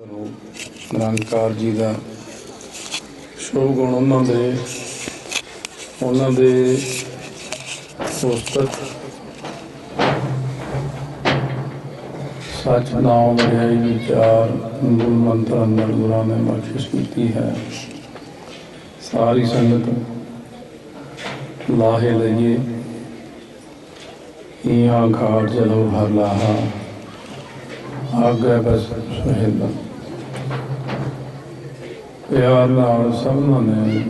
ਨਿਰੰਕਾਰ ਜੀ ਦਾ ਸ਼ੁਭ ਗੁਣ ਉਹਨਾਂ ਦੇ ਪੁਸਤਕ ਸੱਚ ਨਾਮ ਵਡਿਆਈ ਵਿਚਾਰ ਮੂਲ ਮੰਤਰ ਅੰਦਰ ਗੁਰਾਂ ਨੇ ਬਖਸ਼ਿਸ਼ ਕੀਤੀ ਹੈ। ਸਾਰੀ ਸੰਗਤ ਲਾਹੇ ਲਈਏ ਇਹਾਂ ਘਾਟ ਜਦੋਂ ਭਰ ਲਾਹਾ ਆਗੇ ਬਸ ਸੁਹੇਲਾ। ਪਿਆਰ ਨਾਲ ਸਭਨਾਂ ਨੇ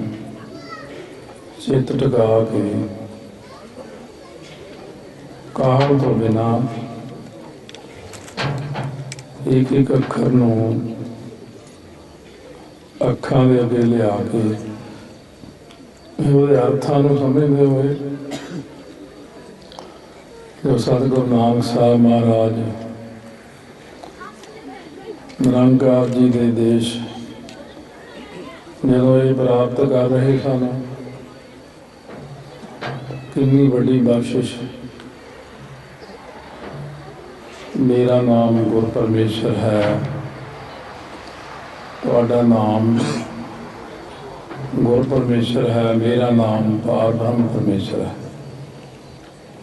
ਚਿੱਤ ਟਿਕਾ ਕੇ ਕਾਹਲ ਤੋਂ ਬਿਨਾਂ ਇੱਕ ਇੱਕ ਅੱਖਰ ਨੂੰ ਅੱਖਾਂ ਦੇ ਅੱਗੇ ਲਿਆ ਕੇ ਉਹਦੇ ਅਰਥਾਂ ਨੂੰ ਸਮਝਦੇ ਹੋਏ ਜੋ ਸਤਿਗੁਰੂ ਨਾਨਕ ਸਾਹਿਬ ਮਹਾਰਾਜ ਨਿਰੰਕਾਰ ਜੀ ਦੇ ਦੇਸ਼ ਜਦੋਂ ਇਹ ਪ੍ਰਾਪਤ ਕਰ ਰਹੇ ਸਨ, ਕਿੰਨੀ ਵੱਡੀ ਬਖਸ਼ਿਸ਼। ਮੇਰਾ ਨਾਮ ਗੁਰ ਪਰਮੇਸ਼ਰ ਹੈ, ਤੁਹਾਡਾ ਨਾਮ ਗੁਰ ਪਰਮੇਸ਼ਰ ਹੈ, ਮੇਰਾ ਨਾਮ ਪਾਰ ਬ੍ਰਹਮ ਪਰਮੇਸ਼ਰ ਹੈ।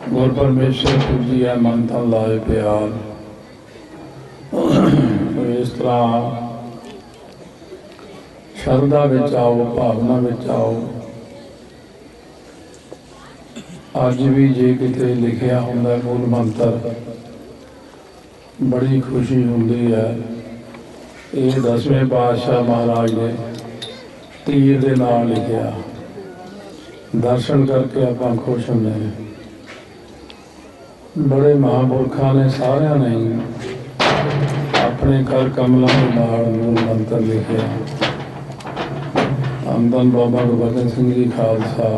ਗੁਰ ਪਰਮੇਸ਼ਰ ਤੁਝੀ ਹੈ ਮਨ ਤਨ ਲਾਏ ਪਿਆਰ। ਇਸ ਤਰ੍ਹਾਂ ਸ਼ਰਧਾ ਵਿੱਚ ਆਓ, ਭਾਵਨਾ ਵਿੱਚ ਆਓ। ਅੱਜ ਵੀ ਜੇ ਕਿਤੇ ਲਿਖਿਆ ਹੁੰਦਾ ਮੂਲ ਮੰਤਰ, ਬੜੀ ਖੁਸ਼ੀ ਹੁੰਦੀ ਹੈ। ਇਹ 10ਵੇਂ ਪਾਤਸ਼ਾਹ ਮਹਾਰਾਜ ਨੇ ਤੀਰ ਦੇ ਨਾਲ ਲਿਖਿਆ, ਦਰਸ਼ਨ ਕਰਕੇ ਆਪਾਂ ਖੁਸ਼ ਹੁੰਦੇ ਹਾਂ। ਬੜੇ ਮਹਾਂਪੁਰਖਾਂ ਨੇ ਸਾਰਿਆਂ ਨੇ ਆਪਣੇ ਕਰ ਕਮਲਾਂ ਦੇ ਨਾਲ ਮੂਲ ਮੰਤਰ ਲਿਖਿਆ। ਧੰਨ ਧੰਨ ਬਾਬਾ ਗੁਰਬਚਨ ਸਿੰਘ ਜੀ ਖਾਲਸਾ,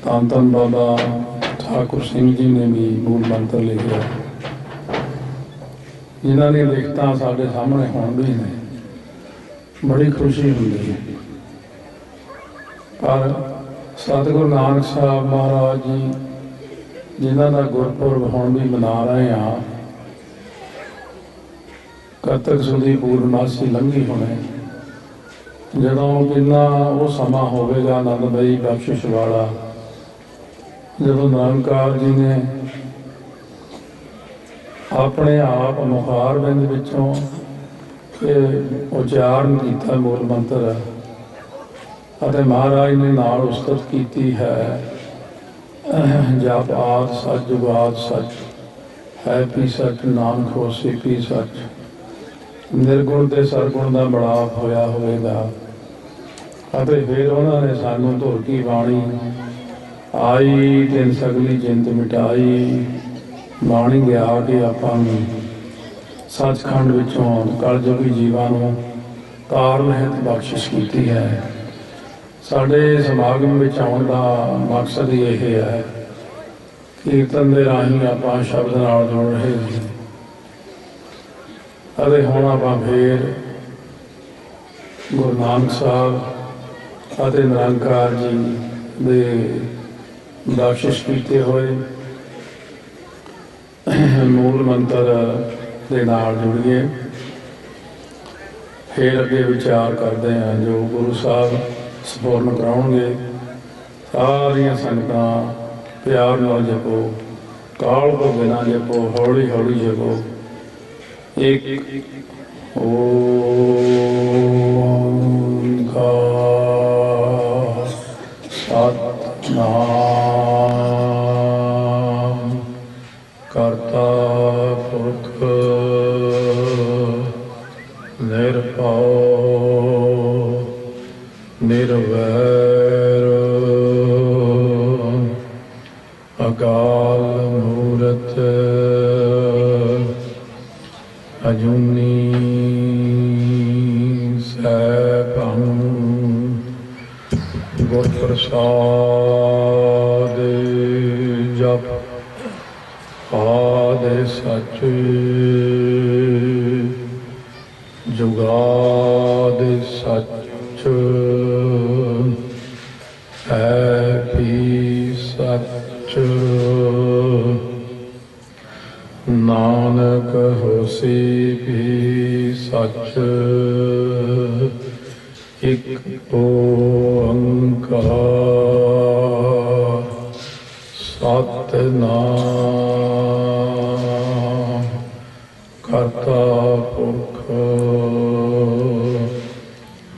ਧੰਨ ਧੰਨ ਬਾਬਾ ਠਾਕੁਰ ਸਿੰਘ ਜੀ ਨੇ ਵੀ ਮੂਲ ਮੰਤਰ ਲਿਖਿਆ, ਜਿਨ੍ਹਾਂ ਦੀਆਂ ਲਿਖਤਾਂ ਸਾਡੇ ਸਾਹਮਣੇ ਹੁਣ ਵੀ ਨੇ। ਬੜੀ ਖੁਸ਼ੀ ਹੁੰਦੀ ਹੈ। ਪਰ ਸਤਿਗੁਰੂ ਨਾਨਕ ਸਾਹਿਬ ਮਹਾਰਾਜ ਜੀ ਜਿਨ੍ਹਾਂ ਦਾ ਗੁਰਪੁਰਬ ਹੁਣ ਵੀ ਮਨਾ ਰਹੇ ਹਾਂ, ਕੱਤਕ ਸੁਦੀ ਪੂਰਨਮਾਸੀ ਲੰਘੀ ਹੋਣੇ, ਜਦੋਂ ਕਿੰਨਾ ਉਹ ਸਮਾਂ ਹੋਵੇਗਾ ਆਨੰਦਮਈ ਬਖਸ਼ਿਸ਼ ਵਾਲਾ, ਜਦੋਂ ਨਿਰੰਕਾਰ ਜੀ ਨੇ ਆਪਣੇ ਆਪ ਮੁਖਾਰਬਿੰਦ ਵਿੱਚੋਂ ਇਹ ਉਚਾਰਨ ਕੀਤਾ ਮੂਲ ਮੰਤਰ, ਅਤੇ ਮਹਾਰਾਜ ਨੇ ਨਾਲ ਉਸਤਤ ਕੀਤੀ ਹੈ, ਜਪ ਆਦਿ ਸੱਚ ਜੁਗਾਦ ਸੱਚ ਹੈ ਪੀ ਸੱਚ ਨਾਨਕ ਹੋਸੀ ਪੀ ਸੱਚ। ਨਿਰਗੁਣ ਤੇ ਸਰਗੁਣ ਦਾ ਮਿਲਾਪ ਹੋਇਆ ਹੋਵੇਗਾ। ਅਤੇ ਫਿਰ ਉਹਨਾਂ ਨੇ ਸਾਨੂੰ ਧੁਰ ਕੀ ਬਾਣੀ ਆਈ ਤਿੰਨ ਸਗਲੀ ਜਿੰਦ ਮਿਟਾਈ ਬਾਣੀ ਗਿਆ ਕੇ ਆਪਾਂ ਨੂੰ ਸੱਚਖੰਡ ਵਿੱਚੋਂ ਕਲਯੁਗੀ ਜੀਵਾਂ ਨੂੰ ਤਾਰਨ ਹਿਤ ਬਖਸ਼ਿਸ਼ ਕੀਤੀ ਹੈ। ਸਾਡੇ ਸਮਾਗਮ ਵਿੱਚ ਆਉਣ ਦਾ ਮਕਸਦ ਹੀ ਇਹ ਹੈ, ਕੀਰਤਨ ਦੇ ਰਾਹੀਂ ਆਪਾਂ ਸ਼ਬਦ ਨਾਲ ਜੁੜ ਰਹੇ ਹਾਂ। ਅਤੇ ਹੁਣ ਆਪਾਂ ਫੇਰ ਗੁਰੂ ਨਾਨਕ ਸਾਹਿਬ ਅਤੇ ਨਿਰੰਕਾਰ ਜੀ ਦੇ ਬਖਸ਼ਿਸ਼ ਕੀਤੇ ਹੋਏ ਮੂਲ ਮੰਤਰ ਦੇ ਨਾਲ ਜੁੜੀਏ। ਫੇਰ ਅੱਗੇ ਵਿਚਾਰ ਕਰਦੇ ਹਾਂ ਜੋ ਗੁਰੂ ਸਾਹਿਬ ਸਪੂਰਨ ਕਰਾਉਣਗੇ। ਸਾਰੀਆਂ ਸੰਗਤਾਂ ਪਿਆਰ ਨਾਲ ਜਪੋ, ਕਾਹਲ ਤੋਂ ਬਿਨਾਂ ਜਪੋ, ਹੌਲੀ ਹੌਲੀ ਜਪੋ। ਇੱਕ ਓਂਕਾਰ ਸਤਿਨਾਮ ਕਰਤਾ ਪੁਰਖ ਨਿਰਭਉ ਨਿਰਵੈਰ ਅਕਾਲ ਮੂਰਤ ਅਜੂਨੀ ਸੈਭੰ ਗੁਰ ਪ੍ਰਸਾਦ ਜਪ ਆਦਿ ਸੱਚ ਜੁਗਾਦ ਸੱਚ ਹੈ ਵੀ ਸੱਚ ਨਾਨਕ ਹੋਸੀ ਵੀ सच एक ओंकार सतनाम करता पुरख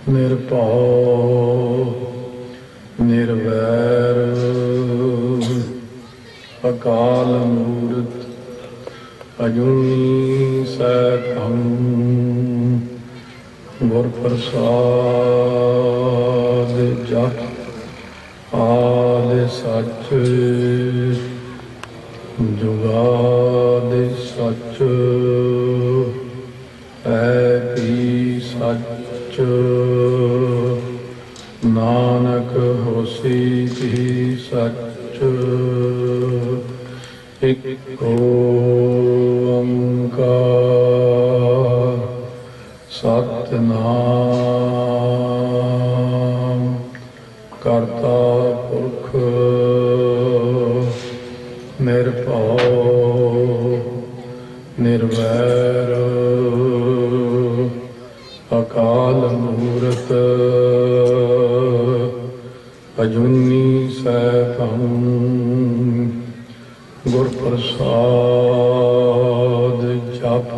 निरभउ निर्वैर अकाल मूरत अजूनी सैभं गुर प्रसाद जप आद सच जुगाद सच है भी सच नानक होसी भी सच एक ओंकार सतनाम करता पुरख निरभउ निर्वैर अकाल मूरत अजूनी सैभं गुर प्रसाद जप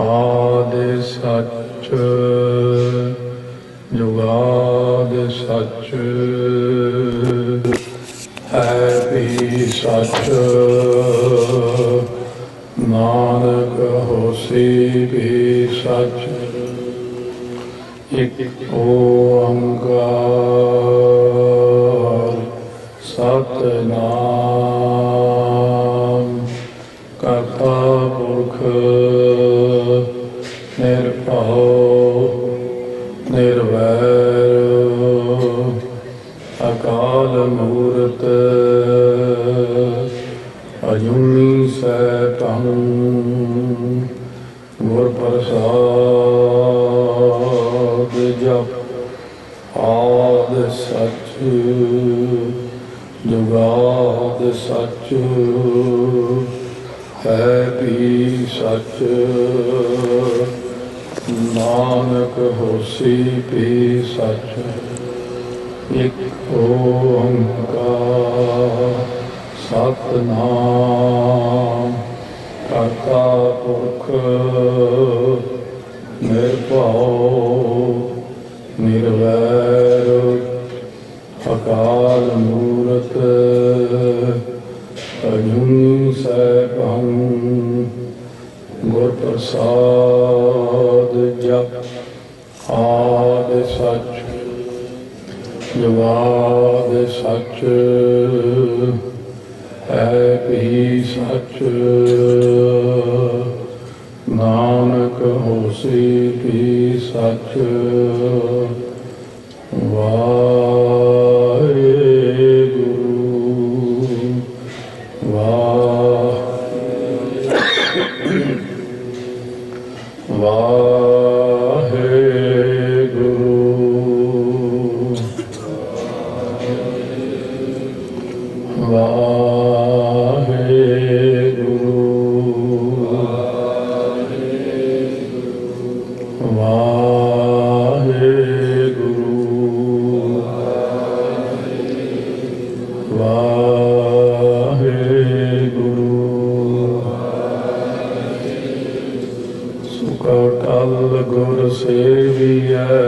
आद सच जुगाद सच है भी सच नानक होसी भी सच एक ओंकार सतनाम करता पुरख निरभउ निर्वैर अकाल मूरत अजूनी सैभं गुर प्रसाद जप आद सच जुगाद सच है भी सच नानक होसी भी सच एक ओंकार सतनाम करता पुरख निरभउ निर्वैर अकाल मूरत अजूनी सैभं गुर प्रसाद जप आद सच जुगाद सच है भी सच नानक होसी भी सच वाहेगुरु वाहेगुरु वाहेगुरु वाहेगुरु सुख टल गुर सेवियै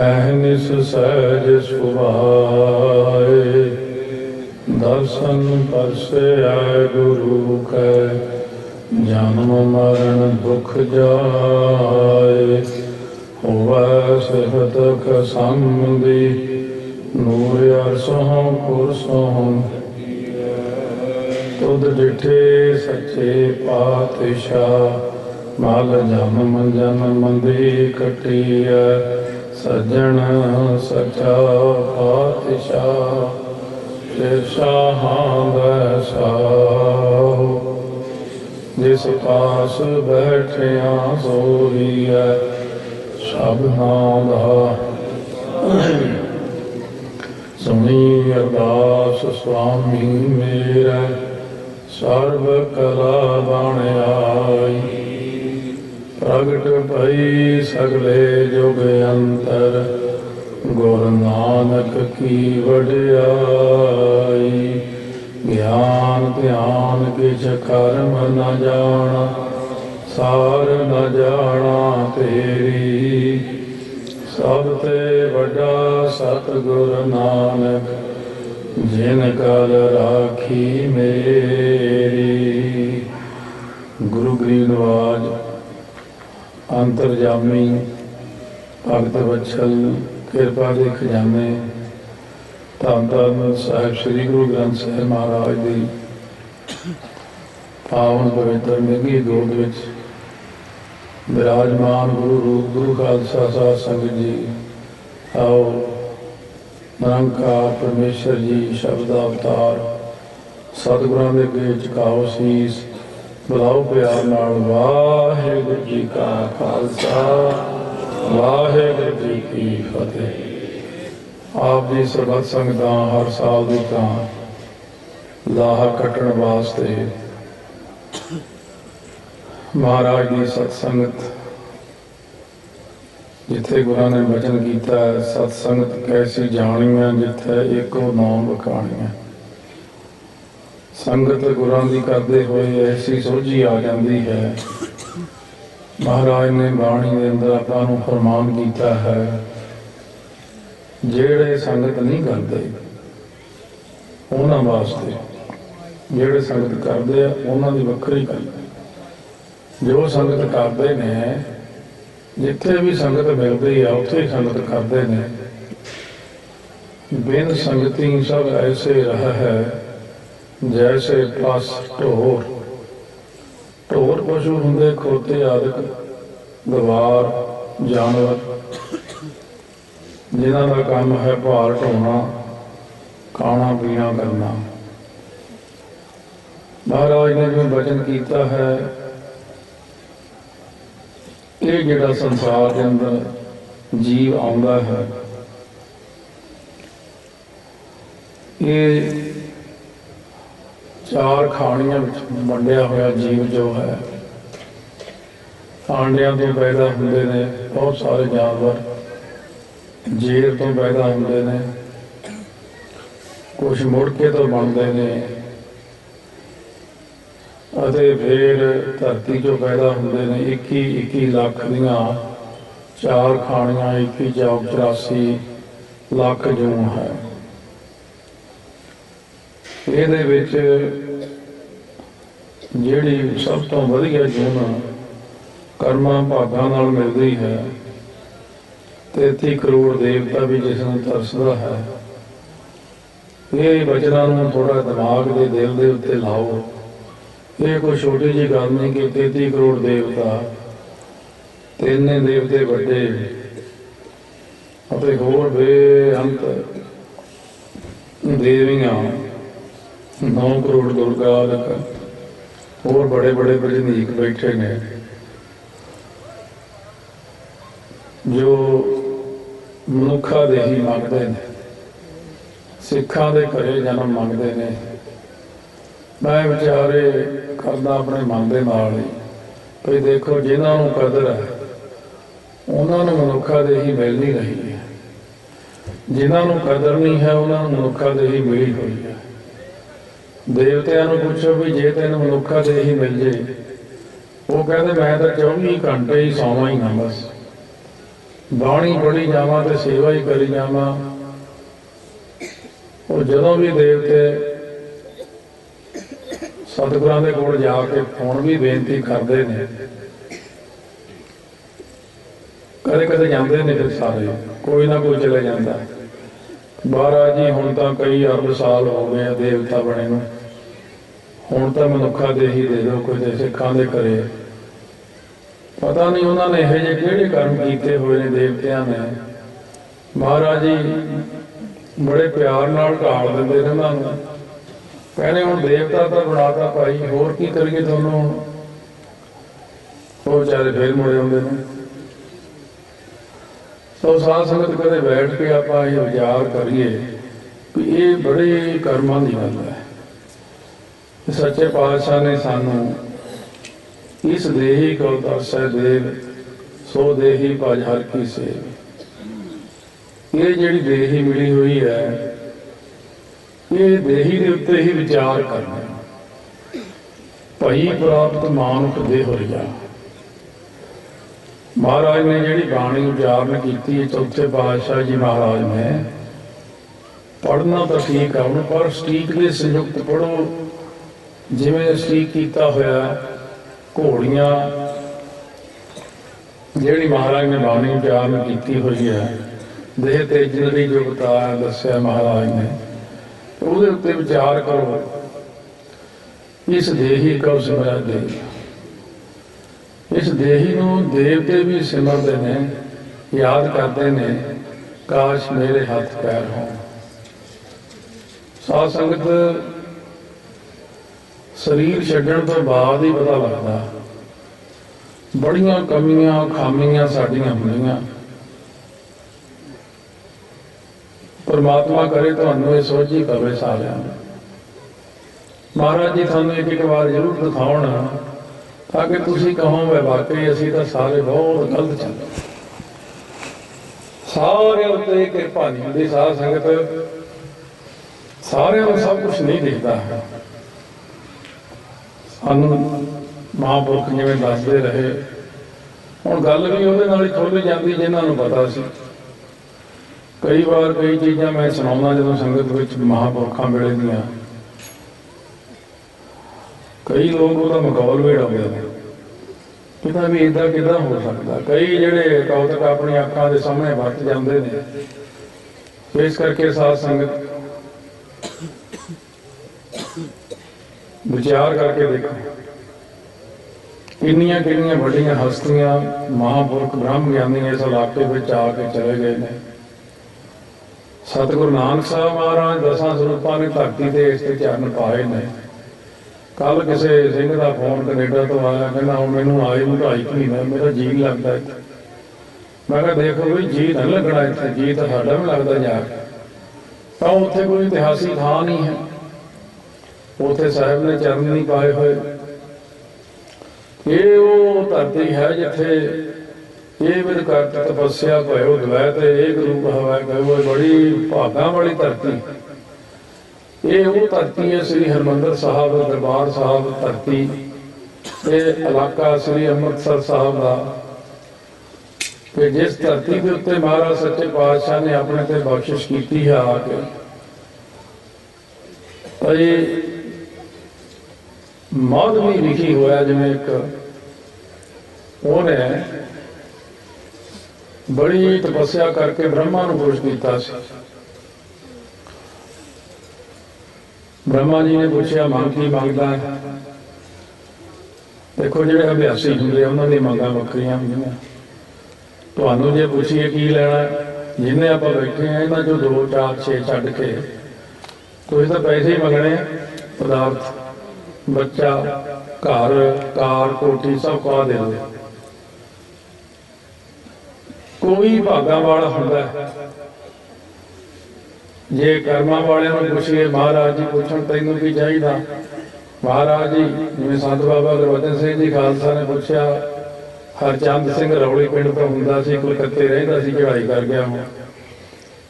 अहनिस सहज सुभाए दर्शन परसै गुरु कै जन्म मरण दुख जाए होवै सिफत संबंधी नूर अरसों पुरसों तुद डिठे सच्चे पातशाह मल जन्म जन्म दी कटिया सज्जन सच्चा पातशाह शाहां साहो जिस पास बैठिया सोही है सबनां दा सुनी अरदास स्वामी मेरा सर्व कला बन आई प्रगट भई सगले जुग अंतर, गुरु नानक की वडियाई। ज्ञान ध्यान किछ कर्म न जाना, सार न जाना तेरी। सब ते वड्डा सतगुर नानक, जिन कल राखी मेरी। गुरु गरीब नवाज अंतरजामी भगत वत्सल किरपा के खजाने धन धन साहिब श्री गुरु ग्रंथ साहिब महाराज की पावन पवित्र निघी गोद विच विराजमान गुरु रूप गुरु खालसा साध संगत जी, आओ निरंकार परमेश्वर जी शब्द अवतार सतगुरां दे अगे झुकाओ शीस, बुलाओ प्यार नाल वाहिगुरू जी का खालसा वाहिगुरू जी की फतेह। आप जी सरबत संगतां हर साल दी तां लाहा कट्टण वास्ते महाराज की सत्संगत जिथे गुरु ने वचन किया, सत्संगत कैसी जानिया जिथे एको नाम बखानिया। संगत गुरु की करते हुए ऐसी सोझी आ जाती है। महाराज ने बाणी के अंदर आपां फरमान किया है, जेड़े संगत नहीं करते उन्हां वास्ते, जेड़े संगत करते उन्हां दी वखरी गल। जो संगत करते ने, जिथे भी संगत मिलती है उत्थे ही संगत करते हैं। बिन संगति सब ऐसे रह है, जैसे पस ढोर। ढोर पशु होंगे खोते आदि गवार जानवर, जिन्हों का काम है भार ढोना, खाना पीना करना। महाराज ने जो वचन किया है, ये जिहड़ा संसार के अंदर जीव आउंदा है, ये चार खानियां वंडिया होया जीव जो है। आंडिया तो पैदा होंदे ने बहुत सारे जानवर, जेर तो पैदा होंदे ने, कुछ मुड़के तो बनते ने, फिर धरती चो पैदा होंदे ने 21 लाख दियां चार खानियां, 84 लाख जून है। ਇਹਦੇ ਵਿੱਚ ਜਿਹੜੀ ਸਭ ਤੋਂ ਵਧੀਆ ਜੂਨ ਕਰਮਾਂ ਭਾਗਾਂ ਨਾਲ ਮਿਲਦੀ ਹੈ, 33 ਕਰੋੜ ਦੇਵਤਾ ਵੀ ਜਿਸ ਨੂੰ ਤਰਸਦਾ ਹੈ। ਇਹ ਬਚਨਾਂ ਨੂੰ ਥੋੜਾ ਦਿਮਾਗ ਦੇ ਦਿਲ ਦੇ ਉੱਤੇ ਲਾਓ। ਇਹ ਕੋਈ ਛੋਟੀ ਜਿਹੀ ਗੱਲ ਨਹੀਂ ਕਿ 33 ਕਰੋੜ ਦੇਵਤਾ, ਤਿੰਨੇ ਦੇਵਤੇ ਵੱਡੇ ਅਤੇ ਹੋਰ ਬੇਅੰਤ ਦੇਵੀਆਂ, 9 करोड़ दुर्गालक, और बड़े बड़े वजनीक बैठे ने जो मनुखा दे ही मंगते हैं, सिखा दे घरे जन्म मंगते हैं। मैं विचारे करदा अपने मन दे नाल ही भाई देखो, जिन्हां नूं कदर है उन्हां नूं मनुखा दे ही मिल नहीं रही है, जिन्हां नूं कदर नहीं है उन्हां नूं मनुखा दे ही मिली हुई है। देवतियां नूं पुछो भी जे तैनूं मनुखा दे ही मिल जे, वो कहते मैं तो 24 घंटे ही सौवां ही ना, बस बाणी पढ़ी जावां ते सेवा ही करी जावां। और जदों भी देवते सतगुरां दे कोल जाके हुण भी बेनती करते हैं, कदे कदे जाते ने, फिर सारे कोई ना कोई चले जाता। महाराज जी हुण तां कई अरब साल हो गए देवता बने नूं, हुण तां मनुखा दे ही दे दो कोई सिखां दे करे। पता नहीं उन्होंने यह जे किहड़े कर्म कीते हुए ने देवतियां ने। महाराज जी बड़े प्यार नाल ढाल दिंदे ने उन्हां नूं, कहने हुण देवता तां बनाता भाई, होर की करिए तुहानूं। वो बेचारे फिर मुड़े आउंदे ने। तो साध संगत कदे बैठ के आपां ये विचार करिए कि ये बड़े कर्मां दी गल है। सच्चे पातशाह ने सानू इस देही को दर्शै देव सो देही भज हर की सेव। ये जिहड़ी देही मिली हुई है ये देही के उत्ते ही विचार करना। भई प्राप्त मानुख देह रिया। महाराज ने जिहड़ी बाणी उच्चारण की चौथे पातशाह जी महाराज ने पढ़ना तो ठीक है उन्होंने पर सटीक के संयुक्त पढ़ो जिमें सटीक किया होया घोड़ियां जिहड़ी महाराज ने बाणी उच्चारण की हुई है देह तेजरी जो बताया दस्या महाराज ने ਉਹਦੇ ਉੱਤੇ विचार करो। इस देही को सिमरा देव। इस देही ਨੂੰ देवते भी सिमरते ने याद करते ने काश मेरे हथ पैर हो। साध संगत शरीर छड्डण तो बाद ही पता लगता बड़ियां कमियां खामियां साडियां होंदियां। परमात्मा करे तुहानू ये सोझी पवे सारियां। महाराज जी थानू एक बार जरूर दिखाउण ताकि तुसीं कहो वे वाकई असीं तां सारे बहुत गलत चले। सारे उत्ते कृपा नहीं हुंदी। साध संगत सारिਆਂ ਨੂੰ सब कुछ नहीं दिखता है। सानू महापुरख जिवें दसदे रहे हुण गल भी ਉਹਦੇ ਨਾਲ ही खुल जाती जिन्हां नूं पता सी। कई बार कई चीज़ां मैं सुनाउंदा जदों संगत विच महापुरखां वेले दीआं कई लोग ਉਹਦਾ मखौल भी उड़ाउंदे ने कि भी इदां किदां हो सकदा। कई जिहड़े कौतक अपनी अखां दे सामने वरत जांदे ने। इस करके साध संगत विचार करके देखो किन्नियां किन्नियां वड्डियां हस्तियां महापुरख ब्रह्म ज्ञानी इस इलाके में आके चले गए ने। सतगुरु नानक साहब महाराज 10 ਸਰੂਪਾਂ ने धरती से इस चरण पाए ने। कल किसी सिंह का फोन कनेडा तो आया कहना हम मैनू आए ਨੂੰ 2.5 महीना मेरा जी नहीं लगता इत्थे। मैं कहा देखो भी जी नहीं लगना इत्थे जी तो साडा भी लगता जाके तो उत्थे कोई इतिहासिक थां नहीं है। उत्थे साहिब ने चरण नहीं पाए हुए। ये वो धरती है जिथे ये विद करत तपस्या भयो द्वैत एक रूप हवै गयो। बड़ी भागां वाली धरती ये वो धरती है श्री हरमंदर साहब दरबार साहब धरती ये इलाका श्री अमृतसर साहब का कि जिस धरती के उत्ते महाराज सच्चे पातशाह ने अपने ते बख्शिश की है आके तो ये मौत भी लिखी हुआ जिवें एक उन्हें बड़ी तपस्या करके ब्रह्मा नूं खुश कीता सी। ब्रह्मा जी ने पूछा मंग की मंगदा है। देखो जिहड़े अभ्यासी हुंदे उन्हां दी मंगां वक्खरियां हुंदियां। तुहानूं जे पुछीए की लैणा जिन्हें आपां बैठे हैं इन्हां चों 2 4 6 छड्ड के तुसीं तां पैसे ही मंगणे पदार्थ बच्चा घर कार कोठी सब कुछ दे दो। कोई भागा वाला हुंदा जे कर्मा वाले पूछिए महाराज जी पूछण तैनूं की चाहिदा। महाराज जी जिवें संत बाबा गुरबचन सिंह जी खालसा ने पूछा हरचंद सिंह रौली पिंड तो हुंदा सी कलकत्ते रहिंदा सी चढ़ाई कर गया हूँ।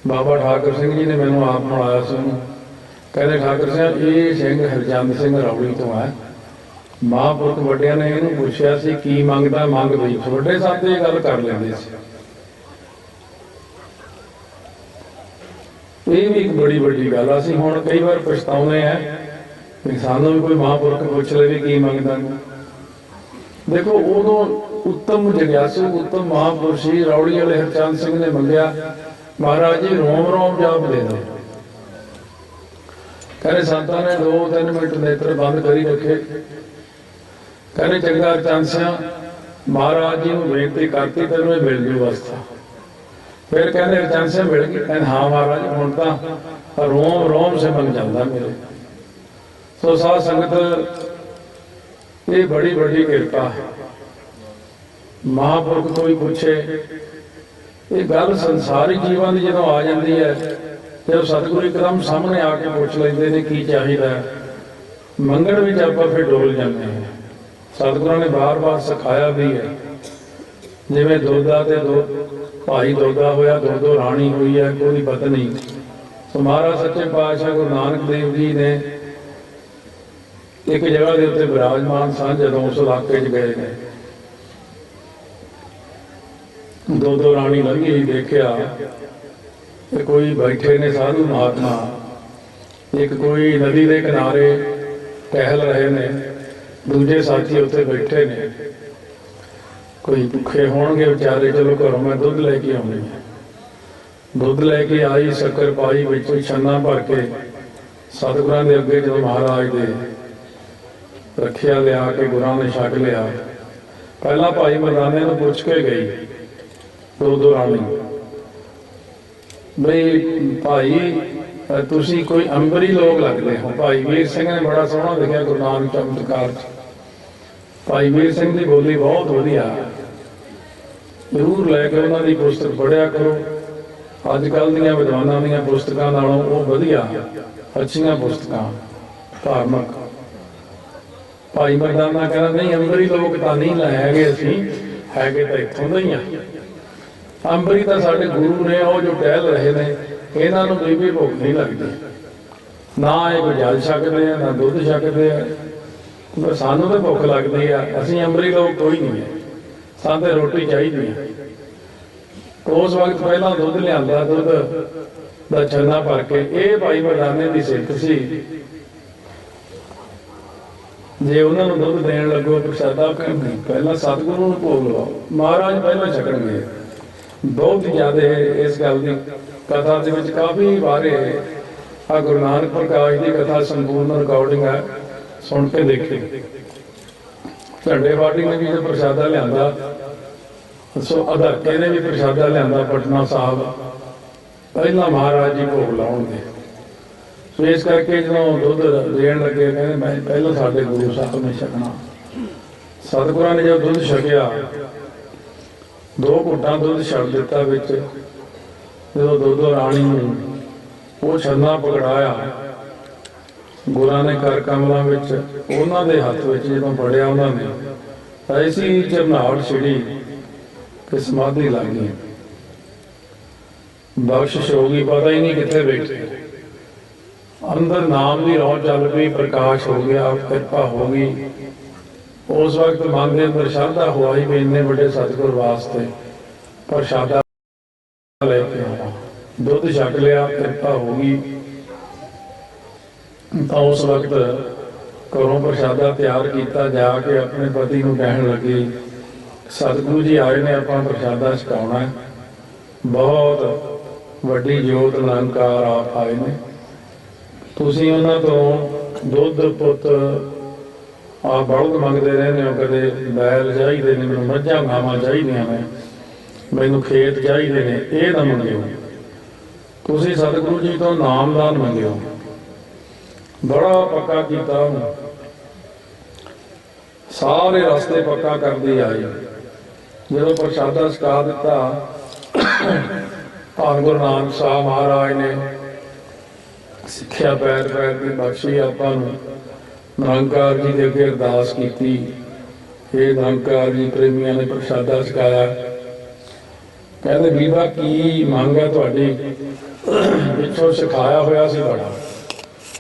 बाबा ठाकुर सिंह जी ने मैनूं आप मिलाया सी कहते ठाकुर सिंह ये सिंह हरचंद सिंह रौली तो है। महापुरख वड्डियां ने इहनूं पुछया सी की मंगदा मंग दी। वड्डे साहब ये गल कर लैंदे सी। ये भी एक बड़ी वड्डी गल असीं हुण कई बार पछताउने हैं कि सानूं भी कोई महापुरख पुछ लवे की मंगदा। देखो उदों उत्तम जग्यासु उत्तम महापुरुष ही रौली वाले हरचंद सिंह ने मंगया महाराज जी रोम रोम जाप दे दो। कहने संतां ने 2-3 मिनट नेत्र बंद करी रखे। कहने चंगा हरचंद सिंह महाराज जी नूं बेनती करती तैनूं मिल जू अवस्था। फिर कहने हरचंद सिंह मिल गई। कहने हाँ महाराज हुण तां रोम रोम से बन जाता मेरे। सो साध संगत ये बड़ी बड़ी कृपा है। महापुरख कोई पूछे ये गल संसारिक जीवन की जो आ जाती है जब सतगुरु एकदम सामने आके पूछ लेंगे ने की चाहिए मंगण भी आप फिर डोल जाते हैं। सतगुਰਾਂ ने बार बार सिखाया भी है। जिवें दोदा ते दो भाई दोदा होया, दो दो राणी हुई है, कोई पत्नी। तो महाराज सच्चे पातशाह गुरु नानक देव जी ने एक जगह के उत्ते विराजमान सन, जदों उस इलाके च गए ने, दो दो राणी लंघी, देखिया कि कोई बैठे ने साधु महात्मा, एक कोई नदी के किनारे टहल रहे ने, दूजे साथी उत्ते बैठे ने। कोई भुखे होणगे बेचारे, चलो घरों मैं दुध लैके आउणी है। दुध लैके आई, शक्कर पाई, विच छन्ना भर के सतगुरां दे अगे जो महाराज दे रखिया, लिया के गुरां ने छक लिया। पहला भाई मरदाने नूं पुछ के गई दो दो राणी, बई भाई तुसी कोई अंबरी लोग लगते हो। भाई वीर सिंह ने बड़ा सोहना लिखिया गुरु नानक चमत्कार च। भाई वीर सिंह की बोली बहुत वधिया, जरूर लैके उन्हों की पुस्तक पढ़िया करो। अजकल दीयां विद्वानां दीयां पुस्तकां नालों वो वधिया अच्छियां पुस्तकां धार्मिक। भाई मरदाना कहना नहीं, अंबरी लोग तो नहीं लैगे, असीं हैगे तो इत्थों दे ही आ। अंबरी तो साडे गुरु ने, वो जो टहल रहे ने, इन्हां नूं कोई भी भुख नहीं लगती, ना ये कोई जल छकदे आ, ना दुध छकदे आ। सानूं तो भुख लगती है, असीं अंबरी लोग कोई नहीं है, सानूं तो रोटी चाहिदी है। उस वक्त पहला दुध लिआंदा, दुध दा छन्ना भर के। ये भाई मरदाने की सिख सी, जे उन्होंने दुध देन लगो प्रसादा नहीं, पहला सतगुरु नूं भोग लवाओ, महाराज पहला छकणगे। बहुत ही ज्यादा इस गल की कथा दे विच काफ़ी बारे आ गुरु नानक प्रकाश की कथा संपूर्ण रिकॉर्डिंग है, सुन के देखी। झंडे पार्टी ने भी जो प्रसादा लिया, सो अधरके ने भी प्रसादा लिया, पटना साहब पहला महाराज जी भोग लाउणगे। सो इस करके जो दुध देन लगे, कहते मैं पहला साडे गुरु साहब ने छकना। सतगुरां ने जब दुध छकिया, दो घुट्टां दुध छक दिता विच, जो दो दो राणी वो छन्ना पकड़ाया, गुरां ने कर कमलों विच उन्हां दे हत्थ विच जदों फड़िया, उन्होंने ऐसी झरनाहट छिड़ी कि समाधि लग गई, बख्शिश हो गई, पता ही नहीं कित्थे बैठे। अंदर नाम की रौं चल पई, प्रकाश हो गया, कृपा हो गई। उस वक्त मन के अंदर श्रद्धा हुआ ही भी इन्ने बड़े सतगुर वास्ते प्रसादा लेके आवा, दुध छक लिया, कृपा हो गई। तो उस वक्त घरों प्रसादा तैयार किया, जाके अपने पति को कहन लगी, सतगुरु जी आए ने, आपां प्रसादा छकाउणा है, बहुत वड्डी जोत निरंकार आप आए ने, तुसीं उन्हां तों दुध पुत आ बलद मंगते रहने हो, कदे बैल चाहिए ने, मैनूं मझां गावां चाहिदियां ने, मैनूं खेत चाहिए ने, ये ना मंगिओ, तुसीं सतगुरु जी तो नामदान मंगिओ। बड़ा पक्का किया, सारे रास्ते पक्का करती आई। जो प्रसादा छका दिता, धन गुरु नानक साहब महाराज ने सिक्ख्या पैर पैर की बख्शी आपां नूं। निरंकार जी के अगे अरदास की, हे निरंकार जी प्रेमियों ने प्रसादा छकाया, कहते बीबा की मंग है तुहाडी, पिछों सिखाया होया सी बड़ा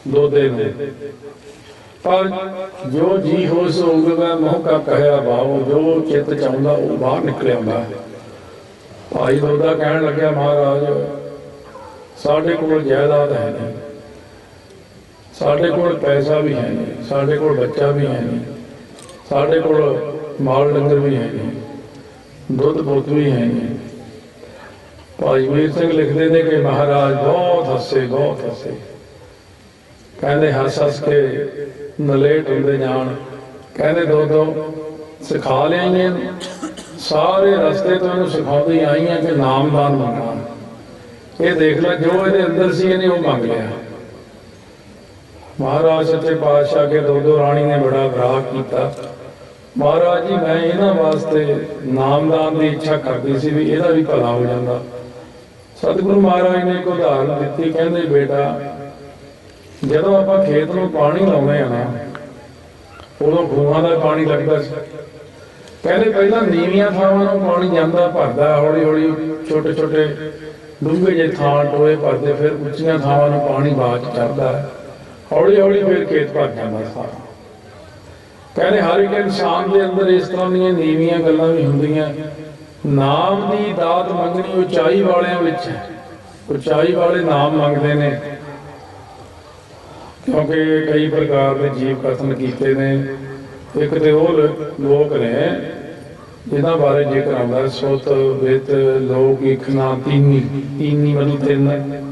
दोदे ने, पर जो जी हो सो उगदा, मोह का कहया भाव, जो चित चाहुंदा वो बाहर निकल आउंदा। भाई दोदा कहन लग्या, महाराज साडे कोल जायदाद है नहीं, साडे कोल पैसा भी है नहीं, साडे कोल बच्चा भी है नहीं, साडे कोल माल डंगर भी है नहीं, दुध पुत भी है नहीं। भाई वीर सिंह लिखते हैं कि महाराज बहुत हसे, बहुत हसे, कहते हस हस के नलेट होंदे जान। कहते दो दो सिखा लिया, सारे रस्ते तो इन्हूं सिखाउंदी आई हैं कि नामदान मंगना। ये देख ला, जो ये अंदर सी इन्हें वो मंग लिया। महाराज सच्चे पातशाह के दो दो राणी ने बड़ा विराग किया, महाराज जी मैं इन्हां वास्ते नामदान की इच्छा करती सी भी इहदा भी भला हो जाता। सतगुरु महाराज ने एक उदाहरण दी, कहते बेटा जदों आपां खेत नूं पानी लाउणे आ ना, ਉਦੋਂ ਖੂਹਾਂ ਦਾ ਪਾਣੀ ਲੱਗਦਾ ਸੀ। ਕਹਿੰਦੇ ਪਹਿਲਾਂ ਨੀਵੀਆਂ ਥਾਵਾਂ ਨੂੰ ਪਾਣੀ ਜਾਂਦਾ ਭਰਦਾ, ਹੌਲੀ ਹੌਲੀ ਛੋਟੇ ਛੋਟੇ ਡੂੰਘੇ ਜਿਹੇ ਥਾਂ ਟੋਏ ਭਰਦੇ, ਫਿਰ ਉੱਚੀਆਂ ਥਾਵਾਂ ਨੂੰ ਪਾਣੀ ਬਾਅਦ ਚ ਚੜ੍ਹਦਾ, ਹੌਲੀ ਹੌਲੀ ਫਿਰ ਖੇਤ ਭਰ ਜਾਂਦਾ ਸਾਰਾ। ਕਹਿੰਦੇ ਹਰ ਇੱਕ ਇਨਸਾਨ ਦੇ ਅੰਦਰ ਇਸ ਤਰ੍ਹਾਂ ਦੀਆਂ ਨੀਵੀਆਂ ਗੱਲਾਂ ਵੀ ਹੁੰਦੀਆਂ। ਨਾਮ ਦੀ ਦਾਤ ਮੰਗਣੀ ਉਚਾਈ ਵਾਲਿਆਂ ਵਿੱਚ ਹੈ। ਉਚਾਈ ਵਾਲੇ ਨਾਮ ਮੰਗਦੇ ਨੇ, ਕਿਉਂਕਿ ਕਈ ਪ੍ਰਕਾਰ ਦੇ ਜੀਵ ਕਥਨ ਕੀਤੇ ਨੇ। ਇੱਕ ਤੇ ਉਹ ਲੋਕ ਨੇ ਜਿਨ੍ਹਾਂ ਬਾਰੇ ਜ਼ਿਕਰ ਆਉਂਦਾ ਸੁੱਤ ਵਿੱਤ ਲੋਕ ਇਖਣਾ ਤੀਨੀ। ਤੀਨੀ ਮਤਲਬ ਤਿੰਨ।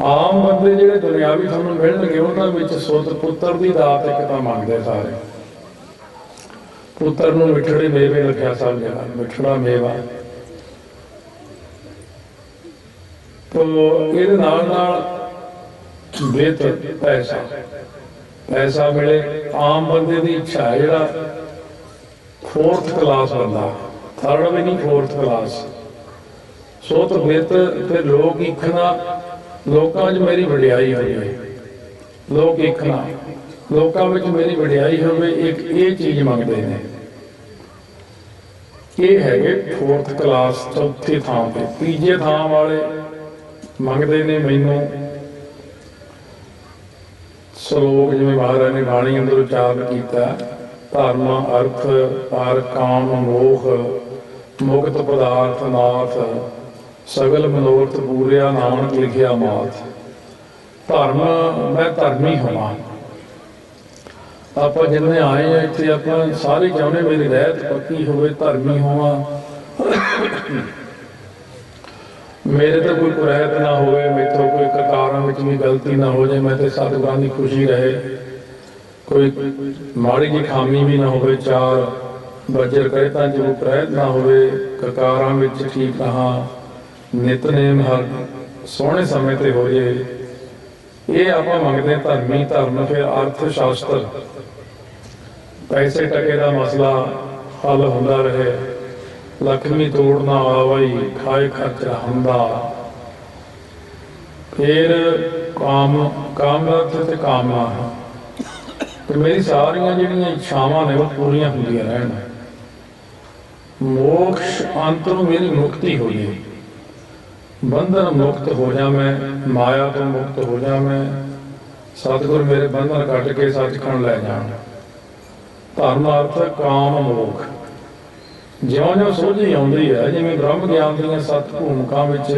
ਆਮ ਬੰਦੇ ਜਿਹੜੇ ਦੁਨਿਆਵੀ ਤੁਹਾਨੂੰ ਮਿਲਣਗੇ ਉਹਨਾਂ ਵਿੱਚ ਸੁੱਤ ਪੁੱਤਰ ਦੀ ਦਾਤ ਇੱਕ ਤਾਂ ਮੰਗਦੇ ਸਾਰੇ। ਪੁੱਤਰ ਨੂੰ ਮਿੱਠੜੇ ਮੇਵੇ ਲਿਖਿਆ ਸਭ ਜਗ੍ਹਾ, ਮਿੱਠੜਾ ਮੇਵਾ। ਤੋ ਇਹਦੇ ਨਾਲ ਨਾਲ ਵਿੱਤ ਪੈਸਾ, ਪੈਸਾ ਮਿਲੇ। ਆਮ ਬੰਦੇ ਦੀ ਇੱਛਾ ਹੈ ਜਿਹੜਾ 4th ਕਲਾਸ ਬੰਦਾ, 3rd ਵੀ ਨਹੀਂ 4th ਕਲਾਸ। ਸੁੱਤ ਵਿੱਤ ਤੇ ਲੋਕ ਇਖਣਾ, ਲੋਕਾਂ 'ਚ ਮੇਰੀ ਵਡਿਆਈ ਹੋਵੇ। ਲੋਕ ਇਖਣਾ, ਲੋਕਾਂ ਵਿੱਚ ਮੇਰੀ ਵਡਿਆਈ ਹੋਵੇ, ਇੱਕ ਇਹ ਚੀਜ਼ ਮੰਗਦੇ ਨੇ। ਇਹ ਹੈਗੇ 4th ਕਲਾਸ, ਚੌਥੀ ਥਾਂ ਤੇ। ਤੀਜੇ ਥਾਂ ਵਾਲੇ ਮੰਗਦੇ ਨੇ ਮੈਨੂੰ ਸ਼ਲੋਕ, ਜਿਵੇਂ ਮਹਾਰਾਜ ਨੇ ਬਾਣੀ ਅੰਦਰ ਉਚਾਰਨ ਕੀਤਾ, ਧਰਮ ਅਰਥ ਪਰ ਕਾਮ ਮੋਹ ਮੁਕਤ ਪਦਾਰਥ ਨਾਥ ਸਗਲ ਮਨੋਰਥ ਪੂਰਿਆ ਨਾਨਕ ਲਿਖਿਆ ਮਾਥ। ਧਰਮ, ਮੈਂ ਧਰਮੀ ਹੋਵਾਂ। ਆਪਾਂ ਜਿੰਨੇ ਆਏ ਆ ਇੱਥੇ ਆਪਾਂ ਸਾਰੇ ਚਾਹੁੰਦੇ ਮੇਰੀ ਰਹਿਤ ਪੱਕੀ ਹੋਵੇ, ਧਰਮੀ ਹੋਵਾਂ, ਮੇਰੇ ਤੋਂ ਕੋਈ ਕੁਰੈਤ ਨਾ ਹੋਵੇ, ਮੈਥੋਂ ਕੋਈ ਕਕਾਰਾਂ ਵਿੱਚ ਵੀ ਗਲਤੀ ਨਾ ਹੋ ਜਾਏ, ਮੈਂ ਤੇ ਸਤਿਗੁਰਾਂ ਦੀ ਖੁਸ਼ੀ ਰਹੇ, ਕੋਈ ਮਾੜੀ ਜਿਹੀ ਖਾਮੀ ਵੀ ਨਾ ਹੋਵੇ, 4 ਬੱਜਰ ਕਰੇ ਤਾਂ ਜੋ ਕੁਰੈਤ ਨਾ ਹੋਵੇ, ਕਕਾਰਾਂ ਵਿੱਚ ਠੀਕ ਰਹਾ, ਨਿਤਨੇਮ ਹਰ ਸੋਹਣੇ ਸਮੇਂ ਤੇ ਹੋ ਜੇ। ਇਹ ਆਪਾਂ ਮੰਗਦੇ ਧਰਮੀ। ਧਰਮ ਫਿਰ ਅਰਥ ਸ਼ਾਸਤਰ, ਪੈਸੇ ਟਕੇ ਦਾ ਮਸਲਾ ਹੱਲ ਹੁੰਦਾ ਰਹੇ, ਲక్ష్ਮੀ ਤੋੜ ਨਾ ਆਵਈ ਖਾਏ ਖਰਚ ਹੁੰਦਾ। ਫਿਰ ਕਾਮ, ਕਾਮ ਅਰਥ ਤੇ ਕਾਮਨਾ, ਤੇ ਮੇਰੀ ਸਾਰੀਆਂ ਜਿਹੜੀਆਂ ਇੱਛਾਵਾਂ ਨੇ ਉਹ ਪੂਰੀਆਂ ਹੁੰਦੀਆਂ ਰਹਿਣ। ਮੋਕਸ਼, ਅੰਤ ਨੂੰ ਮੇਰੀ ਮੁਕਤੀ ਹੋ ਜੇ, ਬੰਧਨ ਮੁਕਤ ਹੋ ਜਾ ਮੈਂ, ਮਾਇਆ ਤੋਂ ਮੁਕਤ ਹੋ ਜਾ ਮੈਂ, ਸਤਿਗੁਰ ਮੇਰੇ ਬੰਧਨ ਕੱਟ ਕੇ ਸੱਚਖੰਡ ਲੈ ਜਾਣ। ਧਰਮ ਅਰਥ ਕਾਮ ਮੋਖ, ਜਿਉਂ-ਜਿਉਂ ਸੋਝੀ ਆਉਂਦੀ ਹੈ, ਜਿਵੇਂ ਬ੍ਰਹਮ ਗਿਆਨ ਦੀਆਂ 7 ਭੂਮਿਕਾ ਵਿੱਚ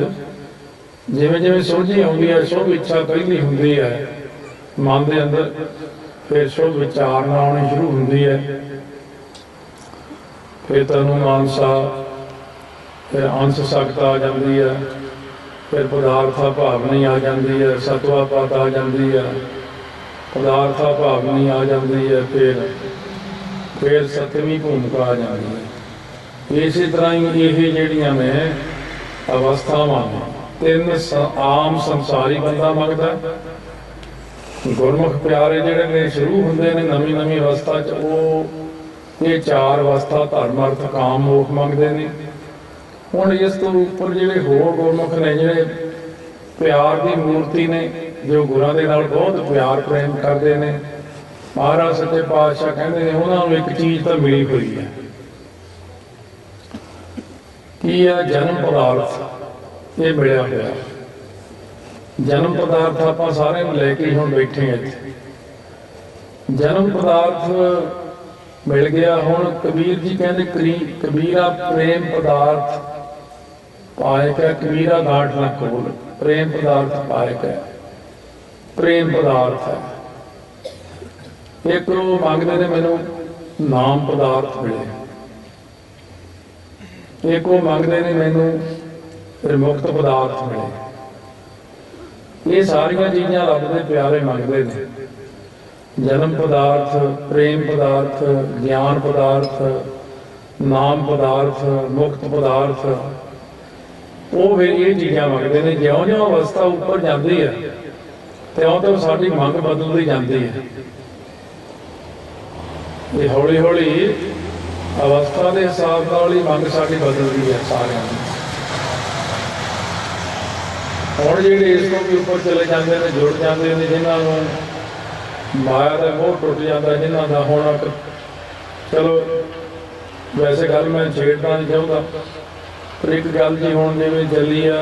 ਜਿਵੇਂ ਜਿਵੇਂ ਸੋਝੀ ਆਉਂਦੀ ਹੈ, ਸ਼ੁਭ ਇੱਛਾ ਪਹਿਲੀ ਹੁੰਦੀ ਹੈ ਮਨ ਦੇ ਅੰਦਰ, ਫਿਰ ਸ਼ੁਭ ਵਿਚਾਰਨਾ ਆਉਣੀ ਸ਼ੁਰੂ ਹੁੰਦੀ ਹੈ, ਫਿਰ ਤਨੂ ਮਾਨਸਾ, ਫਿਰ ਅੰਸ਼ ਸ਼ਕਤ ਆ ਜਾਂਦੀ ਹੈ, ਫਿਰ ਪਦਾਰਥਾ ਭਾਵਨੀ ਆ ਜਾਂਦੀ ਹੈ, ਸਤਵਾ ਪਤ ਆ ਜਾਂਦੀ ਹੈ, ਪਦਾਰਥਾ ਭਾਵਨੀ ਆ ਜਾਂਦੀ ਹੈ, ਫਿਰ 7ਵੀਂ ਭੂਮਿਕਾ ਆ ਜਾਂਦੀ ਹੈ। ਇਸੇ ਤਰ੍ਹਾਂ ਹੀ ਇਹ ਜਿਹੜੀਆਂ ਨੇ ਅਵਸਥਾਵਾਂ, 3 ਆਮ ਸੰਸਾਰੀ ਬੰਦਾ ਮੰਗਦਾ। ਗੁਰਮੁਖ ਪਿਆਰੇ ਜਿਹੜੇ ਨੇ ਸ਼ੁਰੂ ਹੁੰਦੇ ਨੇ ਨਵੀਂ ਨਵੀਂ ਅਵਸਥਾ 'ਚ, ਉਹ ਇਹ 4 ਅਵਸਥਾ ਧਰਮ ਅਰਥ ਕਾਮ ਮੋਖ ਮੰਗਦੇ ਨੇ। ਹੁਣ ਇਸ ਤੋਂ ਉੱਪਰ ਜਿਹੜੇ ਹੋਰ ਗੁਰਮੁਖ ਨੇ, ਜਿਹੜੇ ਪਿਆਰ ਦੀ ਮੂਰਤੀ ਨੇ, ਜੋ ਗੁਰਾਂ ਦੇ ਨਾਲ ਬਹੁਤ ਪਿਆਰ ਪ੍ਰੇਮ ਕਰਦੇ ਨੇ, ਮਹਾਰਾਜ ਸੱਚੇ ਪਾਤਸ਼ਾਹ ਕਹਿੰਦੇ ਨੇ ਉਹਨਾਂ ਨੂੰ ਇੱਕ ਚੀਜ਼ ਤਾਂ ਮਿਲੀ ਹੋਈ ਹੈ। ਕੀ ਹੈ? ਜਨਮ ਪਦਾਰਥ। ਇਹ ਮਿਲਿਆ ਹੋਇਆ ਜਨਮ ਪਦਾਰਥ ਆਪਾਂ ਸਾਰਿਆਂ ਨੂੰ ਲੈ ਕੇ ਹੁਣ ਬੈਠੇ ਹਾਂ ਇੱਥੇ। ਜਨਮ ਪਦਾਰਥ ਮਿਲ ਗਿਆ। ਹੁਣ ਕਬੀਰ ਜੀ ਕਹਿੰਦੇ ਕਬੀਰਾ ਪ੍ਰੇਮ ਪਦਾਰਥ ਪਾਏ ਕੈ, ਕਬੀਰਾ ਗਾਂਠ ਨਾ ਖੋਲ, ਪ੍ਰੇਮ ਪਦਾਰਥ ਪਾਏ ਕੈ, ਪ੍ਰੇਮ ਪਦਾਰਥ ਹੈ। ਇੱਕ ਉਹ ਮੰਗਦੇ ਨੇ ਮੈਨੂੰ ਨਾਮ ਪਦਾਰਥ ਮਿਲੇ, ਇੱਕ ਉਹ ਮੰਗਦੇ ਨੇ ਮੈਨੂੰ ਮੁਕਤ ਪਦਾਰਥ ਮਿਲੇ। ਇਹ ਸਾਰੀਆਂ ਚੀਜ਼ਾਂ ਰੱਬ ਦੇ ਪਿਆਰੇ ਮੰਗਦੇ ਨੇ। ਜਨਮ ਪਦਾਰਥ, ਪ੍ਰੇਮ ਪਦਾਰਥ, ਗਿਆਨ ਪਦਾਰਥ, ਨਾਮ ਪਦਾਰਥ, ਮੁਕਤ ਪਦਾਰਥ, ਉਹ ਫਿਰ ਇਹ ਚੀਜ਼ਾਂ ਮੰਗਦੇ ਨੇ। ਜਿਉਂ-ਜਿਉਂ ਅਵਸਥਾ ਉੱਪਰ ਜਾਂਦੀ ਹੈ ਤਿਉਂ-ਤਿਉਂ ਸਾਡੀ ਮੰਗ ਬਦਲਦੀ ਜਾਂਦੀ ਹੈ। ਇਹ ਹੌਲੀ ਹੌਲੀ ਅਵਸਥਾ ਦੇ ਹਿਸਾਬ ਨਾਲ ਹੀ ਮੰਗ ਸਾਡੀ ਬਦਲਦੀ ਹੈ ਸਾਰਿਆਂ ਦੀ। ਹੁਣ ਜਿਹੜੇ ਇਸ ਤੋਂ ਵੀ ਉੱਪਰ ਚਲੇ ਜਾਂਦੇ ਨੇ, ਜੁੜ ਜਾਂਦੇ ਨੇ, ਜਿਨ੍ਹਾਂ ਨੂੰ माया का मोह टुट जाता जिन्हों का होना। चलो वैसे गल मैं छेड़ना नहीं चाहता, पर एक गल जी हूँ जिमें चली है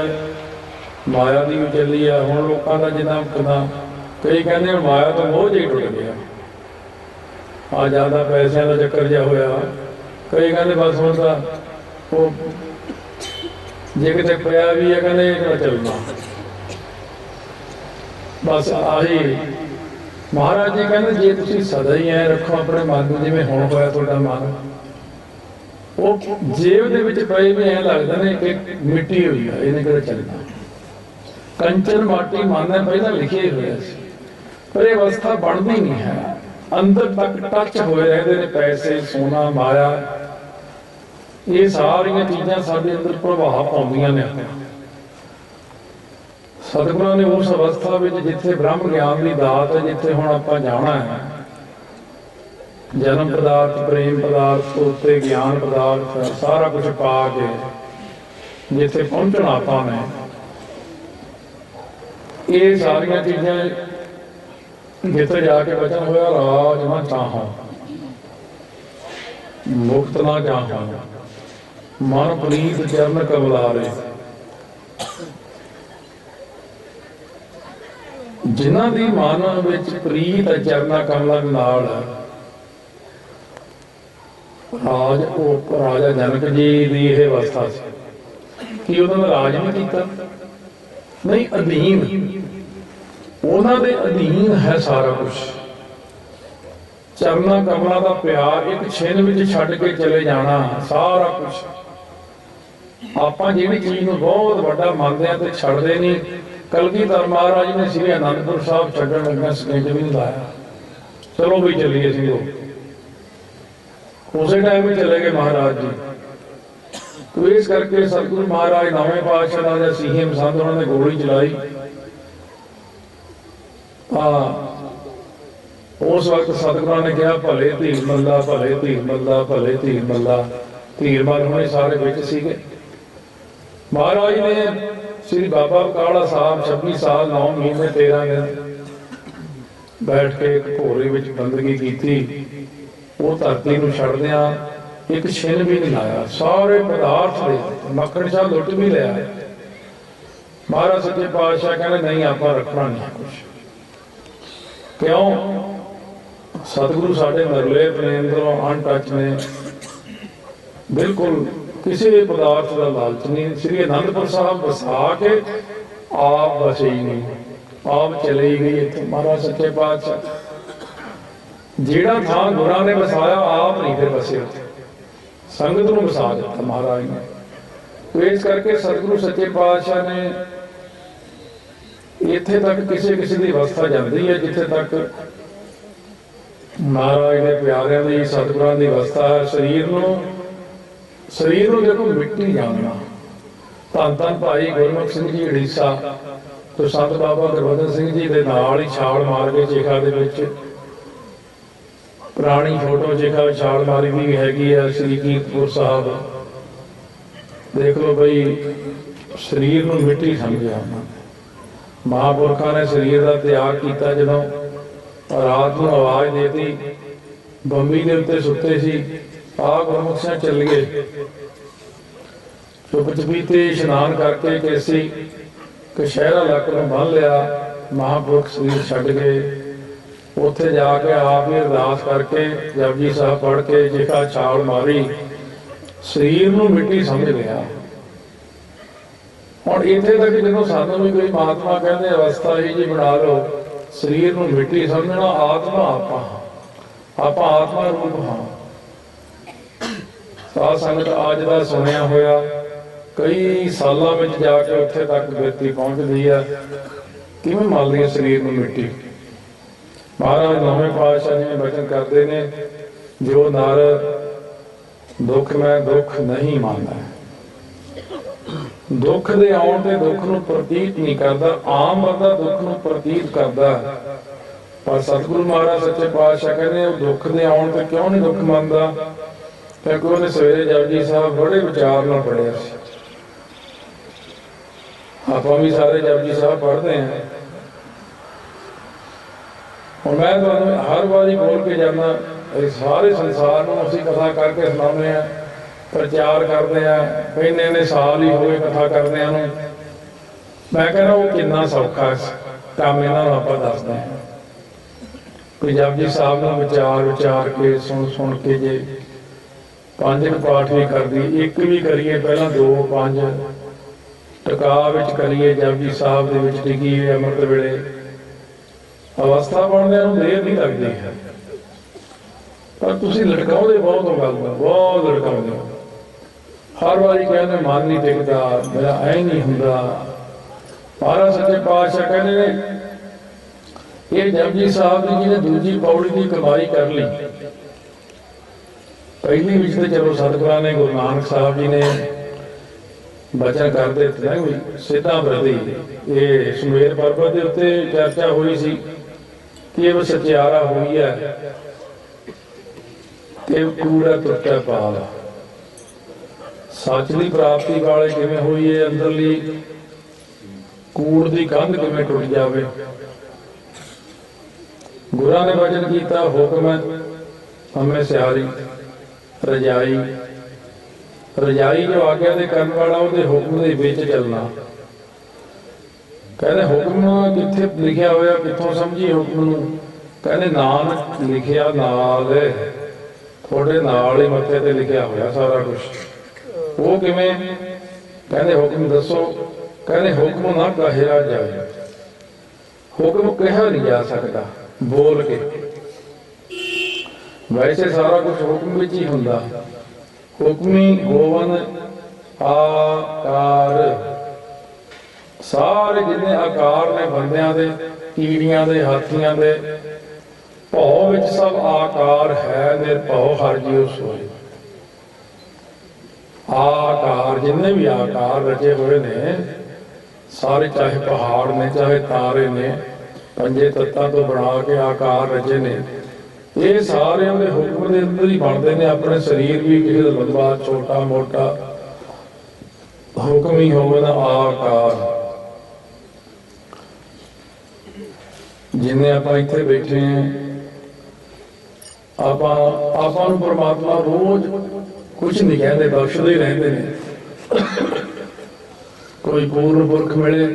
माया की भी चली है हूँ लोगों का जिन्ना कदा कई कहते माया तो मोह जी टुट गया, आ ज़्यादा पैसों का चक्कर जहा होया। कई कहते बस हूँ तो वो जे कितने पिया भी है कहते चलना बस आही। महाराज जी कहते जे तुम सदा ही ऐ रखो अपने मन को जिमें हुण होया तुहाडा मन, वो जेब दे विच पए भी ऐ लगदा ने कि मिट्टी हुई है इन्हें किहड़ा चलना। कंचन माटी मन है पहला लिखे हुए, पर यह अवस्था बनती नहीं है। अंदर तक टच होए रहते ने पैसे सोना माया, ये सारिया चीज़ां साडे अंदर प्रभाव पाउंदियां ने। सतगुरां ने उस अवस्था में जिथे ब्रह्म ज्ञान की दात है, जिथे हुण आपां जाना है, जन्म पदार्थ प्रेम पदार्थ उत्ते ज्ञान पदार्थ सारा कुछ पा के जिथे पहुंचना आपां ने, ये सारिया चीज़ां जिथे जाके बचन होया राज ना चाहो मुक्त ना चाहो मन प्रीत चरण कबलारे। जिन्हां दी मन विच प्रीत चरना कमलां नाल राज राजा जनक जी की यह अवस्था सी कि उन्होंने राज नहीं किया, नहीं अधीन उन्होंने अधीन है सारा कुछ। चरना कमलों का प्यार एक छिन में छड्ड के चले जाना सारा कुछ। आपां जिहड़ी चीज़ नूं बहुत वड्डा मनदे हां ते छड्डदे नहीं। कलगीधर महाराज ने श्री आनंदपुर साहब छड्डण लग्या स्टेज भी नहीं लाया, चलो भी चलिए सिंघो, उस टाइम ही चले गए महाराज जी। तो इस करके सतगुरु महाराज नवें पातशाह का सीहे मसंद उन्होंने गोली चलाई। उस वक्त सतगुरां ने कहा भले धीर मल्ला भले धीर मल्ला भले धीर मल्ला। धीर मल होने सारे बिच सीगे। महाराज ने श्री बाबा बकाला साहब 26 साल 9 महीने 13 दिन बैठ के एक घोरे विच बंदगी की। वो धरती नूं छड्डदियां एक छिन भी नहीं लाया, सारे पदार्थ दे मक्खण शाह लुट भी लिया। महाराज सच्चे पातशाह कहने नहीं आपां रखना नहीं कुछ। क्यों? सतगुरु साडे नरले प्रेंद्रों अनटच ने, बिल्कुल किसी भी पदार्थ का लालच नहीं। श्री आनंदपुर साहब बसा के आप बसे ही नहीं, आप चले ही गई इत्थे। महाराज सच्चे पातशाह जेड़ा था गुरां ने बसाया आप नहीं फिर बसे, संगत नूं बसा दिता महाराज ने। तो इस करके सतगुरु सच्चे पातशाह ने इत्थे तक किसी किसी की अवस्था जाती है जिथे तक महाराज के प्यारिਆਂ ਦੀ सतगुरां की अवस्था है। शरीर नूं देखो मिट्टी जानना। धन धन भाई गुरमुख सिंह जी उड़ीसा तो संत बाबा गुरबचन सिंह जी के नाल ही छाल मार के चेखा दे विच पुरानी फोटो चेखा छाल मारी भी हैगी है। श्री कीरतपुर साहब देख लो बई, शरीर नूं मिट्टी समझिया उन्होंने। महापुरखा ने शरीर का त्याग किया। जदों रात को आवाज़ देती बंबी के उत्ते सुते सी, आ गुरमुख सिंह चलिए। चुप चपीते इशनान करके कैसी कशहरा लक में बन लिया। महापुरख शरीर छड्ड गए। उत्थे जाके आप ही अरदास करके जपजी साहब पढ़ के जिखा छाल मारी, शरीर नूं मिट्टी समझ लिया। हुण इत्थे तक जो सानूं भी कोई महात्मा कहते अवस्था ही जी बना लो, शरीर नूं मिट्टी समझना। आत्मा आपां आत्मा रूप हाँ। साध संगत अज का सुनिया होया कई सालों में जाके उत्थे तक व्यक्ति पहुंचती है किवें मलदी है शरीर में मिट्टी। महाराज नवें पातशाह जी वचन करते ने, जो नर दुख में दुख नहीं मानता, दुख दे आउण ते दुख नूं प्रतीत नहीं करता। आम बंदा दुख नूं प्रतीत करता, पर सतगुरु महाराज सच्चे पातशाह कहते दुख दे आउण ते क्यों नहीं दुख मनदा? क्योंकि उन्हें सवेरे जपजी साहब बड़े विचार नाल पढ़िया सी। आपां भी सारे जपजी साहब पढ़ते हैं, ਹੁਣ ਮੈਂ ਤੁਹਾਨੂੰ ਹਰ ਵਾਰੀ ਬੋਲ ਕੇ ਜਾਂਦਾ, ਸਾਰੇ ਸੰਸਾਰ ਨੂੰ ਅਸੀਂ ਕਥਾ ਕਰਕੇ ਸੁਣਾਉਂਦੇ ਹਾਂ, ਪ੍ਰਚਾਰ ਕਰਦੇ ਆ, ਕਹਿੰਦੇ ਨੇ ਸਾਲ ਹੀ ਹੋਏ ਕਥਾ ਕਰਦਿਆਂ ਨੂੰ। ਮੈਂ ਕਹਿੰਦਾ ਉਹ ਕਿੰਨਾ ਸੌਖਾ ਕੰਮ ਇਹਨਾਂ ਨੂੰ ਆਪਾਂ ਦੱਸਦੇ ਹਾਂ। ਕੋਈ ਜਪਜੀ ਸਾਹਿਬ ਨੂੰ ਵਿਚਾਰ ਕੇ ਸੁਣ ਕੇ ਜੇ 5 ਪਾਠ ਵੀ ਕਰਦੀ, ਇੱਕ ਵੀ ਕਰੀਏ ਪਹਿਲਾਂ 2 5 ਟਿਕਾ ਵਿੱਚ ਕਰੀਏ, ਜਪਜੀ ਸਾਹਿਬ ਦੇ ਵਿੱਚ ਟਿਕੀਏ ਅੰਮ੍ਰਿਤ ਵੇਲੇ, ਅਵਸਥਾ ਬਣਦਿਆਂ ਨੂੰ ਦੇਰ ਨਹੀਂ ਲੱਗਦੀ ਹੈ। ਪਰ ਤੁਸੀਂ ਲਟਕਾਉਂਦੇ ਬਹੁਤ ਹੋ, ਗੱਲ ਬਹੁਤ ਲਟਕਾਉਂਦੇ ਹੋ। ਹਰ ਵਾਰੀ ਕਹਿੰਦੇ ਮਨ ਨਹੀਂ ਟਿਕਦਾ, ਮੇਰਾ ਐ ਨਹੀਂ ਹੁੰਦਾ। ਮਹਾਰਾਜ ਸੱਚੇ ਪਾਤਸ਼ਾਹ ਕਹਿੰਦੇ ਨੇ ਇਹ ਜਪਜੀ ਸਾਹਿਬ ਦੀ ਜਿਹਨੇ ਦੂਜੀ ਪੌੜੀ ਦੀ ਕਮਾਈ ਕਰ ਲਈ, ਪਹਿਲੀ ਵਿੱਚ ਤੇ ਚਲੋ ਸਤਿਗੁਰਾਂ ਨੇ, ਗੁਰੂ ਨਾਨਕ ਸਾਹਿਬ ਜੀ ਨੇ ਬਚਨ ਕਰ ਦਿੱਤੇ ਨਾ, ਕੋਈ ਸਿੱਧਾ ਪ੍ਰਤੀ। ਇਹ ਸੁਮੇਰ ਪਰਬਤ ਦੇ ਉੱਤੇ ਚਰਚਾ ਹੋਈ ਸੀ ਕਿ ਇਹ ਸਚਿਆਰਾ ਹੋਈ ਹੈ ਤੇ ਕੂੜਾ ਟੁੱਟਾ ਪਾਲ, ਸੱਚ ਦੀ ਪ੍ਰਾਪਤੀ ਵਾਲੇ ਕਿਵੇਂ ਹੋਈ ਹੈ, ਅੰਦਰਲੀ ਕੂੜ ਦੀ ਕੰਧ ਕਿਵੇਂ ਟੁੱਟ ਜਾਵੇ। ਗੁਰਾਂ ਨੇ ਵਚਨ ਕੀਤਾ, ਹੁਕਮ ਹੈ ਹਮੇ ਸਿਆਰੀ ਰਜਾਈ, ਰਜਾਈ ਜੋ ਆਗਿਆ ਦੇ ਕਰਨ ਵਾਲਾ, ਉਹਦੇ ਹੁਕਮ ਦੇ ਵਿੱਚ ਚੱਲਣਾ। ਕਹਿੰਦੇ ਹੁਕਮ ਕਿੱਥੇ ਲਿਖਿਆ ਹੋਇਆ, ਕਿੱਥੋਂ ਸਮਝੀ ਹੁਕਮ ਨੂੰ? ਕਹਿੰਦੇ ਨਾਨਕ ਲਿਖਿਆ ਨਾਲ, ਤੁਹਾਡੇ ਨਾਲ ਹੀ ਮੱਥੇ ਤੇ ਲਿਖਿਆ ਹੋਇਆ ਸਾਰਾ ਕੁਝ। ਉਹ ਕਿਵੇਂ? ਕਹਿੰਦੇ ਹੁਕਮ ਦੱਸੋ। ਕਹਿੰਦੇ ਹੁਕਮ ਨਾ ਕਹਿਆ ਜਾਏ, ਹੁਕਮ ਕਿਹਾ ਨਹੀਂ ਜਾ ਸਕਦਾ ਬੋਲ ਕੇ। ਵੈਸੇ ਸਾਰਾ ਕੁਝ ਹੁਕਮ ਵਿੱਚ ਹੀ ਹੁੰਦਾ। ਹੁਕਮੀ ਗੋਵਨ ਆਕਾਰ, ਸਾਰੇ ਜਿੰਨੇ ਆਕਾਰ ਨੇ ਬੰਦਿਆਂ ਦੇ, ਕੀੜੀਆਂ ਦੇ, ਹਾਥੀਆਂ ਦੇ, ਭਉ ਵਿੱਚ ਸਭ ਆਕਾਰ ਹੈ, ਨਿਰਭਉ ਹਰਿ ਜੀਉ ਸੋਇ। ਆਕਾਰ ਜਿੰਨੇ ਵੀ ਆਕਾਰ ਰਚੇ ਹੋਏ ਨੇ ਸਾਰੇ, ਚਾਹੇ ਪਹਾੜ ਨੇ, ਚਾਹੇ ਤਾਰੇ ਨੇ, 5 ਤੱਤਾਂ ਤੋਂ ਬਣਾ ਕੇ ਆਕਾਰ ਰਚੇ ਨੇ। ਇਹ ਸਾਰਿਆਂ ਦੇ ਹੁਕਮ ਦੇ ਅੰਦਰ ਹੀ ਬਣਦੇ ਨੇ। ਆਪਣੇ ਸਰੀਰ ਵੀ ਕਿਸੇ ਦਾ ਲੰਬਾ ਛੋਟਾ ਮੋਟਾ ਹੁਕਮ ਹੀ ਹੋਵੇ ਨਾ ਆਕਾਰ। ਜਿੰਨੇ ਆਪਾਂ ਇੱਥੇ ਬੈਠੇ ਹਾਂ, ਆਪਾਂ ਨੂੰ ਪਰਮਾਤਮਾ ਰੋਜ਼ ਕੁਛ ਨਹੀਂ ਕਹਿੰਦੇ, ਬਖਸ਼ਦੇ ਹੀ ਰਹਿੰਦੇ ਨੇ। ਕੋਈ ਪੂਰਨ ਪੁਰਖ ਮਿਲੇ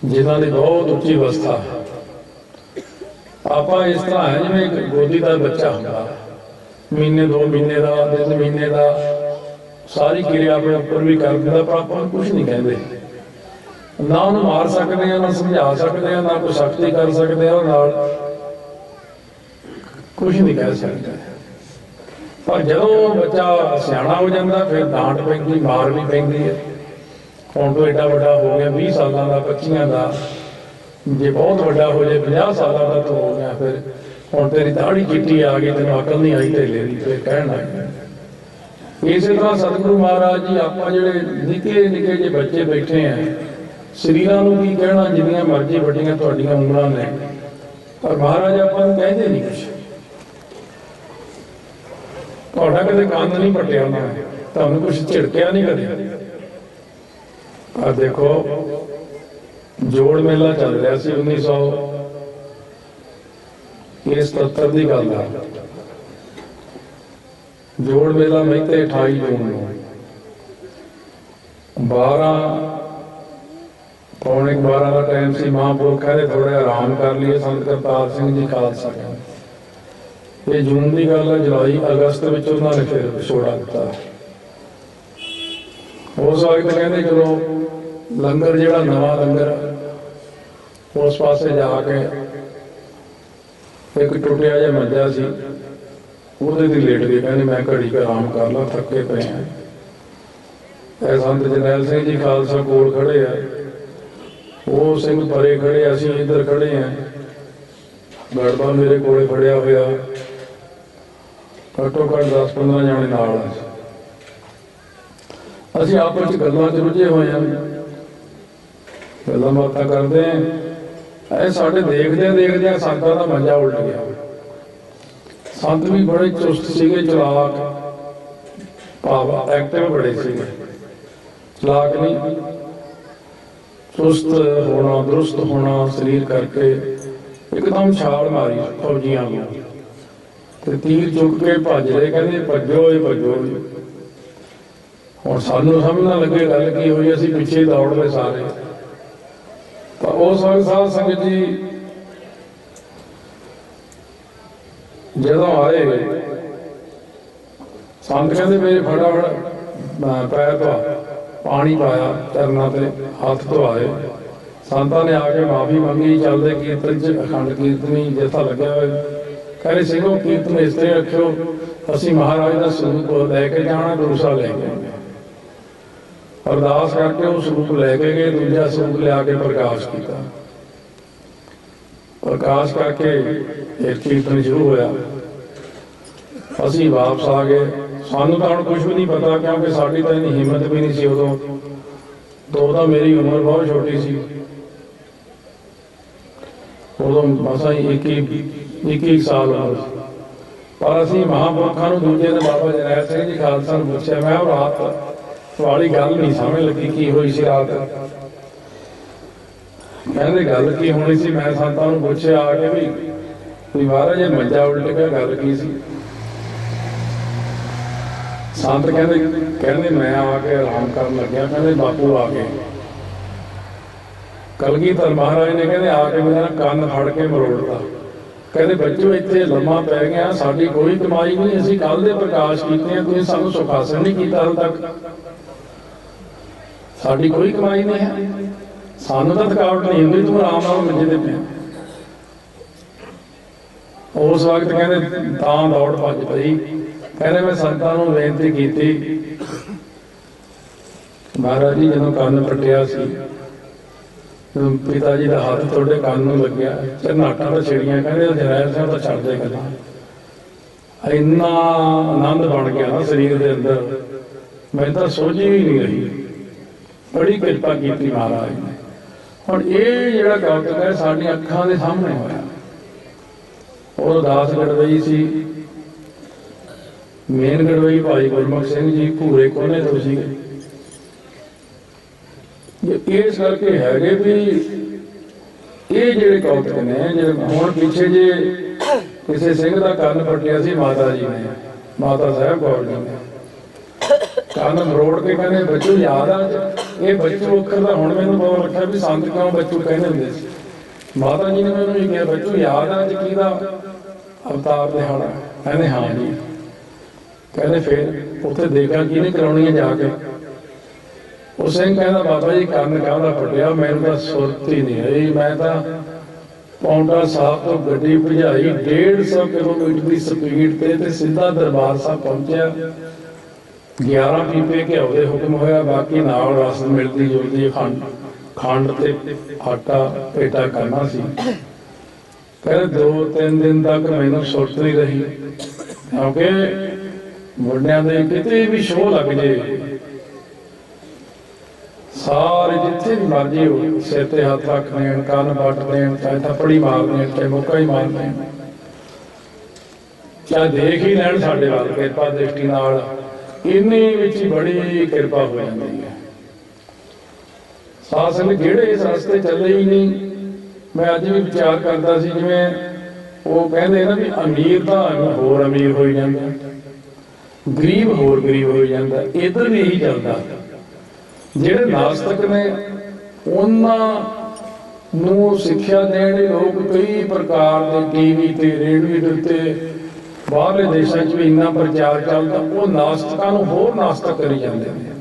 ਜਿਨ੍ਹਾਂ ਦੀ ਬਹੁਤ ਉੱਚੀ ਅਵਸਥਾ। ਆਪਾਂ ਇਸ ਤਰ੍ਹਾਂ ਹੈ ਜਿਵੇਂ ਇੱਕ ਗੋਦੀ ਦਾ ਬੱਚਾ ਹੁੰਦਾ, ਮਹੀਨੇ 2 ਮਹੀਨੇ ਦਾ, 3 ਮਹੀਨੇ ਦਾ, ਸਾਰੀ ਕਿਰਿਆ ਆਪਣੇ ਉੱਪਰ ਵੀ ਕਰ ਦਿੰਦਾ, ਪਰ ਆਪਾਂ ਨੂੰ ਕੁਛ ਨਹੀਂ ਕਹਿੰਦੇ। ਨਾ ਉਹਨੂੰ ਮਾਰ ਸਕਦੇ ਹਾਂ, ਨਾ ਸਮਝਾ ਸਕਦੇ ਹਾਂ, ਨਾ ਕੋਈ ਸਖਤੀ ਕਰ ਸਕਦੇ ਹਾਂ, ਨਾਲ ਕੁਛ ਨਹੀਂ ਕਹਿ ਸਕਦੇ। ਪਰ ਜਦੋਂ ਬੱਚਾ ਸਿਆਣਾ ਹੋ ਜਾਂਦਾ ਫਿਰ ਡਾਂਟ ਪੈਂਦੀ, ਮਾਰ ਵੀ ਪੈਂਦੀ ਹੈ। ਹੁਣ ਤੋਂ ਏਡਾ ਵੱਡਾ ਹੋ ਗਿਆ, 20 ਸਾਲਾਂ ਦਾ, 25 ਦਾ, ਜੇ ਬਹੁਤ ਵੱਡਾ ਹੋ ਜਾਏ 50 ਸਾਲਾਂ ਦਾ ਤਾਂ ਹੋ ਗਿਆ, ਫਿਰ ਹੁਣ ਤੇਰੀ ਦਾੜੀ ਚਿੱਟੀ ਆ ਗਈ, ਤੈਨੂੰ ਅਕਲ ਨਹੀਂ ਆਈ ਢੇਲੇ ਦੀ, ਫਿਰ ਕਹਿਣ ਲੱਗ ਗਿਆ। ਇਸੇ ਤਰ੍ਹਾਂ ਸਤਿਗੁਰੂ ਮਹਾਰਾਜ ਜੀ, ਆਪਾਂ ਜਿਹੜੇ ਨਿੱਕੇ ਨਿੱਕੇ ਜਿਹੇ ਬੱਚੇ ਬੈਠੇ ਆ, ਸਰੀਰਾਂ ਨੂੰ ਕੀ ਕਹਿਣਾ, ਜਿੰਨੀਆਂ ਮਰਜ਼ੀ ਵੱਡੀਆਂ ਤੁਹਾਡੀਆਂ ਉਮਰਾਂ ਨੇ, ਪਰ ਮਹਾਰਾਜ ਆਪਾਂ ਨੂੰ ਕਹਿੰਦੇ ਨਹੀਂ ਕੁਛ। ਤੁਹਾਡਾ ਕਦੇ ਕੰਨ ਨਹੀਂ ਪੱਟਿਆ ਉਹਨਾਂ ਨੇ, ਤੁਹਾਨੂੰ ਕੁਛ ਝਿੜਕਿਆ ਨਹੀਂ ਕਦੇ। ਆ ਦੇਖੋ, ਜੋੜ ਮੇਲਾ ਚੱਲ ਰਿਹਾ ਸੀ 1977 ਦੀ ਗੱਲ ਆ। ਜੋੜ ਮੇਲਾ ਮਹੀਨੇ 28 ਜੂਨ ਨੂੰ 12:45 ਦਾ ਟਾਈਮ ਸੀ। ਮਹਾਂਪੁਰਖਾਂ ਨੇ ਥੋੜਾ ਆਰਾਮ ਕਰ ਲਈਏ, ਸੰਤ ਕਰਤਾਰ ਸਿੰਘ ਜੀ ਖਾਲਸਾ ਕਹਿੰਦੇ। ਇਹ ਜੂਨ ਦੀ ਗੱਲ ਹੈ। ਜੁਲਾਈ ਅਗਸਤ ਵਿੱਚ ਉਹਨਾਂ ਨੇ ਫਿਰ ਵਿਛੋੜਾ ਦਿੱਤਾ। ਉਸ ਵਕਤ ਕਹਿੰਦੇ ਚਲੋ ਲੰਗਰ, ਜਿਹੜਾ ਨਵਾਂ ਲੰਗਰ, ਉਸ ਪਾਸੇ ਜਾ ਕੇ ਇੱਕ ਟੁੱਟਿਆ ਜਿਹਾ ਮੰਜਾ ਸੀ, ਉਹਦੇ ਤੇ ਲੇਟ ਗਏ। ਕਹਿੰਦੇ ਮੈਂ ਘੜੀ ਕੁ ਆਰਾਮ ਕਰ ਲਾ, ਥੱਕੇ ਪਏ ਆ। ਇਹ ਸੰਤ ਜਰਨੈਲ ਸਿੰਘ ਜੀ ਖਾਲਸਾ ਕੋਲ ਖੜੇ ਆ, ਉਹ ਸਿੰਘ ਪਰੇ ਖੜੇ, ਅਸੀਂ ਇੱਧਰ ਖੜੇ ਆ। ਗੜਬਾ ਮੇਰੇ ਕੋਲੇ ਖੜਿਆ ਹੋਇਆ, ਘੱਟੋ ਘੱਟ 10-15 ਜਾਣੇ ਨਾਲ ਆ। ਅਸੀਂ ਆਪਸ ਵਿੱਚ ਗੱਲਾਂ 'ਚ ਰੁੱਝੇ ਹੋਏ ਹਾਂ, ਗੱਲਾਂ ਬਾਤਾਂ ਕਰਦੇ ਆ। ਇਹ ਸਾਡੇ ਦੇਖਦਿਆਂ ਸੰਤਾਂ ਦਾ ਮੰਜਾ ਉਲਟ ਗਿਆ। ਸੰਤ ਵੀ ਬੜੇ ਚੁਸਤ ਸੀਗੇ, ਚਲਾਕ, ਭਾਵ ਐਕਟਿਵ ਬੜੇ ਸੀਗੇ। ਚਲਾਕ ਨਹੀਂ, ਚੁਸਤ ਹੋਣਾ, ਦਰੁਸਤ ਹੋਣਾ ਸਰੀਰ ਕਰਕੇ, एकदम छाल मारी फौजियां को ते तीर चुक के भज रहे, कहते भजो भजो। हुण सानू समझ ना लगे गल की हुई, असीं पिछे दौड़ रहे सारे। तो उस वक्त साध संगत जी जदों आए, संत कहते मेरे फटाफट पैर धो, पानी पाया चरना ते, हाथ धोआए। संतां ने आके माफी मंगी। चलते कीर्तन च अखंड कीर्तनी जथा लग्या हुआ, कहते सिंघो कीर्तन इस तरह रखियो, असीं महाराज का स्वरूप लैके जाना, दूसरा लैके आए। अरदास करके वो स्वरूप लैके गए, दूजा स्वरूप लिया के प्रकाश किया। प्रकाश करके फिर कीर्तन शुरू होया। असीं वापस आ गए। सानू तो हुण कुछ भी नहीं पता, क्योंकि साडी तो इन्नी हिम्मत भी नहीं सी उदों। तो तो मेरी उम्र बहुत छोटी सी, उदों मसां ही 21 साल उम्र। पर असीं महापुरखां नूं दूजे ने बाबा जरनैल सिंह जी खालसा नूं पुछया, मैं रात वाली गल नहीं समझ लगी की हुई सी रात। कहते गल की होनी सी, मैं संतां नूं पुछया आके भी महाराज ये मंजा उल्ट गया, गल की सी। संत कहते मैं आके आराम करन लग्या, कहते बापू आ गए। कलगीधर महाराज ने कहते आके मेरा कंन फड़ के मरोड़ता। कहते बच्चों इत्थे लम्मा पै गया, साडी कोई कमाई नहीं, असीं कल दे प्रकाश कीते हैं, तुसीं सानूं सुखासन नहीं कीता हाल तक, साडी कोई कमाई नहीं है, सानूं तां थकावट नहीं हुंदी, तूं आराम नाल मंजे ते पिया। उस वक्त कहते तां दौड़ भज पई। कहते मैं संतां नूं बेनती कीती, महाराज जी जदों कंन पट्टिया सी, पिता जी का हाथ थोड़े कंन नूं लग्या, झरनाटा तो छिड़ियां, कहते जरनैल सिंह तो छड्ड दे गल्लां। इन्ना आनंद बन गया ना शरीर के अंदर, मैं तो सोची भी नहीं रही। बड़ी किरपा की महाराज ने। हुण ये जिहड़ा कौतुक है साडी अखां दे सामने होया। और दास गड़वई सी, मेन गड़वई भाई गुरमुख सिंह जी भूरे कोने तो सीगे। इस करके है भी ये जिहड़े कौतुक ने, हुण पिछे जे किसी सिंह का कंन पट्टिया सी माता जी ने, माता साहब कौर जी ने ਕੰਨ ਮਰੋੜ ਕੇ ਕਹਿੰਦੇ ਬੱਚੂ ਯਾਦ ਆ ਇਹ ਬੱਚੂ ਅੱਖਰ ਦਾ ਹੁਣ ਮੈਨੂੰ ਪਤਾ ਲੱਗਾ ਵੀ ਸੰਤ ਕਿਉਂ ਬੱਚੂ ਕਹਿੰਦੇ ਹੁੰਦੇ ਸੀ। ਮਾਤਾ ਜੀ ਨੇ ਮੈਨੂੰ ਇਹ ਕਿਹਾ ਬੱਚੂ ਯਾਦ ਆ ਅੱਜ ਕਿਹਦਾ ਅਵਤਾਰ ਦਿਹਾੜਾ? ਕਹਿੰਦੇ ਹਾਂ ਜੀ। ਕਹਿੰਦੇ ਫਿਰ ਉੱਥੇ ਦੇਖਿਆ ਕਿਹਨੇ ਕਰਾਉਣੀ ਜਾ ਕੇ? ਉਹ ਸਿੰਘ ਕਹਿੰਦਾ ਬਾਬਾ ਜੀ ਕੰਨ ਕਾਹਦਾ ਫਟਿਆ? ਮੈਨੂੰ ਤਾਂ ਸੁਰਤ ਹੀ ਨਹੀਂ ਆਈ, ਮੈਂ ਤਾਂ ਪੌਂਟਾ ਸਾਹਿਬ ਤੋਂ ਗੱਡੀ ਭਜਾਈ 150 ਕਿਲੋਮੀਟਰ ਦੀ ਸਪੀਡ ਤੇ ਸਿੱਧਾ ਦਰਬਾਰ ਸਾਹਿਬ ਪਹੁੰਚਿਆ। 11 ਪੀਪੇ ਘਿਓ ਦੇ ਹੁਕਮ ਹੋਇਆ, ਬਾਕੀ ਨਾਲ ਰਸ ਮਿਲਦੀ ਜੁਲਦੀ ਖੰਡ ਤੇ ਆਟਾ ਪੇਟਾ ਕਰਨਾ ਸੀ। ਕਹਿੰਦੇ 2-3 ਦਿਨ ਤੱਕ ਮੈਨੂੰ ਸੁਰਤ ਨਹੀਂ ਰਹੀ, ਕਿਉਂਕਿ ਮੁੰਡਿਆਂ ਦੇ ਕਿਤੇ ਵੀ ਸ਼ੋਅ ਲੱਗ ਜੇ ਸਾਰੇ ਜਿੱਥੇ ਵੀ ਮਰਜੀ ਹੋ ਸਿਰ ਤੇ ਹੱਥ ਰੱਖ ਦੇਣ, ਕੰਨ ਵੱਟ ਦੇਣ, ਚਾਹੇ ਥੱਪੜੀ ਮਾਰ ਦੇਣ, ਚਾਹੇ ਮੁੱਕਾ ਹੀ ਮਾਰ ਦੇਣ, ਚਾਹੇ ਦੇਖ ਹੀ ਲੈਣ ਸਾਡੇ ਵੱਲ ਕਿਰਪਾ ਦ੍ਰਿਸ਼ਟੀ ਨਾਲ, ਇੰਨੇ ਵਿੱਚ ਹੀ ਬੜੀ ਕਿਰਪਾ ਹੋ ਜਾਂਦੀ ਹੈ। ਸਾਧ ਸੰਗਤ ਜਿਹੜੇ ਇਸ ਰਸਤੇ ਚੱਲੇ ਹੀ ਨਹੀਂ, ਮੈਂ ਅੱਜ ਵੀ ਵਿਚਾਰ ਕਰਦਾ ਸੀ, ਜਿਵੇਂ ਉਹ ਕਹਿੰਦੇ ਨਾ ਵੀ ਅਮੀਰ ਤਾਂ ਹੋਰ ਅਮੀਰ ਹੋਈ ਜਾਂਦਾ, ਗਰੀਬ ਹੋਰ ਗਰੀਬ ਹੋਈ ਜਾਂਦਾ, ਇੱਧਰ ਵੀ ਇਹੀ ਚੱਲਦਾ। ਜਿਹੜੇ ਨਾਸਤਕ ਨੇ ਉਹਨਾਂ ਨੂੰ ਸਿੱਖਿਆ ਦੇਣ ਲਈ ਲੋਕ ਕਈ ਪ੍ਰਕਾਰ ਦੇ ਟੀਵੀ ਤੇ ਰੇਡੀਓ ਦੇ ਉੱਤੇ ਬਾਹਰਲੇ ਦੇਸ਼ਾਂ 'ਚ ਵੀ ਇੰਨਾ ਪ੍ਰਚਾਰ ਚੱਲਦਾ, ਉਹ ਨਾਸਤਕਾਂ ਨੂੰ ਹੋਰ ਨਾਸਤਕ ਕਰੀ ਜਾਂਦੇ ਨੇ,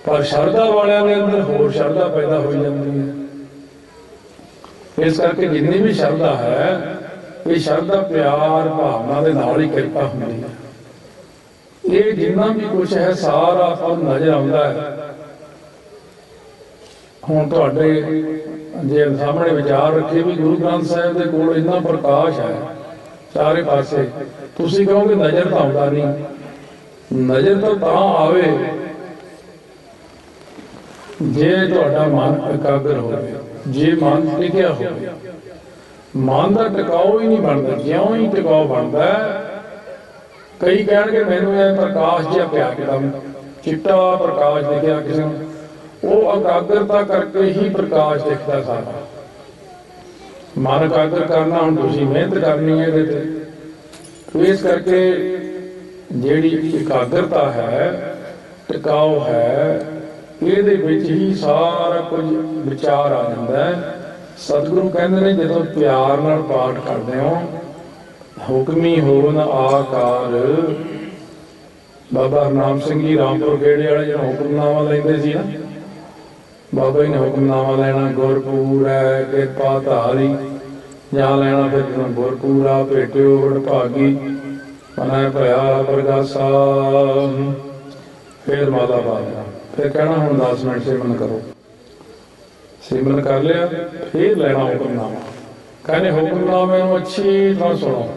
ਪਰ ਸ਼ਰਧਾ ਵਾਲਿਆਂ ਦੇ ਅੰਦਰ ਹੋਰ ਸ਼ਰਧਾ ਪੈਦਾ ਹੋ ਜਾਂਦੀ ਹੈ। ਇਸ ਕਰਕੇ ਜਿੰਨੀ ਵੀ ਸ਼ਰਧਾ ਹੈ, ਇਹ ਸ਼ਰਧਾ ਪਿਆਰ ਭਾਵਨਾ ਦੇ ਨਾਲ ਹੀ ਕਿਰਪਾ ਹੁੰਦੀ ਹੈ। ਇਹ ਜਿੰਨਾ ਵੀ ਕੁਛ ਹੈ ਸਾਰਾ ਆਪਾਂ ਨੂੰ ਨਜ਼ਰ ਆਉਂਦਾ ਹੈ। ਹੁਣ ਤੁਹਾਡੇ ਜੇ ਸਾਹਮਣੇ ਵਿਚਾਰ ਰੱਖੇ ਵੀ ਗੁਰੂ ਗ੍ਰੰਥ ਸਾਹਿਬ ਦੇ ਕੋਲ ਇੰਨਾ ਪ੍ਰਕਾਸ਼ ਹੈ ਚਾਰੇ ਪਾਸੇ, ਤੁਸੀਂ ਕਹੋਗੇ ਨਜ਼ਰ ਤਾਂ ਆਉਂਦਾ ਨਹੀਂ। ਨਜ਼ਰ ਤਾਂ ਆਵੇ ਜੇ ਤੁਹਾਡਾ ਮਨ ਇਕਾਗਰ ਹੋਵੇ, ਜੇ ਮਨ ਟਿਕਿਆ ਹੋਵੇ। ਮਨ ਦਾ ਟਿਕਾਓ ਹੀ ਨਹੀਂ ਬਣਦਾ, ਜਿਉਂ ਹੀ ਟਿਕਾਓ ਬਣਦਾ। ਕਈ ਕਹਿਣਗੇ ਮੈਨੂੰ ਇਹ ਪ੍ਰਕਾਸ਼ ਜਿਹਾ ਪਿਆ, ਇੱਕਦਮ ਚਿੱਟਾ ਪ੍ਰਕਾਸ਼ ਦਿਖਿਆ ਕਿਸੇ ਨੂੰ, ਉਹ ਇਕਾਗਰਤਾ ਕਰਕੇ ਹੀ ਪ੍ਰਕਾਸ਼ ਦਿਖਦਾ ਸਾਰਾ। ਮਨ ਇਕਾਗਰ ਕਰਨਾ, ਹੁਣ ਤੁਸੀਂ ਮਿਹਨਤ ਕਰਨੀ ਹੈ ਇਹਦੇ ਤੇ। ਇਸ ਕਰਕੇ ਜਿਹੜੀ ਇਕਾਗਰਤਾ ਹੈ, ਟਿਕਾਓ ਹੈ, ਇਹਦੇ ਵਿੱਚ ਹੀ ਸਾਰਾ ਕੁਝ ਵਿਚਾਰ ਆ ਜਾਂਦਾ ਹੈ। ਸਤਿਗੁਰੂ ਕਹਿੰਦੇ ਨੇ ਜਦੋਂ ਪਿਆਰ ਨਾਲ ਪਾਠ ਕਰਦੇ ਹੋ, ਹੁਕਮੀ ਹੋਵਨ ਆਕਾਰ। ਬਾਬਾ ਹਰਨਾਮ ਸਿੰਘ ਜੀ ਰਾਮਪੁਰ ਖੇੜੇ ਵਾਲੇ ਜਿਹੜਾ ਹੁਕਮਨਾਮਾ ਲੈਂਦੇ ਸੀ ਨਾ, ਬਾਬਾ ਜੀ ਨੇ ਹੁਕਮਨਾਮਾ ਲੈਣਾ, ਗੁਰਪੂਰ ਹੈ ਕਿਰਪਾ ਧਾਰੀ, ਜਾਂ ਲੈਣਾ ਫਿਰ ਗੁਰਪੂਰਾ ਭੇਟਿਓ ਵਡਭਾਗੀ, ਮਨੈ ਭਇਆ ਪ੍ਰਗਾਸਾ। ਫਿਰ ਮਾਲਾ ਪਾ ਦੇਣਾ, ਫਿਰ ਕਹਿਣਾ ਹੁਣ 10 ਮਿੰਟ ਸਿਮਰਨ ਕਰੋ। ਸਿਮਰਨ ਕਰ ਲਿਆ, ਫਿਰ ਲੈਣਾ ਹੁਕਮਨਾਮਾ। ਕਹਿੰਦੇ ਹੁਕਮਨਾਮੇ ਨੂੰ ਅੱਛੀ ਤਰ੍ਹਾਂ ਸੁਣੋ,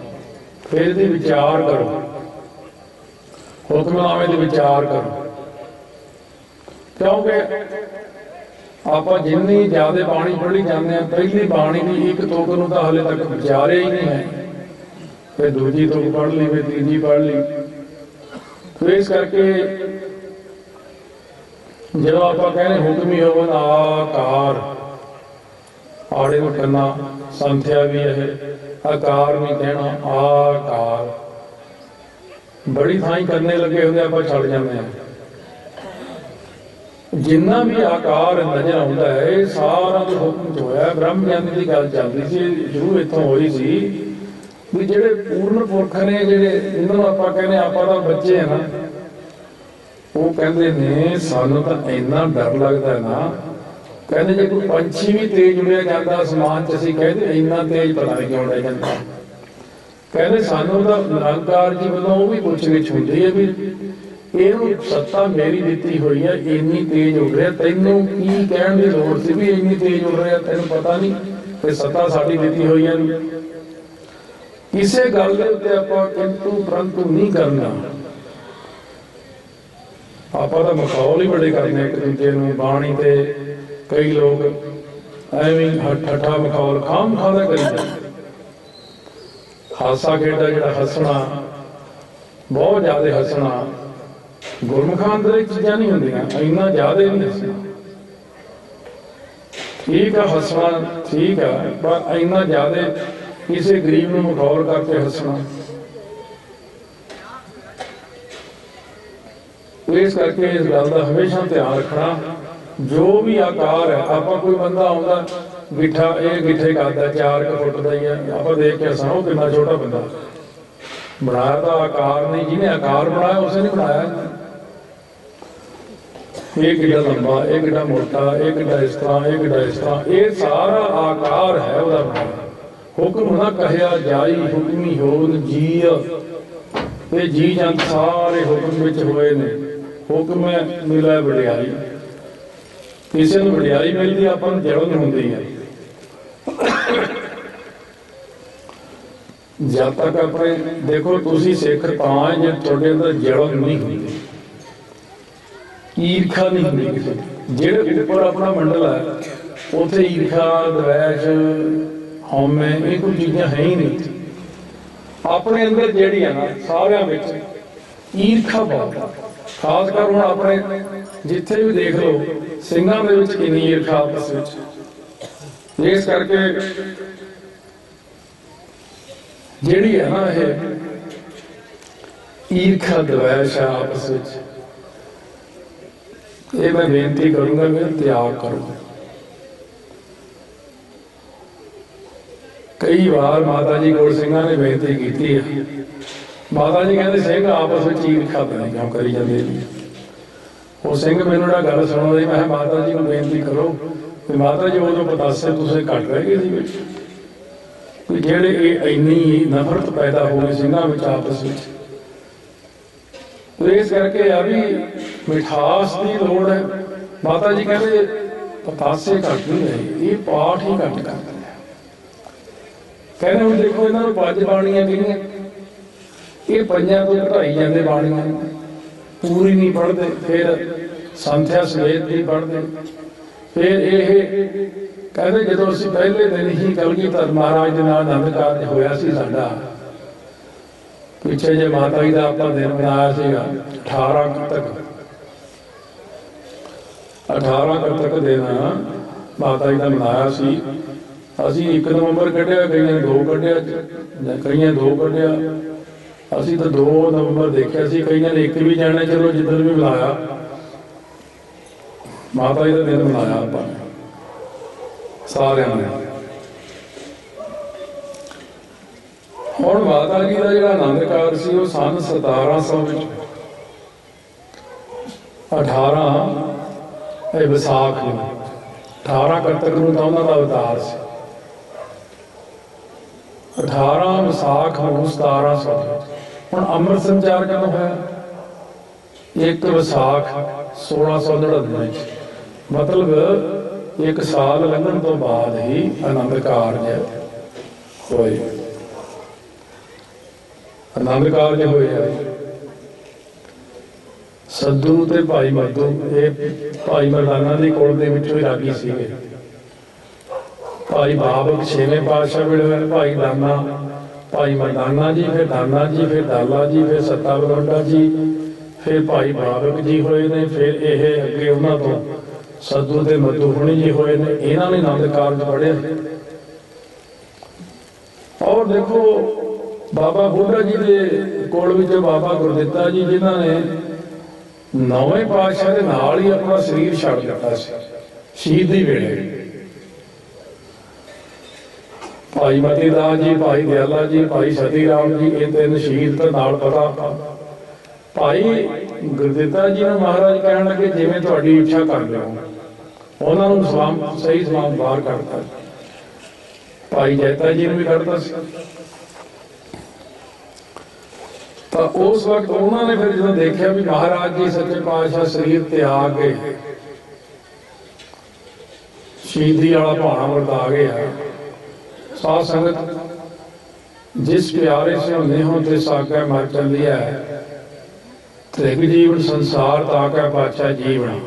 ਫਿਰ ਇਹਦੇ ਵਿਚਾਰ ਕਰੋ, ਹੁਕਮਨਾਮੇ ਦੇ ਵਿਚਾਰ ਕਰੋ। ਕਿਉਂਕਿ ਆਪਾਂ ਜਿੰਨੀ ਜ਼ਿਆਦਾ ਬਾਣੀ ਪੜ੍ਹੀ ਜਾਂਦੇ ਹਾਂ, ਪਹਿਲੀ ਬਾਣੀ ਦੀ ਇੱਕ ਤੁਕ ਨੂੰ ਤਾਂ ਹਾਲੇ ਤੱਕ ਵਿਚਾਰਿਆ ਹੀ ਨਹੀਂ ਹੈ, ਫਿਰ ਦੂਜੀ ਤੁਕ ਪੜ੍ਹ ਲਈ, ਫਿਰ ਤੀਜੀ ਪੜ੍ਹ ਲਈ। ਫਿਰ ਇਸ ਕਰਕੇ ਜਦੋਂ ਆਪਾਂ ਕਹਿੰਦੇ ਹੁਕਮੀ ਹੋਵਨ ਆਕਾਰ, ਆੜੇ ਨੂੰ ਕਰਨਾ, ਸੰਥਿਆ ਵੀ ਇਹ ਆਕਾਰ ਨਹੀਂ ਕਹਿਣਾ, ਆਕਾਰ। ਬੜੀ ਥਾਈਂ ਕਰਨੇ ਲੱਗੇ ਹੁੰਦੇ, ਆਪਾਂ ਛੱਡ ਜਾਂਦੇ ਹਾਂ। ਜਿੰਨਾ ਵੀ ਆਕਾਰ ਨਜ਼ਰ ਆਉਂਦਾ ਹੈ, ਇਹ ਸਾਰਾ ਕੁਝ ਹੁਕਮ 'ਚ ਹੋਇਆ। ਬ੍ਰਹਮ ਗਿਆਨੀ ਦੀ ਗੱਲ ਚੱਲਦੀ ਸੀ, ਸ਼ੁਰੂ ਇੱਥੋਂ ਹੋਈ ਸੀ ਵੀ ਜਿਹੜੇ ਪੂਰਨ ਪੁਰਖ ਨੇ, ਜਿਹੜੇ ਇਹਨਾਂ ਨੂੰ ਆਪਾਂ ਕਹਿੰਦੇ ਆਪਾਂ ਤਾਂ ਬੱਚੇ ਆ ਨਾ, ਉਹ ਕਹਿੰਦੇ ਨੇ ਸਾਨੂੰ ਤਾਂ ਇੰਨਾ ਡਰ ਲੱਗਦਾ ਨਾ, ਕਹਿੰਦੇ ਜੇ ਕੋਈ ਪੰਛੀ ਵੀ ਤੇਜ਼ ਉੜਿਆ ਜਾਂਦਾ ਅਸਮਾਨ 'ਚ, ਅਸੀਂ ਕਹਿੰਦੇ ਇੰਨਾ ਤੇਜ਼ ਪਤਾ ਨਹੀਂ ਕਿਉਂ ਉੜਿਆ ਜਾਂਦਾ। ਕਹਿੰਦੇ ਸਾਨੂੰ ਤਾਂ ਨਿਰੰਕਾਰ ਜੀ ਵੱਲੋਂ ਉਹ ਵੀ ਪੁੱਛ ਗਿੱਛ ਹੁੰਦੀ ਹੈ ਵੀ ਇਹਨੂੰ ਸੱਤਾ ਮੇਰੀ ਦਿੱਤੀ ਹੋਈ ਹੈ, ਇੰਨੀ ਤੇਜ਼ ਉੱਡ ਰਿਹਾ, ਤੈਨੂੰ ਕੀ ਕਹਿਣ ਦੀ ਲੋੜ ਸੀ ਵੀ ਇੰਨੀ ਤੇਜ਼ ਉੱਡ ਰਿਹਾ, ਤੈਨੂੰ ਪਤਾ ਨਹੀਂ ਕਿ ਸੱਤਾ ਸਾਡੀ ਦਿੱਤੀ ਹੋਈ ਹੈ। ਕਿਸੇ ਗੱਲ ਦੇ ਉੱਤੇ ਆਪਾਂ ਕਿੰਤੂ ਪ੍ਰੰਤੂ ਨਹੀਂ ਕਰਨਾ। ਆਪਾਂ ਤਾਂ ਮਖੌਲ ਹੀ ਬੜੇ ਕਰਦੇ ਇੱਕ ਦੂਜੇ ਨੂੰ, ਬਾਣੀ ਤੇ ਕਈ ਲੋਕ ਐਵੇਂ ਠੱਠਾ ਮਖੌਲ ਖਾਮ ਖਾਦਾ ਕਰੀ ਜਾਂਦੇ। ਹਾਸਾ ਖੇਡਾ ਜਿਹੜਾ ਹੱਸਣਾ, ਬਹੁਤ ਜ਼ਿਆਦਾ ਹੱਸਣਾ, ਗੁਰਮੁਖਾਂ ਅੰਦਰ ਇਹ ਚੀਜ਼ਾਂ ਨਹੀਂ ਹੁੰਦੀਆਂ, ਇੰਨਾ ਜ਼ਿਆਦਾ ਨਹੀਂ ਹੱਸਣਾ। ਠੀਕ ਆ ਹੱਸਣਾ, ਠੀਕ ਆ, ਪਰ ਇੰਨਾ ਜ਼ਿਆਦਾ ਕਿਸੇ ਗਰੀਬ ਨੂੰ ਮਖੌਲ ਕਰਕੇ ਹੱਸਣਾ। ਇਸ ਕਰਕੇ ਇਸ ਗੱਲ ਦਾ ਹਮੇਸ਼ਾ ਧਿਆਨ ਰੱਖਣਾ, ਜੋ ਵੀ ਆਕਾਰ ਹੈ। ਆਪਾਂ ਕੋਈ ਬੰਦਾ ਆਉਂਦਾ ਗਿੱਠਾ, ਇਹ ਗਿੱਠੇ ਕਰਦਾ 4 ਫੁੱਟ ਦਾ ਹੀ ਹੈ, ਆਪਾਂ ਦੇਖ ਕੇ ਹੱਸਣਾ, ਉਹ ਕਿੰਨਾ ਛੋਟਾ ਬੰਦਾ। ਬਣਾਇਆ ਤਾਂ ਆਕਾਰ ਨਹੀਂ, ਜਿਹਨੇ ਆਕਾਰ ਬਣਾਇਆ ਉਸੇ ਨੇ ਬਣਾਇਆ। ਇਹ ਕਿੱਡਾ ਲੰਬਾ, ਇਹ ਕਿੱਡਾ ਮੋਟਾ, ਇਹ ਕਿੱਡਾ ਇਸ ਤਰ੍ਹਾਂ, ਇਹ ਕਿੱਡਾ ਇਸ ਤਰ੍ਹਾਂ, ਇਹ ਸਾਰਾ ਆਕਾਰ ਹੈ ਉਹਦਾ ਬਣਾਇਆ। ਹੁਕਮ ਨਾ ਕਹਿਆ ਜਾਈ ਹੁਕਮੀ ਹੋਨ ਜੀ, ਇਹ ਜੀ ਜੰਤ ਸਾਰੇ ਹੁਕਮ ਵਿੱਚ ਹੋਏ ਨੇ। ਹੁਕਮ ਮਿਲਿਆ ਵਡਿਆਈ, ਕਿਸੇ ਨੂੰ ਵਡਿਆਈ ਮਿਲਦੀ, ਆਪਾਂ ਨੂੰ ਜਲਨ ਹੁੰਦੀ ਹੈ। ਜਦ ਤੱਕ ਆਪਣੇ ਦੇਖੋ ਤੁਸੀਂ ਸਿੱਖ ਤਾਂ ਜੇ ਤੁਹਾਡੇ ਅੰਦਰ ਜਲਨ ਨਹੀਂ ਹੁੰਦੀ, ਈਰਖਾ ਨਹੀਂ ਹੁੰਦੀ ਕਿਸੇ। ਜਿਹੜੇ ਉੱਪਰ ਆਪਣਾ ਮੰਡਲ ਹੈ ਉੱਥੇ ਈਰਖਾ, ਦਵੈਸ਼, ਹਉਮੈ, ਇਹ ਕੋਈ ਚੀਜ਼ਾਂ ਹੈ ਹੀ ਨਹੀਂ। ਆਪਣੇ ਅੰਦਰ ਜਿਹੜੀ ਹੈ ਨਾ, ਸਾਰਿਆਂ ਵਿੱਚ ਈਰਖਾ ਬਹੁਤ, ਖਾਸ ਕਰ ਹੁਣ ਆਪਣੇ ਜਿੱਥੇ ਵੀ ਦੇਖ ਲਓ ਸਿੰਘਾਂ ਦੇ ਵਿੱਚ ਕਿੰਨੀ ਈਰਖਾ ਆਪਸ ਵਿੱਚ। ਇਸ ਕਰਕੇ ਜਿਹੜੀ ਹੈ ਨਾ ਇਹ ਈਰਖਾ, ਦਵੈਸ਼ ਆਪਸ ਵਿੱਚ, ਇਹ ਮੈਂ ਬੇਨਤੀ ਕਰੂੰਗਾ ਵੀ ਤਿਆਗ ਕਰੋ। ਕਈ ਵਾਰ ਮਾਤਾ ਜੀ ਕੋਲ ਸਿੰਘਾਂ ਨੇ ਬੇਨਤੀ ਕੀਤੀ ਹੈ, ਮਾਤਾ ਜੀ ਕਹਿੰਦੇ ਸਿੰਘ ਆਪਸ ਵਿੱਚ ਈਰਖਾ ਨਹੀਂ ਕਿਉਂ ਕਰੀ ਜਾਂਦੇ ਜੀ। ਉਹ ਸਿੰਘ ਮੈਨੂੰ ਜਿਹੜਾ ਗੱਲ ਸੁਣਾਉਂਦੇ, ਮੈਂ ਕਿਹਾ ਮਾਤਾ ਜੀ ਨੂੰ ਬੇਨਤੀ ਕਰੋ ਕਿ ਮਾਤਾ ਜੀ ਉਦੋਂ ਪਤਾਸੇ ਤੁਸੀਂ ਘੱਟ ਰਹਿ ਗਏ ਸੀ ਵਿੱਚ, ਵੀ ਜਿਹੜੇ ਇਹ ਇੰਨੀ ਨਫ਼ਰਤ ਪੈਦਾ ਹੋ ਗਈ ਸਿੰਘਾਂ ਵਿੱਚ ਆਪਸ ਵਿੱਚ। ਇਸ ਕਰਕੇ ਆ ਵੀ ਮਿਠਾਸ ਦੀ ਲੋੜ ਹੈ। ਮਾਤਾ ਜੀ ਕਹਿੰਦੇ ਪਤਾਸੇ ਘੱਟ ਨਹੀਂ ਰਹੇ, ਇਹ ਪਾਠ ਹੀ ਘੱਟ ਕਰਦੇ। ਕਹਿੰਦੇ ਹੁਣ ਦੇਖੋ ਇਹਨਾਂ ਨੂੰ 5 ਬਾਣੀਆਂ ਕਿਹੜੀਆਂ, ਇਹ 5 ਤੋਂ ਘਟਾਈ ਜਾਂਦੇ ਬਾਣੀਆਂ, ਪੂਰੀ ਨਹੀਂ ਪੜ੍ਹਦੇ, ਫਿਰ ਸੰਥਿਆ ਸਮੇਤ ਨਹੀਂ ਪੜ੍ਹਦੇ। ਫਿਰ ਇਹ ਕਹਿੰਦੇ ਜਦੋਂ ਅਸੀਂ ਪਹਿਲੇ ਦਿਨ ਹੀ ਕਲਗੀਧਰ ਮਹਾਰਾਜ ਦੇ ਨਾਲ ਆਨੰਦ ਕਾਰਜ ਹੋਇਆ ਸੀ ਸਾਡਾ, ਪਿੱਛੇ ਜੇ ਮਾਤਾ ਜੀ ਦਾ ਆਪਾਂ ਦਿਨ ਮਨਾਇਆ ਸੀਗਾ 18 ਕੱਤਕ ਦਿਨ ਮਾਤਾ ਜੀ ਦਾ ਮਨਾਇਆ ਸੀ। ਅਸੀਂ 1 ਨਵੰਬਰ ਕੱਢਿਆ, ਕਈਆਂ ਨੇ 2 ਕੱਢਿਆ, ਕਈਆਂ 2 ਕੱਢਿਆ। ਅਸੀਂ ਤਾਂ 2 ਨਵੰਬਰ ਦੇਖਿਆ ਸੀ, ਕਈਆਂ ਨੇ 1 ਵੀ ਜਾਣਾ। ਚਲੋ ਜਿੱਦਣ ਵੀ ਬੁਲਾਇਆ, ਮਾਤਾ ਜੀ ਦਾ ਦਿਨ ਮਨਾਇਆ ਆਪਾਂ ਸਾਰਿਆਂ ਨੇ। ਹੁਣ ਮਾਤਾ ਜੀ ਦਾ ਜਿਹੜਾ ਆਨੰਦ ਕਾਰਜ ਸੀ ਉਹ ਸਨ 1700 ਵਿੱਚ 18 ਵਿਸਾਖ ਨੂੰ, 18 ਕੱਤਕ ਨੂੰ ਤਾਂ ਉਹਨਾਂ ਦਾ ਅਵਤਾਰ ਸੀ। 18 ਵਿਸਾਖ ਨੂੰ 1700। ਹੁਣ ਅੰਮ੍ਰਿਤ ਸੰਚਾਰ ਕਦੋਂ ਹੋਇਆ? 1 ਵਿਸਾਖ 1699 ਚ। ਮਤਲਬ 1 ਸਾਲ ਲੰਘਣ ਤੋਂ ਬਾਅਦ ਹੀ ਆਨੰਦ ਕਾਰਜ ਹੋਏ। ਆਨੰਦ ਕਾਰਜ ਹੋਇਆ। ਸੱਧੂ ਤੇ ਭਾਈ ਮੱਧੂ, ਇਹ ਭਾਈ ਮਰਦਾਨਾ ਦੀ ਕੁਲ ਦੇ ਵਿੱਚੋਂ ਹੀ ਰਾਗੀ ਸੀਗੇ। ਭਾਈ ਬਾਬਕ 6ਵੇਂ ਪਾਤਸ਼ਾਹ ਵੇਲੇ ਹੋਏ, ਭਾਈ ਦਾਨਾ, ਭਾਈ ਮਰਦਾਨਾ ਜੀ, ਫਿਰ ਦਾਨਾ ਜੀ, ਫਿਰ ਦਾਲਾ ਜੀ, ਫਿਰ ਸੱਤਾ ਬਲੋਂਡਾ ਜੀ, ਫਿਰ ਭਾਈ ਬਾਬਕ ਜੀ ਹੋਏ ਨੇ। ਫਿਰ ਇਹ ਅੱਗੇ ਉਹਨਾਂ ਤੋਂ ਸੱਧੂ ਤੇ ਮੱਧੂ ਹੁਣੀ ਜੀ ਹੋਏ ਨੇ। ਇਹਨਾਂ ਨੇ ਆਨੰਦ ਕਾਰਜ ਪੜ੍ਹਿਆ। ਔਰ ਦੇਖੋ ਬਾਬਾ ਬੁੱਢਾ ਜੀ ਦੇ ਕੋਲ ਵਿੱਚ ਬਾਬਾ ਗੁਰਦਿੱਤਾ ਜੀ, ਜਿਨ੍ਹਾਂ ਨੇ 9ਵੇਂ ਪਾਤਸ਼ਾਹ ਦੇ ਨਾਲ ਹੀ ਆਪਣਾ ਸਰੀਰ ਛੱਡ ਦਿੱਤਾ ਸੀ ਸ਼ਹੀਦੀ ਵੇਲੇ। ਭਾਈ ਮਤੀ ਦਾਸ ਜੀ, ਭਾਈ ਦਿਆਲਾ ਜੀ, ਭਾਈ ਸਤੀ ਰਾਮ ਜੀ, ਇਹ 3 ਸ਼ਹੀਦ ਤਾਂ ਨਾਲ ਪਤਾ। ਭਾਈ ਗੁਰਦਿੱਤਾ ਜੀ ਨੂੰ ਮਹਾਰਾਜ ਕਹਿਣ ਲੱਗੇ ਜਿਵੇਂ ਤੁਹਾਡੀ ਇੱਛਾ ਕਰ ਲਿਓ। ਉਹਨਾਂ ਨੂੰ ਸਹੀ ਸਮਾਨ ਬਾਹਰ ਕੱਢਤਾ। ਭਾਈ ਜੈਤਾ ਜੀ ਨੂੰ ਵੀ ਕੱਢਤਾ ਸੀ। ਤਾਂ ਉਸ ਵਕਤ ਉਹਨਾਂ ਨੇ ਫਿਰ ਜਦੋਂ ਦੇਖਿਆ ਵੀ ਮਹਾਰਾਜ ਜੀ ਸੱਚੇ ਪਾਤਸ਼ਾਹ ਸਰੀਰ ਤਿਆਗ ਕੇ ਸ਼ਹੀਦੀ ਵਾਲਾ ਭਾਣਾ ਵਰਤਾ ਗਏ ਆ। ਸਾਧ ਸੰਗਤ, ਜਿਸ ਪਿਆਰੇ ਸੇ ਹੁੰਦੇ ਹੋ ਤੇ ਸਾਕੈ ਮਰ ਚੱਲਿਆ, ਤ੍ਰਿਗ ਜੀਵਨ ਸੰਸਾਰ ਤਾਕੈ ਪਾਛਾ ਜੀਵਨ।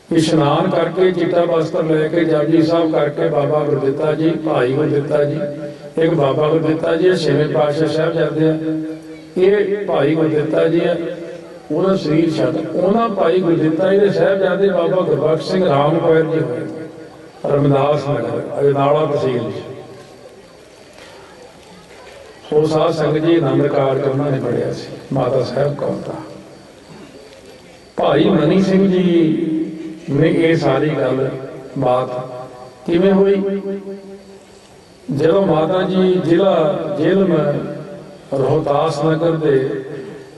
ਇਸ਼ਨਾਨ ਕਰਕੇ ਚਿੱਟਾ ਵਸਤਰ ਲੈ ਕੇ ਜਾਜੀ ਸਾਹਿਬ ਕਰਕੇ ਬਾਬਾ ਗੁਰਦਿੱਤਾ ਜੀ, ਭਾਈ ਗੁਰਦਿੱਤਾ ਜੀ, ਇੱਕ ਬਾਬਾ ਗੁਰਦਿੱਤਾ ਜੀ 6ਵੇਂ ਪਾਤਸ਼ਾਹ ਸਾਹਿਬਜ਼ਾਦੇ ਆ, ਇਹ ਭਾਈ ਗੁਰਦਿੱਤਾ ਜੀ ਆ। ਉਹਦਾ ਸਰੀਰ ਛੱਡ ਉਹਨਾਂ ਭਾਈ ਗੁਰਦਿੱਤਾ ਜੀ ਦੇ ਸਾਹਿਬਜ਼ਾਦੇ ਬਾਬਾ ਗੁਰਬਖਸ਼ ਸਿੰਘ ਰਾਮਕੌਰ ਜੀ ਹੋਏ, ਰਮਦਾਸ ਨਗਰ, ਅਜਨਾਲਾ ਤਹਿਸੀਲ। ਸੋ ਸਾਧ ਸੰਗਤ ਜੀ, ਆਨੰਦ ਕਾਰਜ ਉਹਨਾਂ ਨੇ ਪੜ੍ਹਿਆ ਸੀ ਮਾਤਾ ਸਾਹਿਬ ਕੌਰ ਦਾ। ਭਾਈ ਮਨੀ ਸਿੰਘ ਜੀ ਨੇ ਇਹ ਸਾਰੀ ਗੱਲ ਬਾਤ ਕਿਵੇਂ ਹੋਈ? ਜਦੋਂ ਮਾਤਾ ਜੀ ਜ਼ਿਲ੍ਹਾ ਜੇਲ੍ਹ ਰੋਹਤਾਸ ਨਗਰ ਦੇ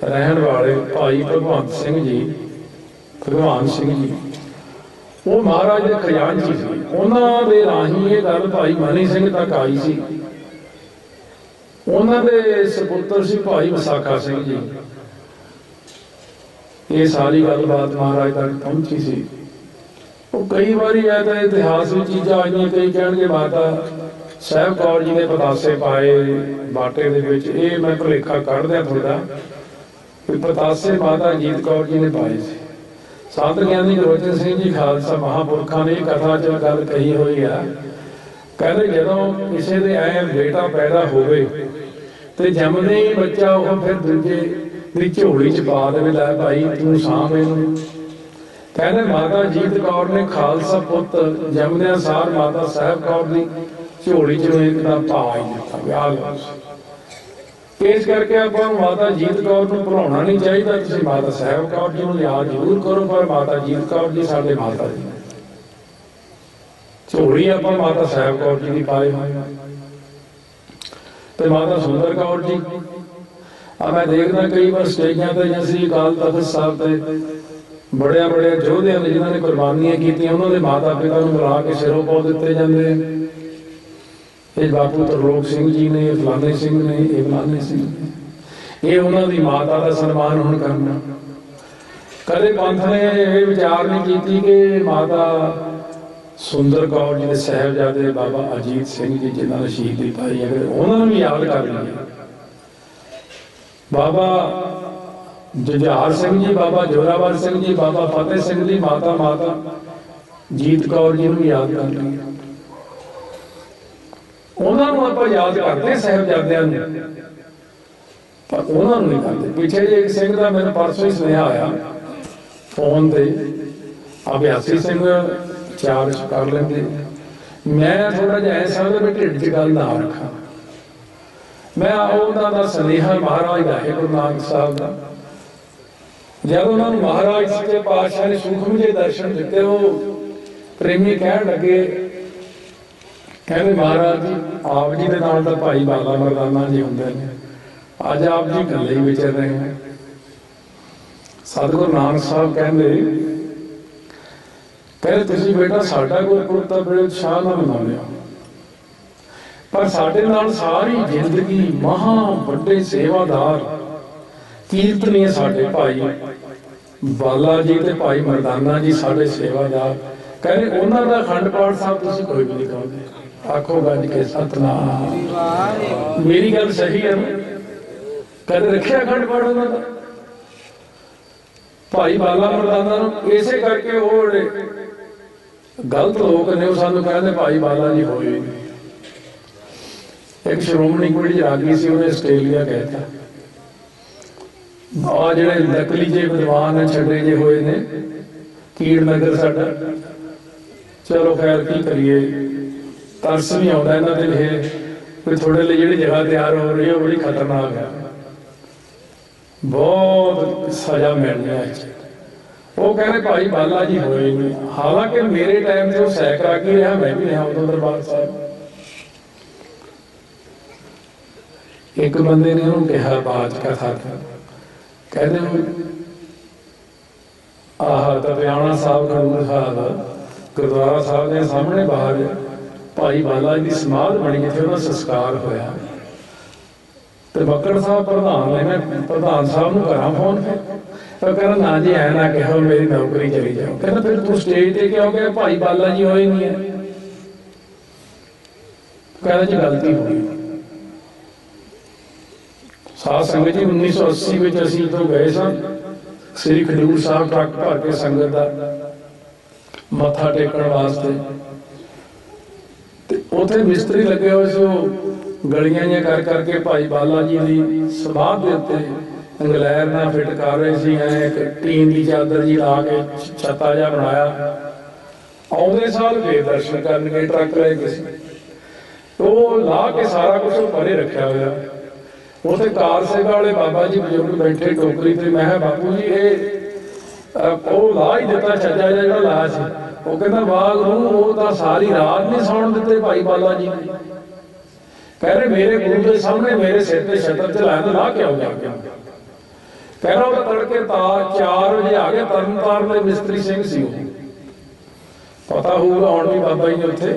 ਰਹਿਣ ਵਾਲੇ ਭਾਈ ਭਗਵੰਤ ਸਿੰਘ ਜੀ, ਭਗਵਾਨ ਸਿੰਘ ਜੀ, ਉਹ ਮਹਾਰਾਜ ਦੇ ਖਜ਼ਾਨਚੀ ਸੀ। ਉਹਨਾਂ ਦੇ ਰਾਹੀਂ ਇਹ ਗੱਲ ਭਾਈ ਮਨੀ ਸਿੰਘ ਤੱਕ ਆਈ ਸੀ। ਉਹਨਾਂ ਦੇ ਸਪੁੱਤਰ ਸੀ ਭਾਈ ਵਿਸਾਖਾ ਸਿੰਘ ਜੀ। ਇਹ ਸਾਰੀ ਗੱਲਬਾਤ ਮਹਾਰਾਜ ਤੱਕ ਪਹੁੰਚੀ ਸੀ। ਉਹ ਕਈ ਵਾਰੀ ਐ ਤਾਂ ਇਤਿਹਾਸ ਵਿੱਚ ਚੀਜ਼ਾਂ ਆਈਆਂ, ਕਈ ਕਹਿਣਗੇ ਮਾਤਾ ਸਾਹਿਬ ਕੌਰ ਜੀ ਨੇ ਪਤਾਸੇ ਪਾਏ ਬਾਟੇ ਦੇ ਵਿੱਚ। ਇਹ ਮੈਂ ਭੁਲੇਖਾ ਕੱਢ ਦਿਆਂ ਤੁਹਾਡਾ ਵੀ ਪਤਾਸੇ ਮਾਤਾ ਅਜੀਤ ਕੌਰ ਜੀ ਨੇ ਪਾਏ ਸੀ। ਸੰਤ ਗਿਆਨੀ ਗੁਰਬਚਨ ਸਿੰਘ ਜੀ ਖਾਲਸਾ ਮਹਾਂਪੁਰਖਾਂ ਨੇ ਇਹ ਕਥਾ 'ਚ ਗੱਲ ਕਹੀ ਹੋਈ ਆ। ਕਹਿੰਦੇ ਜਦੋਂ ਕਿਸੇ ਦੇ ਐ ਬੇਟਾ ਪੈਦਾ ਹੋਵੇ ਤੇ ਜੰਮਦੇ ਹੀ ਬੱਚਾ ਉਹ ਫਿਰ ਦੂਜੇ ਦੀ ਝੋਲੀ 'ਚ ਪਾ ਦੇਵੇ, ਲੈ ਭਾਈ ਤੂੰ ਸਾਂਭ ਇਹਨੂੰ। ਕਹਿੰਦੇ ਮਾਤਾ ਅਜੀਤ ਕੌਰ ਨੇ ਖਾਲਸਾ ਪੁੱਤ ਜੰਮਦਿਆਂ ਸਾਰ ਮਾਤਾ ਸਾਹਿਬ ਕੌਰ ਦੀ ਝੋਲੀ 'ਚ ਇੱਕ ਦਾ ਪਾ ਹੀ ਦਿੱਤਾ, ਵਿਆਹ ਲਓ। ਇਸ ਕਰਕੇ ਆਪਾਂ ਮਾਤਾ ਅਜੀਤ ਕੌਰ ਨੂੰ ਭੁਲਾਉਣਾ ਨਹੀਂ ਚਾਹੀਦਾ। ਤੁਸੀਂ ਮਾਤਾ ਸਾਹਿਬ ਕੌਰ ਜੀ ਨੂੰ ਯਾਦ ਜ਼ਰੂਰ ਕਰੋ, ਪਰ ਮਾਤਾ ਅਜੀਤ ਕੌਰ ਜੀ ਸਾਡੇ ਮਾਤਾ ਜੀ, ਝੋਲੀ ਆਪਾਂ ਮਾਤਾ ਸਾਹਿਬ ਕੌਰ ਜੀ ਦੀ ਪਾਏ ਹੋਏ। ਤੇ ਮਾਤਾ ਸੁੰਦਰ ਕੌਰ ਜੀ, ਮੈਂ ਦੇਖਦਾ ਕਈ ਵਾਰ ਸਟੇਜਾਂ ਤੇ ਜਾਂ ਸ੍ਰੀ ਅਕਾਲ ਤਖਤ ਸਾਹਿਬ ਤੇ ਬੜਿਆ ਯੋਧਿਆਂ ਨੇ ਜਿਨ੍ਹਾਂ ਨੇ ਕੁਰਬਾਨੀਆਂ ਕੀਤੀਆਂ, ਉਹਨਾਂ ਦੇ ਮਾਤਾ ਪਿਤਾ ਨੂੰ ਬੁਲਾ ਕੇ ਸਿਰੋਂ ਪਾਉ ਦਿੱਤੇ ਜਾਂਦੇ। ਇਹ ਬਾਪੂ ਤਰਲੋਕ ਸਿੰਘ ਜੀ ਨੇ, ਫਲਾਣੇ ਸਿੰਘ ਨੇ, ਇਹ ਫਲਾਣੇ ਸਿੰਘ ਨੇ। ਇਹ ਉਹਨਾਂ ਦੀ ਮਾਤਾ ਦਾ ਸਨਮਾਨ ਹੁਣ ਕਰਨਾ। ਕਦੇ ਪੰਥ ਨੇ ਇਹ ਵਿਚਾਰ ਨਹੀਂ ਕੀਤੀ ਕਿ ਮਾਤਾ ਸੁੰਦਰ ਕੌਰ ਜੀ ਦੇ ਸਾਹਿਬਜ਼ਾਦੇ ਬਾਬਾ ਅਜੀਤ ਸਿੰਘ ਜੀ ਜਿਨ੍ਹਾਂ ਨੇ ਸ਼ਹੀਦੀ ਪਾਈ, ਅਗਰ ਉਹਨਾਂ ਨੂੰ ਵੀ ਯਾਦ ਕਰ ਲਈਏ। ਬਾਬਾ ਜੁਝਾਰ ਸਿੰਘ ਜੀ, ਬਾਬਾ ਜੋਰਾਵਰ ਸਿੰਘ ਜੀ, ਬਾਬਾ ਫਤਿਹ ਸਿੰਘ ਦੀ ਮਾਤਾ ਜੀਤ ਕੌਰ ਜੀ ਨੂੰ ਯਾਦ ਕਰ ਲਈਏ। ਉਹਨਾਂ ਨੂੰ ਆਪਾਂ ਯਾਦ ਕਰਦੇ ਸਾਹਿਬਜ਼ਾਦਿਆਂ ਨੂੰ, ਪਰ ਉਹਨਾਂ ਨੂੰ ਨਹੀਂ ਕਰਦੇ। ਪਿੱਛੇ ਜੇ ਇੱਕ ਸਿੰਘ ਦਾ ਮੈਨੂੰ ਪਰਸੋਂ ਹੀ ਸੁਨੇਹਾ ਆਇਆ ਫੋਨ ਤੇ, ਅਭਿਆਸੀ ਸਿੰਘ ਚਾਰਜ ਕਰ ਲੈਂਦੇ, मैं थोड़ा जिहा ऐ समझदा भी ढिड च गल ना रखा। मैं उन्हां दा सुनेहा महाराज दा है गुरु नानक साहब दा, जब उन्होंने महाराज सच्चे पातशाह ने सूखम जे दर्शन दिते, वो प्रेमी कह लगे, कहते महाराज जी आप जी के नाल तो भाई बाला मरदाना जी होंगे ने, अज आप जी कल्ले ही विचर रहे हैं। सतगुरु नानक साहब कहते तुसीं बेटा साडा गुरपुरब तां बड़े उत्साह नाल मनाउंदे हो, पर साडे नाल सारी जिंदगी महा वड्डे सेवादार कीर्तनीय साडे भाई बाला जी ते भाई मरदाना जी साडे सेवादार, कहते उन्हां दा अखंड पाठ साहब तुसीं कोई भी नहीं गाउंदे। आखो गज के सतनाम। मेरी गल सही है ना? कदे रखिया अखंड पाठ उन्हां दा भाई बाला मरदाना नूं? इसे करके वो गलत लोग ने सानू कहते भाई बाला जी होए नहीं। एक श्रोमणी कमेटी रागी सी, उन्हें आस्ट्रेलिया कहता आ जिहड़े नकली जे विद्वान ने छड़े जे होए ने कीड़ नगर साडा, चलो खैर की करिए, तरस भी आउंदा इन्हां ते लिखे थोड़े लिए जिहड़ी जगह तैयार हो रही है बड़ी खतरनाक है, बहुत सजा मिलनी है। वो कहते भाई बाला जी होए नहीं, हालांकि मेरे टाइम से वो सैकड़ा की रहा, मैं भी रहा उदों दरबार साहब। एक बंदे ने उन्होंने कहा बात कथा कहते आह तपियाणा साहब खडूर साहब गुरुद्वारा साहब के सामने बाहर भाई बाला जी की समाध बनी जिथे उन्होंने संस्कार होया, तो बक्कड़ साहब प्रधान ने मैं प्रधान साहब को करा फोन, तो कहना ना जी ऐ ना कहो मेरी नौकरी चली जाओ। कहना फिर तू स्टेज ते क्यों गया, भाई बाला जी होए नहीं है। कहना जी गलती हो गई। साध संगत जी 1980 में असीं तो गए सन श्री खडूर साहब, ट्रक भर के संगत का मत्था टेकण वास्ते, उत्थे मिस्त्री लगे हुए से गलियां जिहां कर करके भाई बाला जी की समाध के उत्ते अंगलैर ना फिट कर रहे थे। एक टीन की चादर जी ला के छत्ता जिहा बनाया, आउंदे साल फिर दर्शन करनगे ट्रक ले गए, तो ला के सारा कुछ परे रखा हुआ। उत्थे कार सेवा वाले बाबा जी बजुर्ग बैठे टोकरी ते, मैं बापू जी ये ला ही दिता छज्जा जिहा जिहड़ा लाया सी, वो कहता वाह गुरु वो तो सारी रात नहीं सौण दिते भाई बाला जी ने। कह रहे मेरे गुरु के सामने मेरे सिर पे छतर चलाया तो ला के आओ जाके। कह रहा वो तड़के 4 बजे आ गए, तरन ताਰਨ ਦੇ मिस्त्री सिंह सी पता होगा आउण भी बाबा जी ने उत्थे।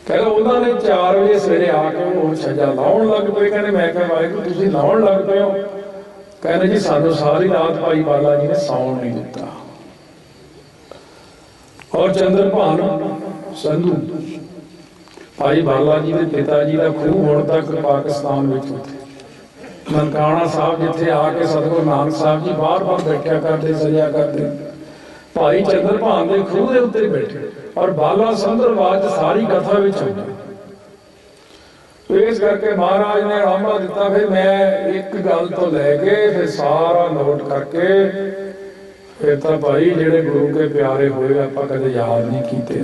कह रहा उन्होंने 4 बजे सवेरे आके वो छज्जा लाउण लग पे। कहने मैं कहा वाहिगुरू तुसीं लाउण लग पे हो? कहने जी सानू सारी रात भाई बाला जी ने सौण नहीं दिता। और चंद्रभान संधू भाई बाला जी के पिता जी का खूह हुण तक पाकिस्तान में ननकाना साहब जिथे आके सतगुरु नानक साहब जी बार बार बैठा करते सजा करते, भाई चंद्रभान के खूह के उत्ते बैठे और बाला संदरबाद सारी कथा में आਉਂਦਾ। तो इस करके महाराज ने आमा दिता। फिर मैं एक गल तो लैके फिर सारा नोट करके फिर तो भाई जेडे गुरु के प्यारे होए आप कदे याद नहीं किते।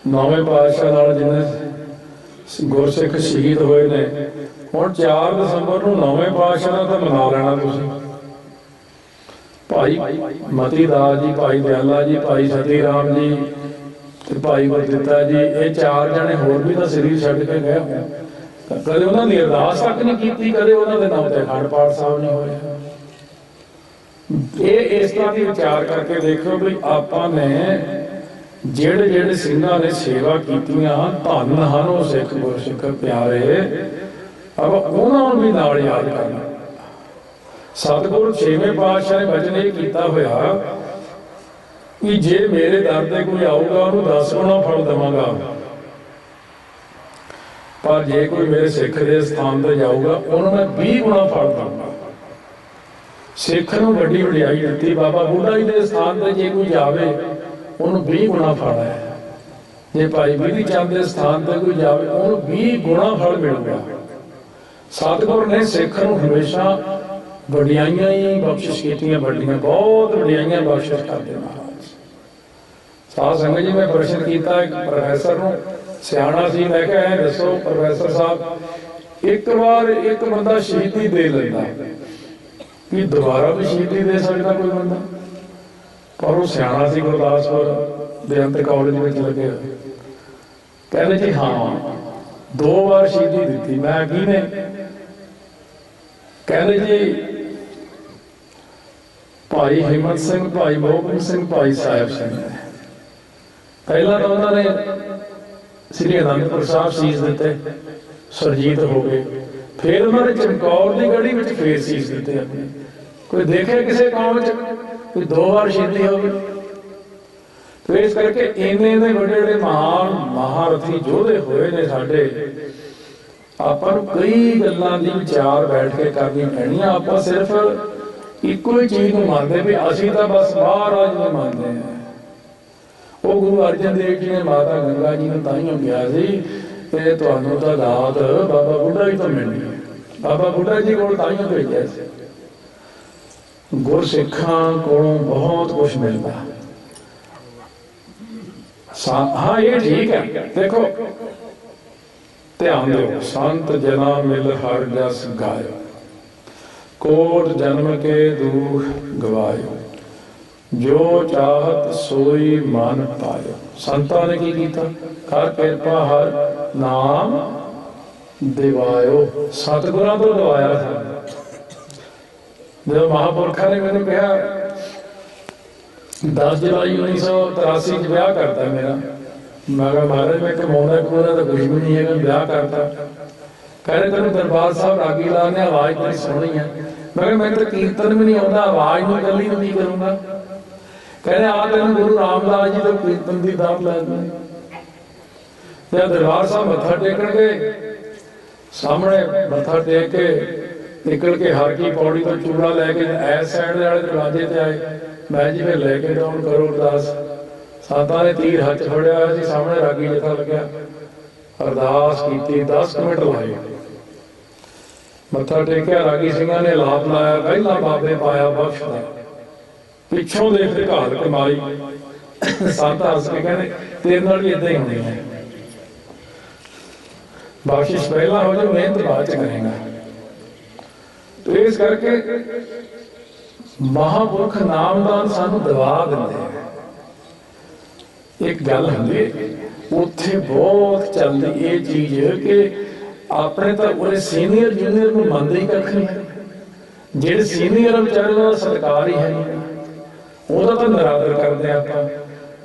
नौवें पातशाह नाल जिन्हें गुरसिख शहीद होए ने, हुण 4 दसंबर नूं नौवें पातशाह दा तां मना लेना तुसीं। भाई मती दास जी, भाई दयाला जी, भाई सती राम जी ते भाई गुरदित्ता जी, ये 4 जने होर भी तां शरीर छड्ड के गए होण, कदे उन्हां दी अरदास तक नहीं कीती, कदे उन्हां दे नाम ते अखंड पाठ साहब नहीं होए। ये इस तरह की विचार करके देखो भी आपां ने जेड़े जेड़े सिंघां ने सेवा कीतियां, धन हन वो सिख गुरसिख प्यारे, अब उन्हां नूं भी नाल याद करना। सतगुरु 6वें पातशाह ने वचन ये कीता होया कि जे मेरे दर ते कोई आऊगा उन्हें 10 गुना फल देवांगा, पर जे कोई मेरे सिख के स्थान पर जाऊगा उन्होंने 20 गुना फल दूंगा। सिख नूं वड्डी वडियाई दित्ती। बाबा बुढ़ा जी के स्थान पर जे कोई जावे उन्होंने 20 गुना फल है। जे भाई विधि चंद के स्थान पर कोई जावे उन्होंने 20 गुना फल मिलेगा। सतगुरु ने सिख नूं हमेशा वडियाइयां ही बख्शिश कीतियां, वड्डियां बहुत वडियाइयां बख्शिश करते महाराज। साध संगत जी मैं प्रश्न किया एक प्रोफैसर नूं, सियाणा सी, मैं कहा ऐ दसो प्रोफैसर साहब एक बार एक बंदा शहीदी दे लेंदा कि दोबारा भी शहीदी दे सकता कोई बंदा? पर वो सियाणा सी, गुरदासपुर बेअंत कॉलेज में लगे, कहते जी हाँ 2 बार शहीदी दी। मैं की ने? कहते जी भाई हिम्मत सिंह, भाई मोहकम सिंह, भाई साहिब सिंह ने। पहला तो उन्होंने श्री आनंदपुर साहब सीस दिते, सुरजीत हो गए, फिर उन्होंने चमकौर की गढ़ी में फिर सीस दिते अपने। कोई देखे किसी कौम च कोई 2 बार शहीदी हो गई? तो इस करके इन्ने बड़े बड़े महान महारथी योधे होए ने साडे, आपां नूं कई गल्लां दी विचार बैठ के करनी पैणियां। आपां सिर्फ इक्को ही चीज़ नूं मनदे भी असीं तां बस महाराज नूं मनदे हैं। वो गुरु अर्जन देव जी ने माता गंगा जी ने ताइयों कहा सी कि तुहानूं तां दात बाबा बुढ़ा जी तो मिलनी है। बाबा बुढ़ा जी को ताइयों भेजा सी, गुरसिखां कोलों बहुत कुछ मिलता। हाँ ये ठीक है, देखो ध्यान दो, संत जना मिल हर जस गायो, कोट जन्म के दुख गवायो, जो चाहत सोई मन पायो। संतां ने की कीता? कर कृपा हर नाम दिवायो, सतगुरां तो दवाया था। जब महापुरखा ने मैंने कहा 10 जुलाई 1983 ब्याह करता मेरा, मैं कहा महाराज मैं कमाना कमाना तो कुछ भी नहीं है, ब्याह करता। कह रहे तेन दरबार साहब रागी ला ने, आवाज बड़ी सोहनी है। मैं कहा मैं तो कीर्तन भी नहीं आता, आवाज में गल ही नहीं करूंगा। कह रहे आ तेन गुरु रामदास जी तो कीर्तन की दात ला दी। जब दरबार साहब मत्था टेकन गए, सामने मत्था टेक के निकल के हर की पौड़ी तो चूड़ा लैके इस साइड वाले दरवाजे से आए। मैं जी फिर लैके डाउन करो अरदास। संतां ने तीर हथ फड़िया होया सी, सामने रागी जथा लग्या, अरदास की 10 मिनट लाए, मत्था टेकिया। रागी सिंह ने लाप लाया, पहला बाबे पाया बख्शदा, पिछों देख के घाल के मारी। संत हस के कहने तेरे नाल भी इदां ही होनी है, बख्शिश पहला हो जाए, मेहनत बाद च करेगा। तो इस करके महापुरख नामदान सानू दवा दिंदे हैं। एक गल हुंदी उत्थे बहुत चलदी ये चीज कि अपने तो उन्हें सीनियर जूनियर को मनते ही कख नहीं। जेडे सीनियर बेचारे का सत्कार ही है नहीं, ਉਹਦਾ तो निरादर करते हैं आप।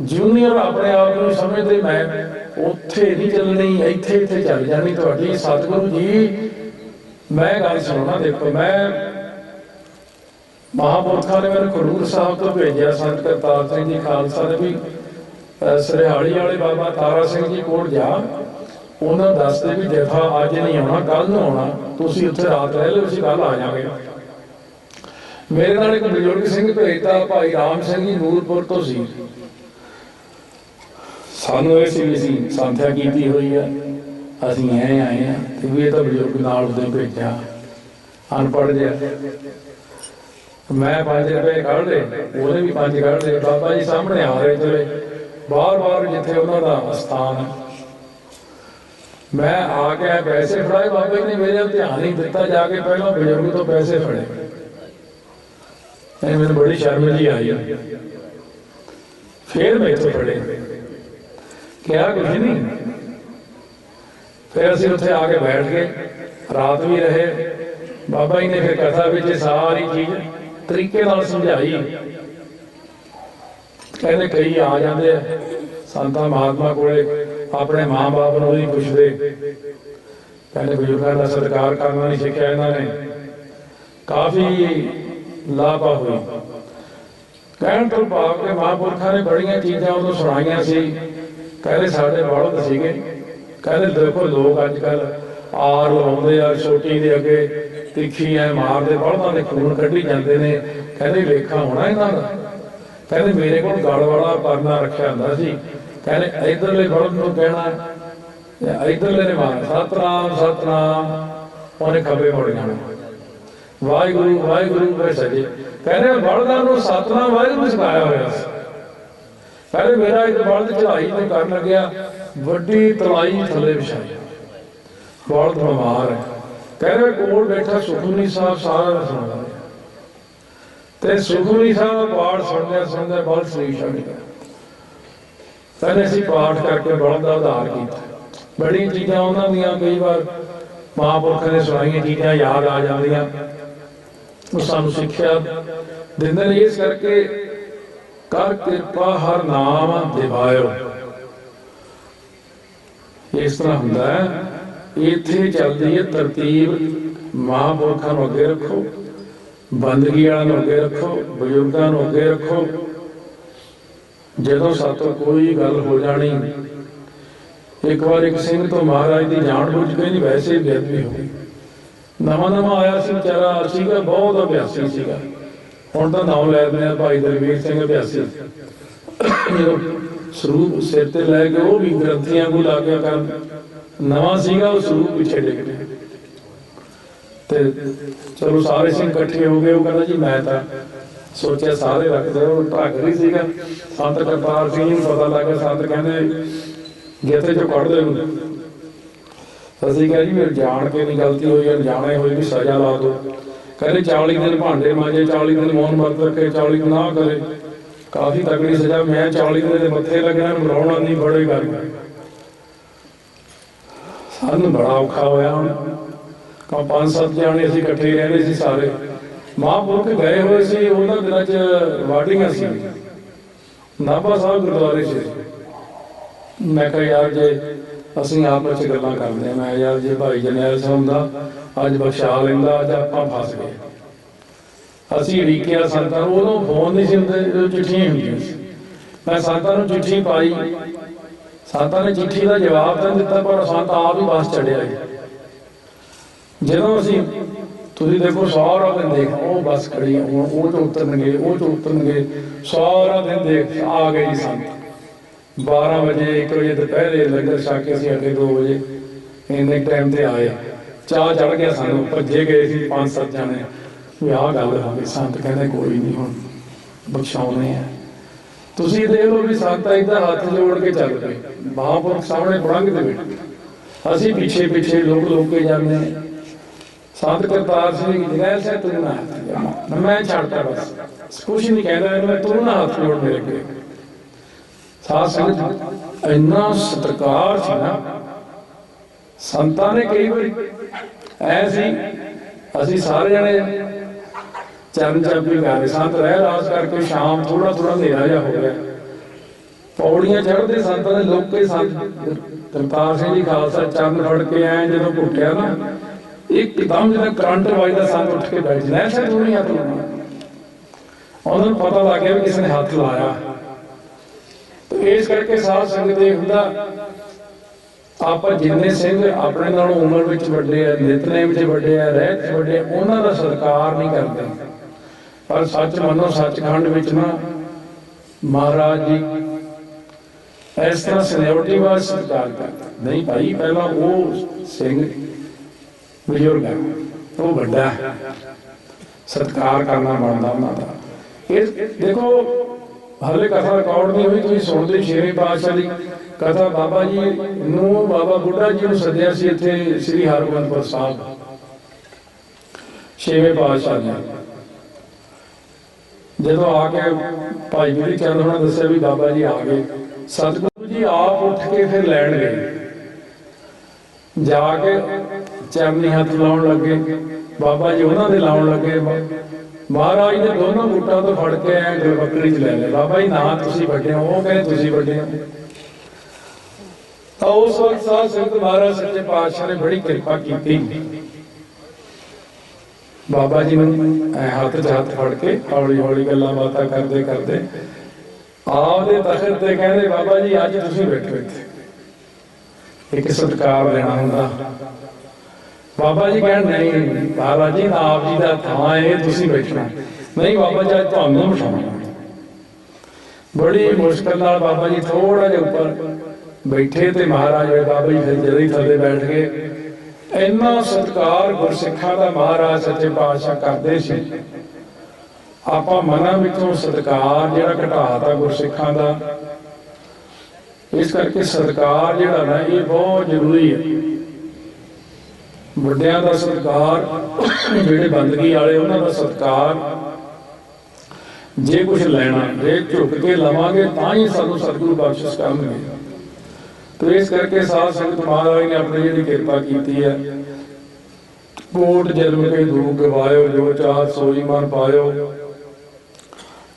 जूनियर अपने आप को समझते मैं उत्थे नहीं चलनी, इत्थे इत्थे चल जानी। तुहाडी सतगुरु जी मैं गल सुनना, देखो मैं महापुरखा ने मैंने खडूर साहब तो भेजा, संत करतार सिंह जी खालसा ने भी सरिहाड़ी वाले बाबा तारा सिंह जी कोल जा, उन्होंने दसते भी जथा अज नहीं आना, कल नूं आना, तुसीं उत्थे रात रह लो, असीं कल आ जाएंगे। मेरे नाल एक बजुर्ग सिंह भेजता, भाई राम सिंह जी नूरपुर तो सी। सानू ये सी संथ्या की हुई है, असीं ऐ आए हैं, तो भी ये तो बजुर्ग नाल उदों भेजा, अनपढ़ जिहा। मैं 5 रुपए कढ़ ले, उन्हें भी 5 कढ़ ले। बाबा जी सामने आ रहे चले, बार बार जिथे उन्होंने स्थान है, मैं आके पैसे फड़ाए, बाबा जी ने मेरे ध्यान नहीं दिता, जाके पहला बजुर्ग तो पैसे फड़े। मैंने बड़ी शर्म जी आई, फिर मेरे फड़े, क्या कुछ नहीं। फिर असीं उत्थे आके बैठ गए, रात भी रहे। बाबा जी ने फिर कथा विच सारी चीज तरीके नाल समझाई। कहते कई आ जाते संतां महात्मा कोले, अपने माँ बाप नूं नहीं पुछदे, कहते बजुर्गों का सत्कार करना नहीं सिखाया इन्होंने। काफ़ी लापा हुई। कहण तो भाव के महापुरखा ने बड़ियां चीज़ां उदों सुणाइयां सी। कहते साडे बलद सीगे, कहते देखो लोग अजकल आर लवाउंदे आ, छोटी दे अगे तिखी है मारते, बलदां दे खून कड्ढी जांदे ने। कहते लेखा होना इन्हां दा। कहते मेरे को गल वाला परना रखिया हुंदा सी, कहते इधरले बलद नूं कहना, इधरले ने मार सतनाम सतनाम, उन्हें खब्बे मुड़ जाना, वाहिगुरु वाहिगुरु पे सजे। कहते बलदां नूं सतनाम वाहिगुरु सिखाया होया सी। पहले मेरा एक बल्द चढ़ाई तो कर लग्या, वड्डी तलाई थले विछाई, बल्द बीमार है, कह रहे कोल बैठा सुखमनी साहब सारा सुन रहा, ते सुखमनी साहब पाठ सुनते बल्द शरीर छड़ गया। पहले असीं पाठ करके बल्द का उद्धार किया। बड़ी चीज़ां उन्हां दियां कई बार महापुरखों ने सुनाई चीज़ां याद आ जांदियां, वो सानूं सिक्ख्या दिंदे ने। इस करके कर किरपा हर नाम दिवायो, इस तरह हुंदा है। इत्थे चलदी है तरतीब, महापुरखों नूं अगे रखो, बंदगी वालों नूं अगे रखो, बजुर्गों नूं अगे रखो। जदों सातों कोई गल हो जानी, एक बार एक सिंह तो महाराज की जान बुझ के नहीं, वैसे ही बेअदबी हो गई। नवा नवा आया सी बेचारा, सीगा बहुत अभ्यासी सीगा, हुण तां नाम लै दिंदे भाई दलवीर सिंह अभ्यासी। स्वरूप सिर ते लै के वो भी ग्रंथियां को ला के कर, नवा सीगा वो स्वरूप पिछे डिग गया। ते चलो सारे सिंह इकट्ठे हो गए, वो कहता जी मैं तां सोचा सारे रख दो, ढक रही सीगा। संत करतार सिंह नूं पता लग गया, संत कहंदे गेते चो कढ़ दो। असीं कहा जी मेरे जान के नहीं गलती हुई, अनजाने हुई भी सजा ला दो। कहते 40 दिन भांडे मांजे, 40 दिन मौन व्रत रखे, 40 दिन ना करे, काफी तगड़ी सजा। मैं 40 दिन मत्थे लगना, बुलाना नहीं, बड़े कर सानूं बड़ा औखा होया। हुण 5-7 जाने असीं इकट्ठे रहंदे सी सारे, महापुरख गए हुए सी, उन्हां दिनां च वाढियां सी नाभा साहब गुरुद्वारे च। मैं कहा यार जे असीं आपस च गल्लां करदे, मैं यार जे भाई जरनैल सिंह हुंदा अज बख्शा लैंदा, अज आपां फस गए। असीं उड़ीकिया संतां नूं, उदों फोन नहीं सी हुंदे, चिट्ठियां हुंदियां सी। मैं संतां नूं चिट्ठी पाई, संतां ने चिट्ठी का जवाब तां दित्ता, पर संत आप ही बस चढ़िया। जदों असीं तुसीं देखो सारा दिन देख, वो बस खड़ी है, वो चो उतरनगे, वो चो उतरनगे, सारा दिन देख आ गए जी संत। 12 बजे 1 बजे दोपहरे लंगर छक के असीं अगे 2 बजे इन्ने टाइम ते आए। चाह चढ़ गया सानूं, भज्जे गए सी 5-7 जाने भी आह गल हो गई। संत कहंदे कोई नहीं, हुण बख्शाउने आ। तुसीं देख लो भी संत इदां हत्थ जोड़ के चल पए, महापुरख सामने पड़ंग दे बैठे, असीं पिछे पिछे लोक के जाने। संत करतार सिंह जरनैल सिंह तू ना हाथ, मैं छड्डता बस, कुछ नहीं कहना, तू ना हाथ जोड़ मेरे अगे। साध संगत इन्ना सत्कार सी ना, संतां ने कई बार ऐसी असीं सारे जने चरण जपी कर रहे, संत रह रास करके शाम थोड़ा थोड़ा अंधेरा जिहा हो गया, पौड़ियां चढ़ते संतां ने लोग के संत करतार सिंह जी खालसा चरण फड़ के आए जदों घुटिया ना, एकदम जिवें करंट वजदा, संत उठ के बैठ जाए, ऐसा तू नहीं हाथ लाउणा। उन्होंने पता लग गया भी किसी ने हाथ लाया। तो इस करके साध संगत ये हुंदा, आपां जिन्ने सिंह अपने नालों उमर विच वड्डे आ, नितनेम च वड्डे आ, रहत च वड्डे, उन्हां दा सत्कार नहीं करदे। पर सच मनो सचखंड विच ना महाराज जी इस तरह सिन्योरिटी वाला सत्कार करते नहीं भाई। पहला वो सिंह बजुर्ग है, वो वड्डा है, सत्कार करना बनता उन्होंने। देखो हाले कथा रिकॉर्ड नहीं हुई, तुसीं सुणदे 6वें पातशाह की कथा। बाबा जी नूं बाबा बुढ़ा जी नूं सद्दिया सी इत्थे श्री हरगोबिंदपुर साहब, 6वें पातशाह ने जदों आके भाई मेरी चंद होना दस्सिया भी बाबा जी आ गए, सतगुरु जी आप उठ के फिर लैण गए, जाके चरनी हथ लाउण लगे, बाबा जी उन्होंने लाउण लगे। महाराज ने दोनों गुट्टां तो फड़ के गलबकड़ी च लै लिया, बाबा जी ना तुसीं वड्डे हो, वो कहे तुसीं वड्डे हो। तो उस वक्त साध संगत महाराज सच्चे पातशाह ने बड़ी कृपा की, बाबा जी ने हाथ च हाथ फड़ के हौली हौली गल्लां बातां करदे करदे आपदे तखत ते कहंदे बाबा जी अज तुसीं बैठो इत्थे, एक सत्कार देना हुंदा। बाबा जी कहण नहीं महाराज जी आप जी का थां है, तुसीं बैठना नहीं, बाबा जी अज तुहानूं बिठाउणा। बड़ी मुश्किल नाल बाबा जी थोड़ा जिहा उपर बैठे ते महाराज बाबा जी फिर जल्दी ही थल्ले बैठ गए। इन्ना सत्कार गुरसिखां दा महाराज सच्चे पातशाह करदे सी। आपां मनां विचों सत्कार जिहड़ा घटाता गुरसिखां दा, इस करके सत्कार जिहड़ा ना ये बहुत जरूरी है। ਵੱਡਿਆਂ ਦਾ सत्कार, ਜਿਹੜੇ ਬੰਦਗੀ वाले उन्हां दा सत्कार, जे कुछ लैना जे झुक के लवांगे तां ही सानूं सतगुरु बख्शिश करनगे। तो इस करके साध संगत महाराज ने अपनी जिहड़ी किरपा कीती है, कोट जन्म के दुख गवायो, जो चाह सोई मन पायो,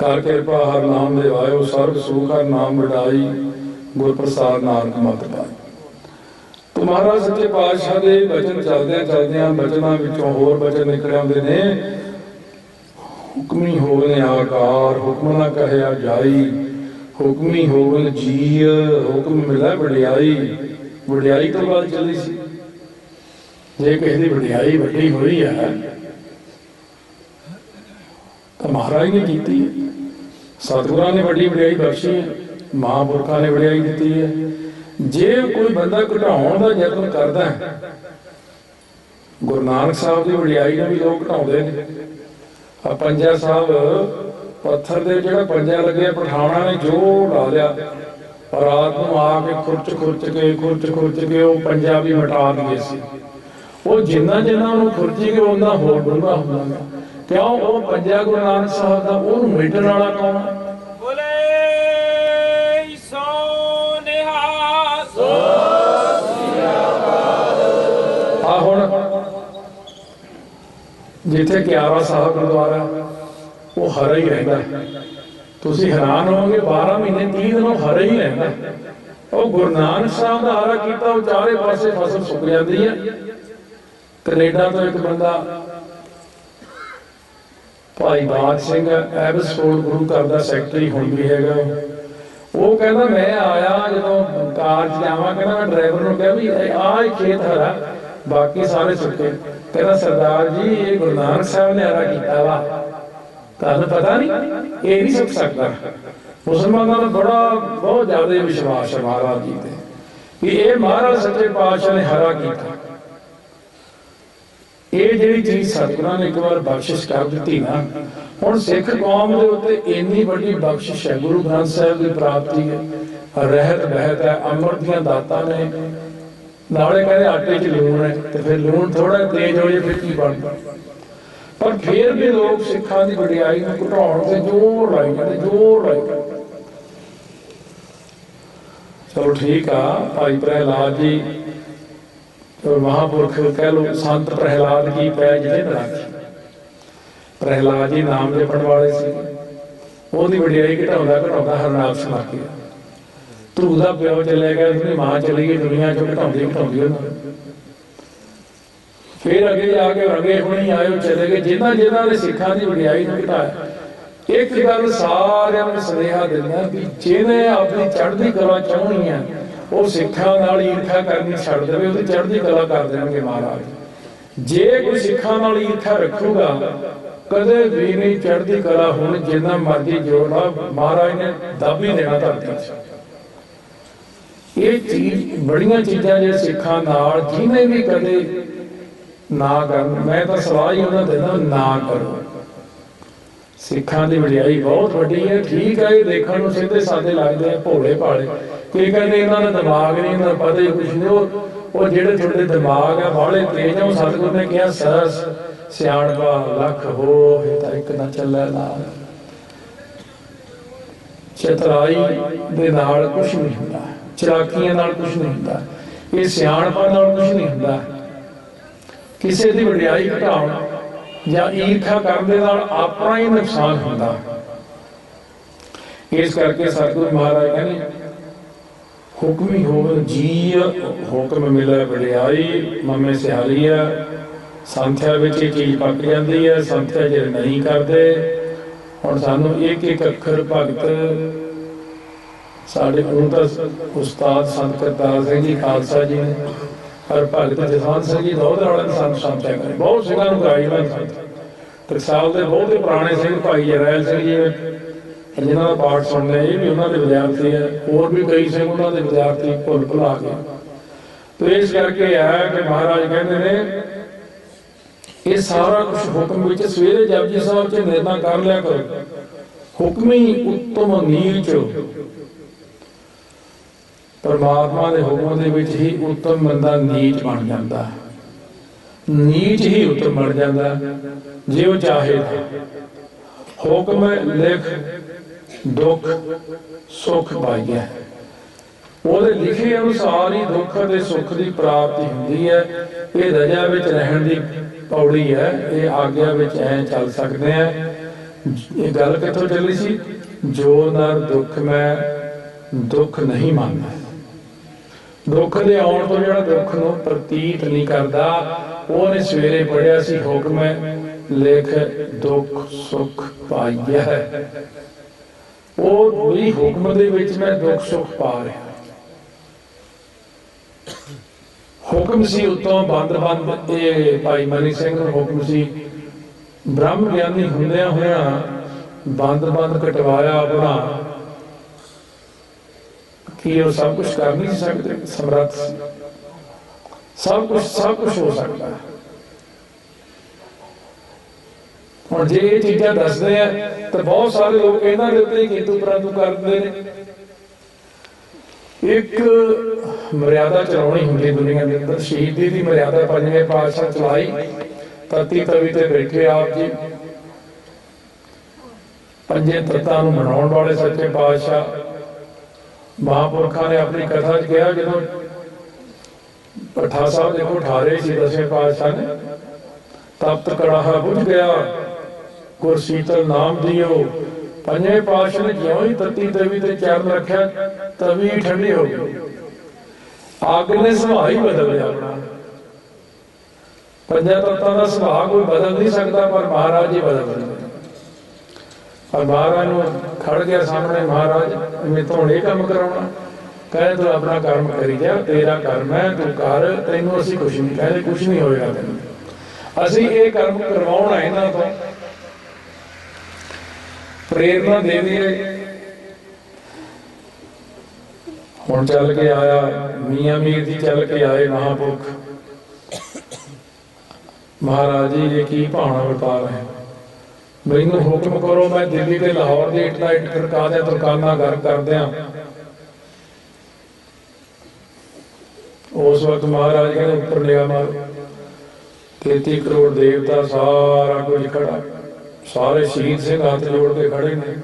कर किरपा हर नाम देवायो, सर्व सुख हर नाम वडाई, गुर प्रसाद नानक मत पाई। तो महाराज सच्चे पातशाह के बचन चलदे चलदे बचनों विचों होर बचन निकल आउंदे ने। हुक्मी होवन आकार, हुक्म ना कहया जाई, हुक्मी होवन जी, हुक्म मिला वडियाई। वडियाई तो बात चली सी, जे किसी की वडियाई वड्डी हुई है तो महाराज ने की है, सतगुरां ने वड्डी वडियाई बख्शी है, महापुरखों ने वडियाई दी है। जे कोई बंदा घटाउण दा यतन करदा है, गुरु नानक साहब की वडियाई ने भी लोग घटाउंदे ने। पंजा साहब पत्थर दे जिहड़ा पंजा लगे पठाना ने जो ला लिया, रात को आके खुरच खुरच के वो पंजा भी मिटा दिए सी। वो जिन्ना जिन्ना उन्होंने खुरची के उन्ना होर डूंगा होंदा। क्यों? वो पंजा गुरु नानक साहब का, वो मिटण वाला कौन? जिथे क्यारा साहब गुरुद्वारा वो हरा ही रहता है। तुसीं हैरान होवोगे, 12 महीने 30 दिन हरा ही रहता है। वो गुरु नानक साहब का हरा किया, वो चारे पासे फसल सुक जाती है। कनेडा तो एक बंदा भाई बाज सिंह एबसफोर्ड गुरु घर का सैकटरी हुण भी हैगा, वो कहता मैं आया जो कार च जावां, कहता मैं ड्राइवर नूं कहा भी आ खेत हरा, बाकी सारे सुके। कहता सरदार जी ये गुरु नानक साहब ने हरा किया वा, तुहानूं पता नहीं, ये नहीं सुक सकता। मुसलमानों का बड़ा बहुत ज्यादा विश्वास है महाराज जी ते कि ये महाराज सच्चे पातशाह ने हरा किया। ये जिहड़ी चीज सतगुरां ने एक बार बख्शिश कर दी ना, हुण सिख कौम दे उत्ते इन्नी वड्डी बख्शिश है, गुरु ग्रंथ साहिब की प्राप्ति है, रहत बहत है, अमृत दीआं दातां ने, नाले कहते आटे च लूण है, तो फिर लूण थोड़ा तेज हो जाए फिर की बनता। पर फिर भी लोग सिखां की वडियाई नूं घटाउण ते जोर लाई जांदे, जोर लाई जांदे। चलो ठीक आ, भाई प्रहलाद जी तो महापुरख कह लो संत प्रहलाद की पै जिहड़े ना प्रहलाद जी नाम जपण वाले सी, ओहदी वडियाई घटाउंदा घटाउंदा हरनाम समा गया। ਧਰੂ ਦਾ ਪਿਓ ਚਲੇ ਗਿਆ, उसकी मां चली गई दुनिया चो, घटाउंदी घटाउंदी फिर अगे जाके रंगे हुणी आए चले गए। जिन्हां जिन्हां ने सिखां दी वडियाई नूं घटाया, एक गल सारिआं नूं सुनेहा दिंदा भी जिहने अपनी चढ़दी कला चाहणी है वो सिखां नाल ईर्खा करनी छड्ड देवे, ਉਹਦੀ चढ़दी कला कर देणगे महाराज। जे कोई सिखां नाल ईर्खा रखूगा कदे भी नहीं चढ़दी कला होण, जिन्ना मर्जी जोर ला महाराज ने दब ही देना धरती च। ये चीज बड़ियां चीज़ां जे सिखां नाल जिन्हें भी कदे ना कर, मैं तो सलाह ही उन्हें देना ना करो। सिखां दी वडियाई बहुत वड्डी है। ठीक है ये देखण नूं सीधे सादे लगदे हैं, भोले भाले, कोई कहते इन्हां दा दिमाग नहीं, इन्हां दा पता ही कुछ नहीं। वो जिहड़े तुहाडे दिमाग है बाहले तेज है, सतगुर ने कहा सरस सियाणपा लख हो तां इक ना चलै नाल। चतराई दे नाल कुछ नहीं हुंदा, चलाकियां नाल कुछ नहीं हुंदा, ये सियाणपा नाल कुछ नहीं हुंदा। किसी की वडियाई घटाउण या ईर्खा करने नाल अपना ही नुकसान हुंदा। इस करके सतगुरु महाराज कहने हुक्मी होवन जी, हुक्म मिले वडियाई, मम्मे सिहारी है। संथ्या विच ये चीज पक जाती है, संथ्या जे नहीं करते। हुण सानू एक एक अखर भगत साढ़े उस्ताद संत करतार सिंह जी खालसा जी ने, पर भगत जसवंत सिंह जी दोहरे वाले संत संथ्या करें, बहुत सिंघां नूं कराई उन्होंने संत। टकसाल के बहुत ही पुराने सिंह भाई जरनैल सिंह जी जिन्हों का पाठ सुनने, ये भी उन्होंने विद्यार्थी है, होर भी कई सिंह उन्होंने विद्यार्थी भुल भुला के। तो इस करके है कि महाराज कहते हैं ये सारा कुछ हुक्म विच सवेरे जपजी साहब च निर्णय कर लिया करो। हुक्मी उत्तम नीच परमात्मा के हुक्म दे विच ही उत्तम बंदा नीच बन जाता, नीच ही उत्तम बन जाता जे वो चाहे। हुक्म लिख दुख सुख पाइए, वो लिखे अनुसार ही दुख के सुख की प्राप्ति होंगी है। ये रजा विच रहन की पौड़ी है, ये आग्या विच ऐ चल सकते हैं। ये गल कितों चली सी, जो नर दुख में दुख नहीं मानता, दुख के आने तो जो दुख को प्रतीत नहीं करता, उन्हें सवेरे पढ़िया सी हुक्म लिख दुख सुख पाइया है। वो मेरी हुक्म दे विच मैं दुख सुख पा रहा। हुक्म सी उत्तों बंद बंद, ये भाई मनी सिंह नूं हुक्म सी ब्रह्म ज्ञानी हुंदियां होइयां बंद बंद कटवाया अपना कि वो सब कुछ कर नहीं सकते, समर्थ सब कुछ हो सकता है। और जे ये चीज़ां दसदे हैं तो बहुत सारे लोग इन्हां दे उत्ते किंतु परंतु करते हैं। एक मर्यादा चलानी होंगी दुनिया के अंदर, शहीदी की मर्यादा पंजवें पातशाह चलाई। तती तवी ते बैठे आप जी, पंजे तत्तां नूं मनाउण वाले सच्चे पातशाह महापुरखा ने अपनी कथा च कहा, जो भट्ठा साहब देखो ठारे सी दसवें पातशाह ने, तप्त कड़ाहा बुझ गया गुर शीतल नाम दियो। पंजवें पातशाह ने ज्यों ही तत्ती तवी ते चरण रखा, तवी ठंडी हो गई। अग ने सुभाव ही बदल लिया अपना। पंजा तत्तां दा सुभाव कोई बदल नहीं सकता, पर महाराज ही बदल दिंदे। और महाराज नूं खड़ गया सामने, महाराज मैं तो हुण इह काम कराउणा, कहे तू अपना कर्म करी जा, तेरा कर्म है तू कर, तैनूं असीं कुछ नहीं कहते, कुछ नहीं होएगा तैनूं। असीं इह कर्म करवाउणा इन्हां तों, प्रेरणा दे दीए। हुण चल के आया मियां मीर जी, चल के आए महापुरख, महाराज जी ये की भावना बता रहे हैं, मैनू हुक्म करो मैं दिल्ली के लाहौर के इटला इट खड़का दिया, तुरकाना गर्क कर दिया। उस वक्त महाराज कहते ऊपर लिया मारो, 33 करोड़ देवता सारा कुछ खड़ा, सारे शहीद सिंह हाथ जोड़ के खड़े ने।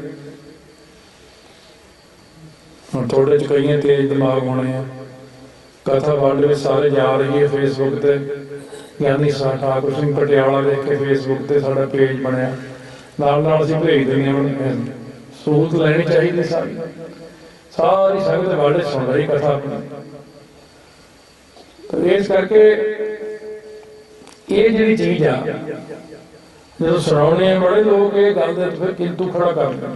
हुण थोड़े च कई तेज दिमाग होने हैं, कथा वर्ल्ड में सारे जा रही है फेसबुक ते, ज्ञानी ठाकुर सिंह पटियाला देख के फेसबुक ते साडा पेज बनया, नाल नाल असीं भेज दिंदे हां। सहूलत लैनी चाहिए, सारी संगत वर्ल्ड सुन रही कथा अपनी। तो इस करके ये जिहड़ी चीज आ जो सुनाने हैं, बड़े लोग ये गल दे फिर किंतु खड़ा कर दें।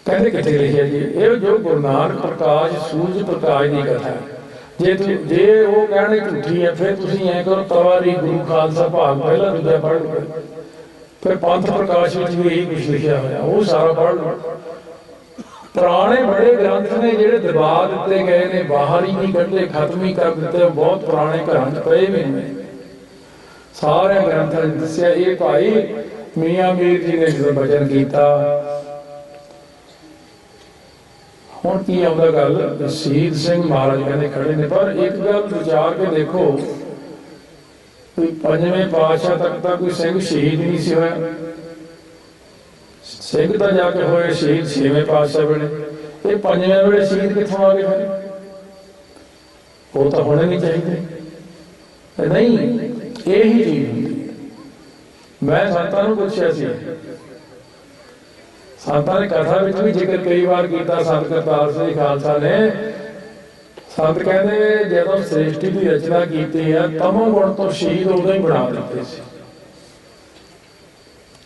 कहते कितने लिखे जी, ये जो गुरु नानक प्रकाश सूरज प्रकाश की कथा है, जे वो कहने झूठी है, फिर तुसीं ऐ करो तवारी गुरु खालसा भाग पहला दूजा पढ़ लो, फिर पंथ प्रकाश में भी यही कुछ लिखा होया वो सारा पढ़ लो। पुराने बड़े ग्रंथ ने जिहड़े दबा दिते गए ने, बाहर ही नहीं कढ़े, खत्म ही कर दिते, बहुत पुराने घरां च पए हुए ने, सारे ग्रंथां च दस्सिया। ये भाई मियां मीर जी ने जो बचन किया, हुण की आउंदा गल, शहीद सिंह महाराज कहते खड़े ने। पर एक गल विचार के देखो, पंजवें पातशाह तक तो कोई सिंह शहीद नहीं सी होया, सिंह तो जाके होए शहीद 6वें पातशाह वेले, ये पंजवें वेले शहीद कित्थों आ गए? फिर वो तो होने नहीं चाहिए। नहीं, यही चीज होंदी। मैं संतां नूं पुछया सी, संतां ने कथा विच भी जिक्र कई बार किया, संत करतार सिंह खालसा ने, संत कहते जदों सृष्टि की रचना की है, तमो गुण तो शहीद उदों ही बना दिते सी।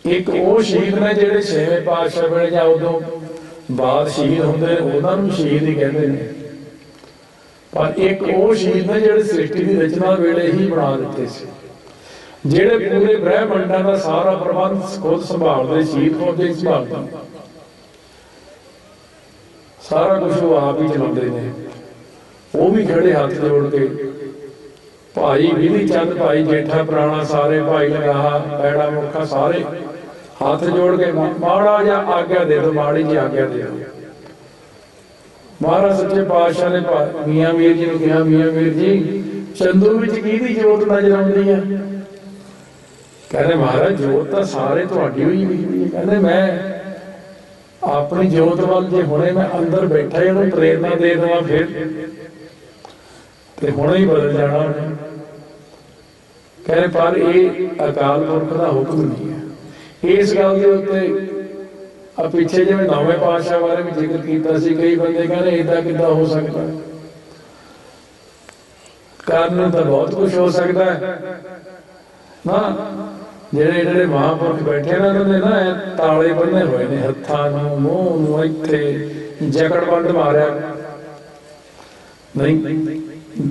एक वो शहीद ने जिहड़े 6वें पातशाह वेले जां उदों बाद शहीद हुंदे, उन्हां नूं शहीद ही कहते हैं। पर एक वो शहीद ने जिहड़े सृष्टि की रचना वेले ही बना दिते सी, जिहड़े पूरे ब्रह्मंडां दा सारा प्रबंध खुद संभालदे, शहीद फौजी ही संभालदे, सारा कुछ वो आप ही चलाते हैं। वो भी खड़े हाथ जोड़ के, भाई विधि चंद, भाई जेठा पुराना, सारे भाई लगाहा, पैड़ा मुखा, सारे हाथ जोड़ के माड़ा जा आग्ञा दे दो, माड़ी जी आग्ञा दे दो। महाराज सच्चे पातशाह ने मियाँ मीर जी ने कहा, मियाँ मीर जी चंदू विच किहदी जोत नजर आउंदी है? कहने महाराज जोत तो सारे तुहाडी होई दिखदी है। कहने मैं अपनी जोत वाल जे हुणे मैं अंदर बैठा इहनूं प्रेरणा दे देवां फिर ते हुणे ही बदल जाना उहने। कहने पर ये अकाल पुरख दा हुक्म नहीं है। इस गल दे उत्ते पिछे जिवें नौवें पातशाह बारे भी जिक्र किया सी, कई बंदे कहने इदा किदा हो सकता है, कारण तो बहुत कुछ हो सकता है ना। ਜਿਹੜੇ ਜਿਹੜੇ ਮਹਾਂਪੁਰਖ ਬੈਠੇ ਨੇ ਉਹਨਾਂ ਦੇ ਨਾ ਤਾਲੇ ਬੰਨੇ ਹੋਏ ਨੇ ਹੱਥਾਂ ਨੂੰ, ਮੂੰਹ ਨੂੰ, ਇੱਥੇ ਜਕੜ ਬੰਦ ਮਾਰਿਆ ਨਹੀਂ।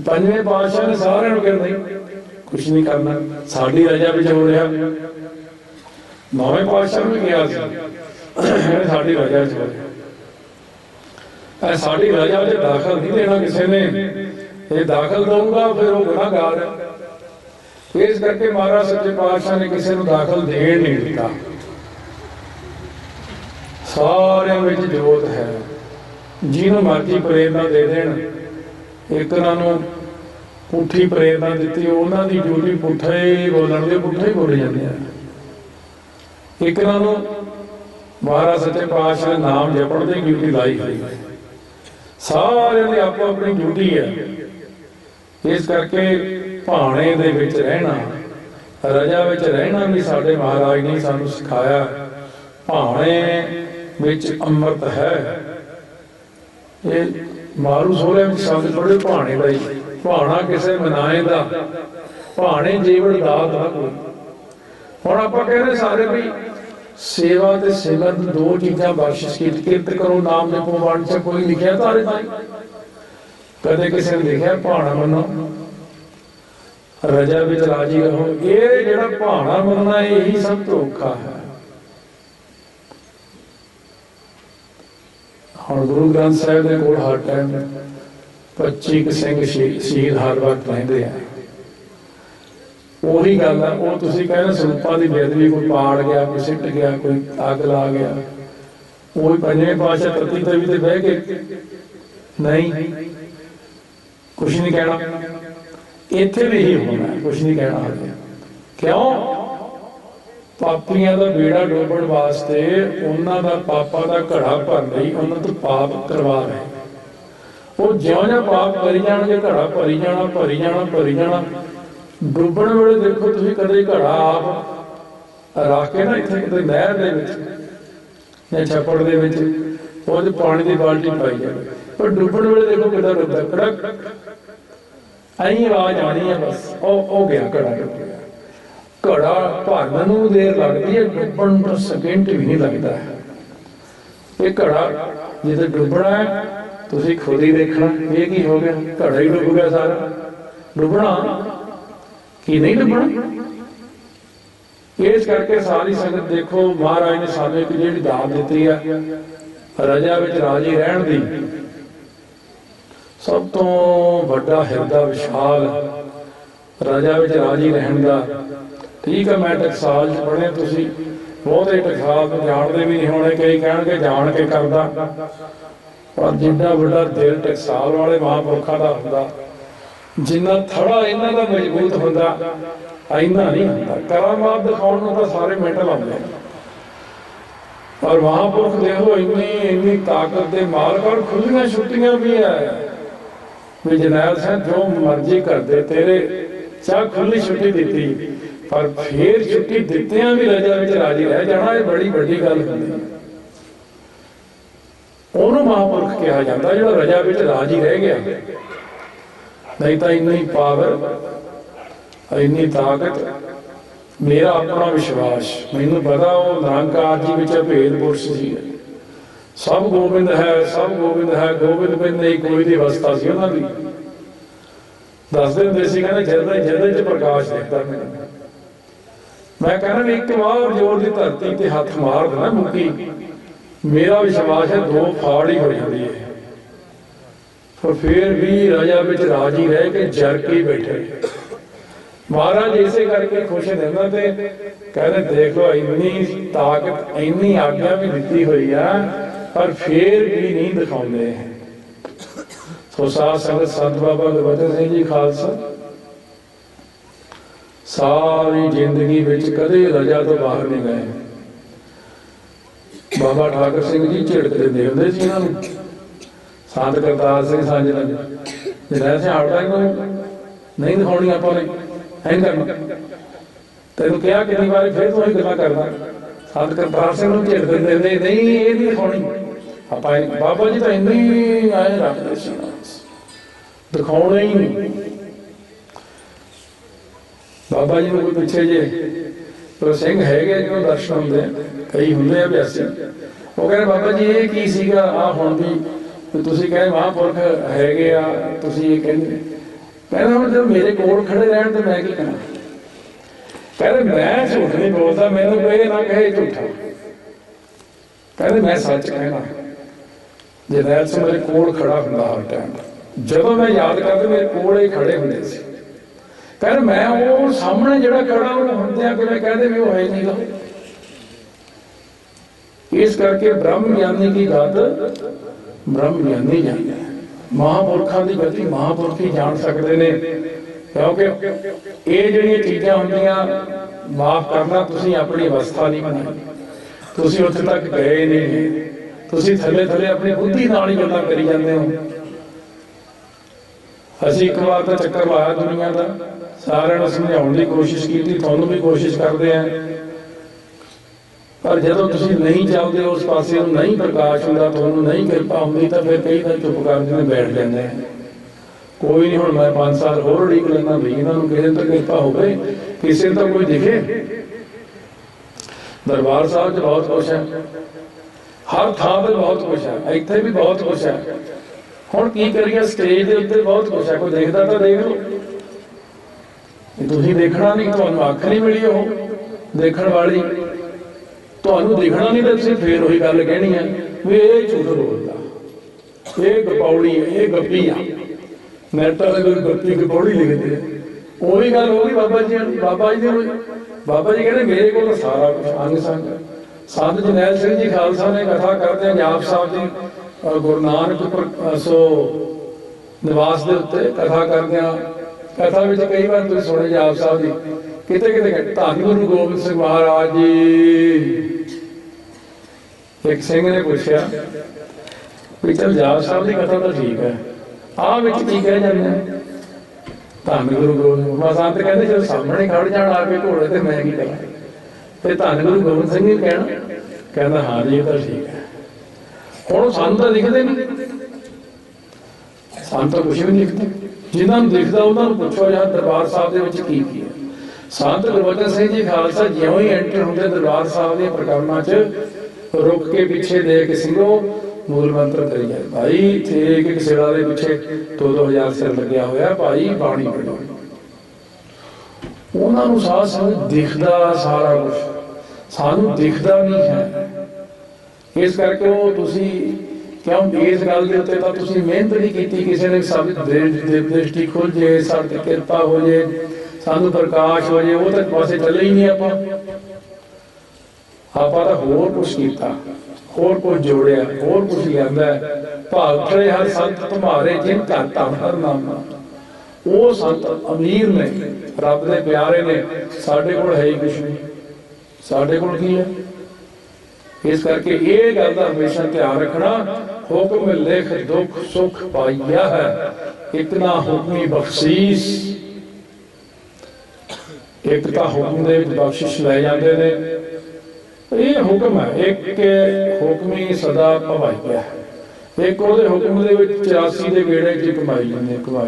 ਪੰਜਵੇਂ ਪਾਤਸ਼ਾਹ ਨੇ ਸਾਰਿਆਂ ਨੂੰ ਕਿਹਾ ਨਹੀਂ ਕੁਛ ਨਹੀਂ ਕਰਨਾ, ਸਾਡੀ ਰਜਾ ਵਿੱਚ ਹੋ ਰਿਹਾ। ਨੌਵੇਂ ਪਾਤਸ਼ਾਹ ਨੂੰ ਵੀ ਕਿਹਾ ਸੀ ਕਹਿੰਦੇ ਸਾਡੀ ਰਜਾ ਵਿੱਚ ਹੋ ਰਿਹਾ, ਸਾਡੀ ਰਜਾ ਵਿੱਚ ਦਾਖਲ ਨਹੀਂ ਦੇਣਾ ਕਿਸੇ ਨੇ, ਇਹ ਦਾਖਲ ਦਊਗਾ ਫਿਰ ਉਹ ਗੁਨਾਹਗਾਰ ਹੈ। इस करके महाराज सच्चे पातशाह ने किसी को दाखिल देण नहीं दिता। सारे विच जोत है, जिन्हों मर्जी प्रेरणा दे देण। एक पुठी प्रेरणा दी, उन्होंने ड्यूटी पुठा ही बोलण दे, पुठा ही बोले जाते हैं। एक महाराज सच्चे पातशाह ने नाम जपण की ड्यूटी लाई हुई है। सारे की आपो अपनी ड्यूटी है। इस करके भाणे दे विच रहना, रजा विच रहना भी साडे महाराज ने सानू सिखाया। भाणे विच अमृत है। ये मारू सोहरे विच शब्द पढ़े भाणे दा ही, भाणा किसे मनाए दा, भाणे जीवन दात ना कोई। हुण आपां कहने सारे भी सेवा ते सिमरन दो चीज़ां बख्शिश की, किरत करो नाम जपो वंड च कोई लिखिया तारे ताई, कदे किसी ने लिखिया भाणा मनो रजा विच राजी रहो। ये जिहड़ा भाणा मनना यही सब तो औखा है। हुण गुरु ग्रंथ साहिब दे कोल हर टाइम 25 सिंह शहीद हर वक्त रहिंदे हैं। ਉਹੀ ਗੱਲ ਆ, ਉਹ ਤੁਸੀਂ ਕਹਿੰਦੇ ਸਰੂਪਾਂ ਦੀ ਬੇਅਦਬੀ, ਕੋਈ ਪਾੜ ਗਿਆ, ਕੋਈ ਸਿੱਟ ਗਿਆ, ਕੋਈ ਅੱਗ ਲਾ ਗਿਆ, ਉਹੀ ਪੰਜਵੇਂ ਪਾਤਸ਼ਾਹ ਤਤੀ ਤਵੀ ਤੇ ਬਹਿ ਕੇ ਨਹੀਂ ਕੁਛ ਨਹੀਂ ਕਹਿਣਾ। ਇੱਥੇ ਵੀ ਇਹੀ ਹੋਣਾ, ਕੁਛ ਨਹੀਂ ਕਹਿਣਾ ਹਾਲੇ। ਕਿਉਂ? ਪਾਪੀਆਂ ਦਾ ਬੇੜਾ ਡੋਬਣ ਵਾਸਤੇ, ਉਹਨਾਂ ਦਾ ਪਾਪਾਂ ਦਾ ਘੜਾ ਭਰਨ ਲਈ ਉਹਨਾਂ ਤੋਂ ਪਾਪ ਕਰਵਾ ਰਹੇ। ਉਹ ਜਿਉਂ-ਜਿਉਂ ਪਾਪ ਕਰੀ ਜਾਣਗੇ ਘੜਾ ਭਰੀ ਜਾਣਾ, ਭਰੀ ਜਾਣਾ, ਭਰੀ ਜਾਣਾ। ਡੁੱਬਣ ਵੇਲੇ ਦੇਖੋ ਤੁਸੀਂ, ਕਦੇ ਘੜਾ ਆਪ ਰੱਖ ਕੇ ਨਾ ਇੱਥੇ ਕਿਤੇ ਨਹਿਰ ਦੇ ਵਿੱਚ ਜਾਂ ਛੱਪੜ ਦੇ ਵਿੱਚ ਉਹਦੇ ਪਾਣੀ ਦੀ ਬਾਲਟੀ ਪਾਈ ਜਾਵੇ, ਪਰ ਡੁੱਬਣ ਵੇਲੇ ਦੇਖੋ ਕਿੱਦਾਂ ਡੁੱਬਦਾ, ਕੜਕ ਐਂ ਆਵਾਜ਼ ਆਣੀ ਹੈ, ਬਸ ਉਹ ਗਿਆ, ਘੜਾ ਡੁੱਬ ਗਿਆ। ਘੜਾ ਭਰਨ ਨੂੰ ਦੇਰ ਲੱਗਦੀ ਹੈ, ਡੁੱਬਣ ਨੂੰ ਸਕਿੰਟ ਵੀ ਨਹੀਂ ਲੱਗਦਾ। ਇਹ ਘੜਾ ਜਦੋਂ ਡੁੱਬਣਾ ਹੈ ਤੁਸੀਂ ਖੁਦ ਹੀ ਦੇਖਣਾ, ਇਹ ਕੀ ਹੋ ਗਿਆ, ਘੜਾ ਹੀ ਡੁੱਬ ਗਿਆ ਸਾਰਾ। ਡੁੱਬਣਾ कि नहीं डुबना। इस करके सारी संगत देखो, महाराज ने सानू एक जिहड़ी दात दित्ती है रजा विच राजी रहण दी, सब तो वड्डा हिरदा विशाल रजा विच राजी रहण दा। ठीक है, मैं टकसाल च पढ़े, तुसीं बहुते टकसाल नूं जाणदे भी नहीं होणे, कई कहणगे जाण के करदा, पर जिड्डा वड्डा दिल टकसाल वाले महापुरखां दा हुंदा, जिन्ना थड़ा इन्हां दा मजबूत हुंदा इन्ना नहीं हुंदा। करामात दिखाउण नूं तां सारे मिंट लाउंदे, पर महापुरख देखो इन्नी ताकत दे मालक, और खुलियां छुट्टियां भी है भी जरनैल सिंह जो मर्जी करदे, तेरे चाह खुली छुट्टी दित्ती, पर फिर छुट्टी दित्तियां भी रजा विच राजी रह जाना, ये बड़ी वड्डी गल हुंदी है। ਉਹਨੂੰ महापुरख कहा जाता जिहड़ा रजा विच राजी रह गया। नहीं तो इन्नी पावर, इन्नी ताकत, मेरा अपना विश्वास, मैनू पता वो निरंकार जी विच भेद पुरुष सी, सब गोबिंद है, सब गोबिंद है, गोबिंद बिन नहीं कोई दी अवस्था सी उन्हां दी। दसदे हुंदे सी, कहंदे जदे च प्रकाश दिखदा मैनूं, मैं कहना एक बार जोर दी धरती ते हथ मार देना मुक्की, मेरा विश्वास है दो फाड़ ही हो जाती है। तो फिर भी राजा विच राजी रह के जर के बैठे। महाराज इसे करके खुश रहना, कहते देख लो इन्नी ताकत, इन्नी आज्ञा भी दी हुई है, पर फिर भी नहीं दिखाते। ਸੋ ਸਾਧ ਸੰਗਤ ਸੰਤ ਬਾਬਾ ਗੁਰਬਚਨ ਸਿੰਘ ਜੀ ਖਾਲਸਾ ਸਾਰੀ ਜ਼ਿੰਦਗੀ ਵਿੱਚ ਕਦੇ ਰਜਾ ਤੋਂ ਬਾਹਰ ਨਹੀਂ ਗਏ। ਬਾਬਾ ਠਾਕਰ ਸਿੰਘ ਜੀ ਝਿੜਕ ਦਿੰਦੇ ਹੁੰਦੇ ਸੀ ਇਹਨਾਂ ਨੂੰ। ਸੰਤ ਕਰਤਾਰ ਸਿੰਘ ਸਾਂਝਲ ਜਿਹੜਾ ਸਿਆੜਦਾ ਇਹਨੂੰ ਨਹੀਂ ਦਿਖਾਉਣੀ ਆਪਾਂ ਨੇ ਐਂ ਕਰਨਾ। ਤੈਨੂੰ ਕਿਹਾ ਕਿੰਨੀ ਵਾਰੀ, ਫਿਰ ਤੂੰ ਉਹੀ ਗੱਲਾਂ ਕਰਦਾ। ਸੰਤ ਕਰਤਾਰ ਸਿੰਘ ਨੂੰ ਝਿੜਕ ਦਿੰਦੇ ਨਹੀਂ ਇਹ ਨਹੀਂ ਦਿਖਾਉਣੀ ਆਪਾਂ। ਬਾਬਾ ਜੀ ਤਾਂ ਇੰਨੀ ਆਏ ਰੱਖਦੇ ਸੀ, ਦਿਖਾਉਣਾ ਹੀ ਨਹੀਂ। ਬਾਬਾ ਜੀ ਨੂੰ ਕੋਈ ਪਿੱਛੇ ਜੇ ਪਰ ਸਿੰਘ ਹੈਗੇ ਜੋ ਦਰਸ਼ਨ ਹੁੰਦੇ ਆ, ਕਈ ਹੁੰਦੇ ਆ ਅਭਿਆਸੀ, ਉਹ ਕਹਿੰਦੇ ਬਾਬਾ ਜੀ ਇਹ ਕੀ ਸੀਗਾ ਆ ਹੁਣ ਵੀ ਤੁਸੀਂ ਕਹੇ ਮਹਾਂਪੁਰਖ ਹੈਗੇ ਆ, ਤੁਸੀਂ ਇਹ ਕਹਿੰਦੇ। ਕਹਿੰਦਾ ਹੁਣ ਜਦ ਮੇਰੇ ਕੋਲ ਖੜੇ ਰਹਿਣ ਤੇ ਮੈਂ ਕੀ ਕਰਾਂ। ਕਹਿੰਦੇ ਮੈਂ ਝੂਠ ਨਹੀਂ ਬੋਲਦਾ, ਮੈਨੂੰ ਕੋਈ ਨਾ ਕਹੇ ਝੂਠਾ। ਕਹਿੰਦੇ ਮੈਂ ਸੱਚ ਕਹਿਣਾ। ਜੇ ਨੈਲਸ ਮੇਰੇ ਕੋਲ ਖੜਾ ਹੁੰਦਾ ਹਰ ਟਾਈਮ, ਜਦੋਂ ਮੈਂ ਯਾਦ ਕਰਦਾ ਮੇਰੇ ਕੋਲ ਹੀ ਖੜੇ ਹੁੰਦੇ ਸੀ। ਕਹਿੰਦੇ ਮੈਂ ਉਹ ਸਾਹਮਣੇ ਜਿਹੜਾ ਖੜਾ ਉਹ ਹੁੰਦਿਆਂ ਕਿਵੇਂ ਕਹਿੰਦੇ ਵੀ ਉਹ ਹੈ ਨਹੀਂ ਗਾ। ਇਸ ਕਰਕੇ ਬ੍ਰਹਮ ਗਿਆਨੀ ਦੀ ਗੱਲ ਬ੍ਰਹਮ ਗਿਆਨੀ ਜਾਣਦਾ। ਮਹਾਂਪੁਰਖਾਂ ਦੀ ਗਤੀ ਮਹਾਂਪੁਰਖ ਹੀ ਜਾਣ ਸਕਦੇ ਨੇ, ਕਿਉਂਕਿ ਇਹ ਜਿਹੜੀਆਂ ਚੀਜ਼ਾਂ ਹੁੰਦੀਆਂ ਮਾਫ ਕਰਨਾ, ਤੁਸੀਂ ਆਪਣੀ ਅਵਸਥਾ ਨਹੀਂ ਬਣਾਈ, ਤੁਸੀਂ ਉੱਥੇ ਤੱਕ ਗਏ ਨਹੀਂ, ਤੁਸੀਂ ਥੱਲੇ ਥੱਲੇ ਆਪਣੀ ਬੁੱਧੀ ਨਾਲ ਹੀ ਗੱਲਾਂ ਕਰੀ ਜਾਂਦੇ ਹੋ। ਅਸੀਂ ਇੱਕ ਵਾਰ ਤਾਂ ਚੱਕਰ ਲਾਇਆ ਦੁਨੀਆ ਦਾ, ਸਾਰਿਆਂ ਨੂੰ ਸਮਝਾਉਣ ਦੀ ਕੋਸ਼ਿਸ਼ ਕੀਤੀ, ਤੁਹਾਨੂੰ ਵੀ ਕੋਸ਼ਿਸ਼ ਕਰਦੇ ਆ, ਪਰ ਜਦੋਂ ਤੁਸੀਂ ਨਹੀਂ ਚੱਲਦੇ ਉਸ ਪਾਸੇ ਨੂੰ, ਨਹੀਂ ਪ੍ਰਕਾਸ਼ ਹੁੰਦਾ, ਤੁਹਾਨੂੰ ਨਹੀਂ ਕਿਰਪਾ ਹੁੰਦੀ, ਤਾਂ ਫਿਰ ਕਈ ਤਾਂ ਚੁੱਪ ਕਰਕੇ ਬੈਠ ਜਾਂਦੇ ਆ। ਕੋਈ ਨਹੀਂ, ਹੁਣ ਮੈਂ 5 ਸਾਲ ਹੋਰ ਉਡੀਕ ਲੈਂਦਾ ਵੀ ਇਹਨਾਂ ਨੂੰ ਕਿਸੇ ਤੋਂ ਕਿਰਪਾ ਹੋਵੇ, ਕਿਸੇ ਤੋਂ ਕੋਈ ਦਿਖੇ। ਦਰਬਾਰ ਸਾਹਿਬ 'ਚ ਬਹੁਤ ਕੁਛ ਹੈ, ਹਰ ਥਾਂ ਤੇ ਬਹੁਤ ਕੁਛ ਹੈ, ਇੱਥੇ ਵੀ ਬਹੁਤ ਕੁਛ ਹੈ। ਹੁਣ ਕੀ ਕਰੀਏ, ਸਟੇਜ ਦੇ ਉੱਤੇ ਬਹੁਤ ਕੁਛ ਹੈ, ਕੋਈ ਦੇਖਦਾ ਤਾਂ ਦੇਖ ਲਓ। ਤੁਸੀਂ ਦੇਖਣਾ ਨਹੀਂ, ਤੁਹਾਨੂੰ ਅੱਖ ਨਹੀਂ ਮਿਲੀ ਉਹ ਦੇਖਣ ਵਾਲੀ, ਤੁਹਾਨੂੰ ਦਿਖਣਾ ਨਹੀਂ ਤਾਂ ਤੁਸੀਂ ਫੇਰ ਉਹੀ ਗੱਲ ਕਹਿਣੀ ਹੈ ਵੀ ਇਹ ਝੂਠ ਬੋਲਦਾ, ਇਹ ਗਪੌੜੀ ਹੈ, ਇਹ ਗੱਪੀ ਆ। ਨੈਟਾਂ ਦੇ ਕੋਈ ਗੱਪੀ ਗਪੌੜੀ ਲਿਖਦੇ ਆ, ਉਹੀ ਗੱਲ ਹੋ ਗਈ ਬਾਬਾ ਜੀ। ਬਾਬਾ ਜੀ ਦੇ ਬਾਬਾ ਜੀ ਕਹਿੰਦੇ ਮੇਰੇ ਕੋਲ ਤਾਂ ਸਾਰਾ ਕੁਛ ਅੰਗ ਸੰਗ। ਸੰਤ ਜਰਨੈਲ ਸਿੰਘ ਜੀ ਖਾਲਸਾ ਨੇ ਕਥਾ ਕਰਦੇ ਆ ਜਾਪ ਸਾਹਿਬ ਦੀ, ਗੁਰੂ ਨਾਨਕ ਨਿਵਾਸ ਦੇ ਉੱਤੇ ਕਥਾ ਕਰਦੇ ਆ। ਕਥਾ ਵਿੱਚ ਕਈ ਵਾਰ ਤੁਸੀਂ ਸੁਣੇ ਜਾਪ ਸਾਹਿਬ ਦੀ, ਕਿਤੇ ਕਿਤੇ ਧੰਨ ਗੁਰੂ ਗੋਬਿੰਦ ਸਿੰਘ ਮਹਾਰਾਜ ਜੀ। ਇੱਕ ਸਿੰਘ ਨੇ ਪੁੱਛਿਆ ਵੀ ਚਲ ਜਾਪ ਸਾਹਿਬ ਦੀ ਕਥਾ ਤਾਂ ਠੀਕ ਹੈ, ਆਹ ਵਿੱਚ ਕੀ ਕਹਿ ਜਾਂਦੇ ਆ ਧੰਨ ਗੁਰੂ ਗੋਬਿੰਦ। ਸੰਤ ਕਹਿੰਦੇ ਜਦੋਂ ਸਾਹਮਣੇ ਖੜ ਜਾਣ ਆ ਕੇ ਘੋੜੇ ਤੇ ਮੈਂ ਕੀ ਕਰਾਂ, ਤੇ ਧੰਨ ਗੁਰੂ ਗੋਬਿੰਦ ਸਿੰਘ ਜੀ ਕਹਿਣਾ। ਕਹਿੰਦਾ ਹਾਂ ਜੀ ਇਹ ਤਾਂ ਠੀਕ ਹੈ। ਹੁਣ ਸਾਨੂੰ ਤਾਂ ਦਿਖਦੇ ਨਹੀਂ, ਸਾਨੂੰ ਤਾਂ ਕੁਛ ਵੀ ਨਹੀਂ ਦਿਖਦਾ। ਜਿਨ੍ਹਾਂ ਨੂੰ ਦਿਖਦਾ ਉਹਨਾਂ ਨੂੰ ਪੁੱਛੋ ਯਾਰ ਦਰਬਾਰ ਸਾਹਿਬ ਦੇ ਵਿੱਚ ਕੀ ਕੀ ਹੈ। ਸੰਤ ਗੁਰਬਚਨ ਸਿੰਘ ਜੀ ਖਾਲਸਾ ਜਿਉਂ ਹੀ ਐਂਟਰ ਹੁੰਦੇ ਦਰਬਾਰ ਸਾਹਿਬ ਦੀਆਂ ਪ੍ਰਕਰਮਾਂ 'ਚ, ਰੁਕ ਕੇ ਪਿੱਛੇ ਦੇ ਕੇ ਸਿੰਘੋ ਮੂਲ ਮੰਤਰ ਕਰੀ ਜਾਏ। ਭਾਈ ਇੱਥੇ ਇੱਕ ਸਿਰਾ ਦੇ ਪਿੱਛੇ 2-2000 ਸਿਰ ਲੱਗਿਆ ਹੋਇਆ, ਭਾਈ ਬਾਣੀ ਪੜ੍ਹੋ। ਉਹਨਾਂ ਨੂੰ ਸਾਧ ਸੰਗਤ ਦਿਖਦਾ ਸਾਰਾ ਕੁਛ, ਸਾਨੂੰ ਦਿਖਦਾ ਨਹੀਂ ਹੈ। ਇਸ ਕਰਕੇ ਉਹ ਤੁਸੀਂ ਕਿਉਂ ਇਸ ਗੱਲ ਦੇ ਉੱਤੇ ਤਾਂ ਤੁਸੀਂ ਮਿਹਨਤ ਨਹੀਂ ਕੀਤੀ, ਕਿਸੇ ਨੇ ਸਭ ਦ੍ਰਿਸ਼ਟੀ ਖੁੱਲ ਜੇ, ਸਾਡੀ ਕਿਰਪਾ ਹੋ ਜੇ, ਸਾਨੂੰ ਪ੍ਰਕਾਸ਼ ਹੋ ਜੇ, ਉਹ ਤਾਂ ਪਾਸੇ ਚੱਲੇ ਹੀ ਨਹੀਂ। ਆਪਾਂ ਤਾਂ ਹੋਰ ਕੁਛ ਕੀਤਾ, ਹੋਰ ਕੁਛ ਜੋੜਿਆ, ਹੋਰ ਕੁਛ ਲਿਆਂਦਾ। ਭਾਗ ਖੜੇ ਹਰ ਸੰਤ ਤੁਮਾਰੇ ਜਿਨ ਘਰ ਧਨ ਹਰ ਨਾਮ। ਉਹ ਸੰਤ ਅਮੀਰ ਨੇ, ਰੱਬ ਦੇ ਪਿਆਰੇ ਨੇ, ਸਾਡੇ ਕੋਲ ਹੈ ਹੀ ਕੁਛ ਨਹੀਂ। ਸਾਡੇ ਕੋਲ ਕੀ ਹੈ? ਇਸ ਕਰਕੇ ਇਹ ਗੱਲ ਦਾ ਹਮੇਸ਼ਾ ਧਿਆਨ ਰੱਖਣਾ, ਹੁਕਮ ਲਿਖ ਦੁੱਖ ਸੁਖ ਪਾਈਆ ਹੈ, ਇਤਨਾ ਹੁਕਮੀ ਬਖਸ਼ੀਸ਼। ਇੱਕ ਤਾਂ ਹੁਕਮ ਦੇ ਬਖਸ਼ਿਸ਼ ਲੈ ਜਾਂਦੇ ਨੇ, ਇਹ ਹੁਕਮ ਹੈ। ਇੱਕ ਹੁਕਮੀ ਸਦਾ ਭਵਾਈਆ, ਇੱਕ ਉਹਦੇ ਹੁਕਮ ਦੇ ਵਿੱਚ 84 ਦੇ ਗੇੜੇ 'ਚ ਕਮਾਈ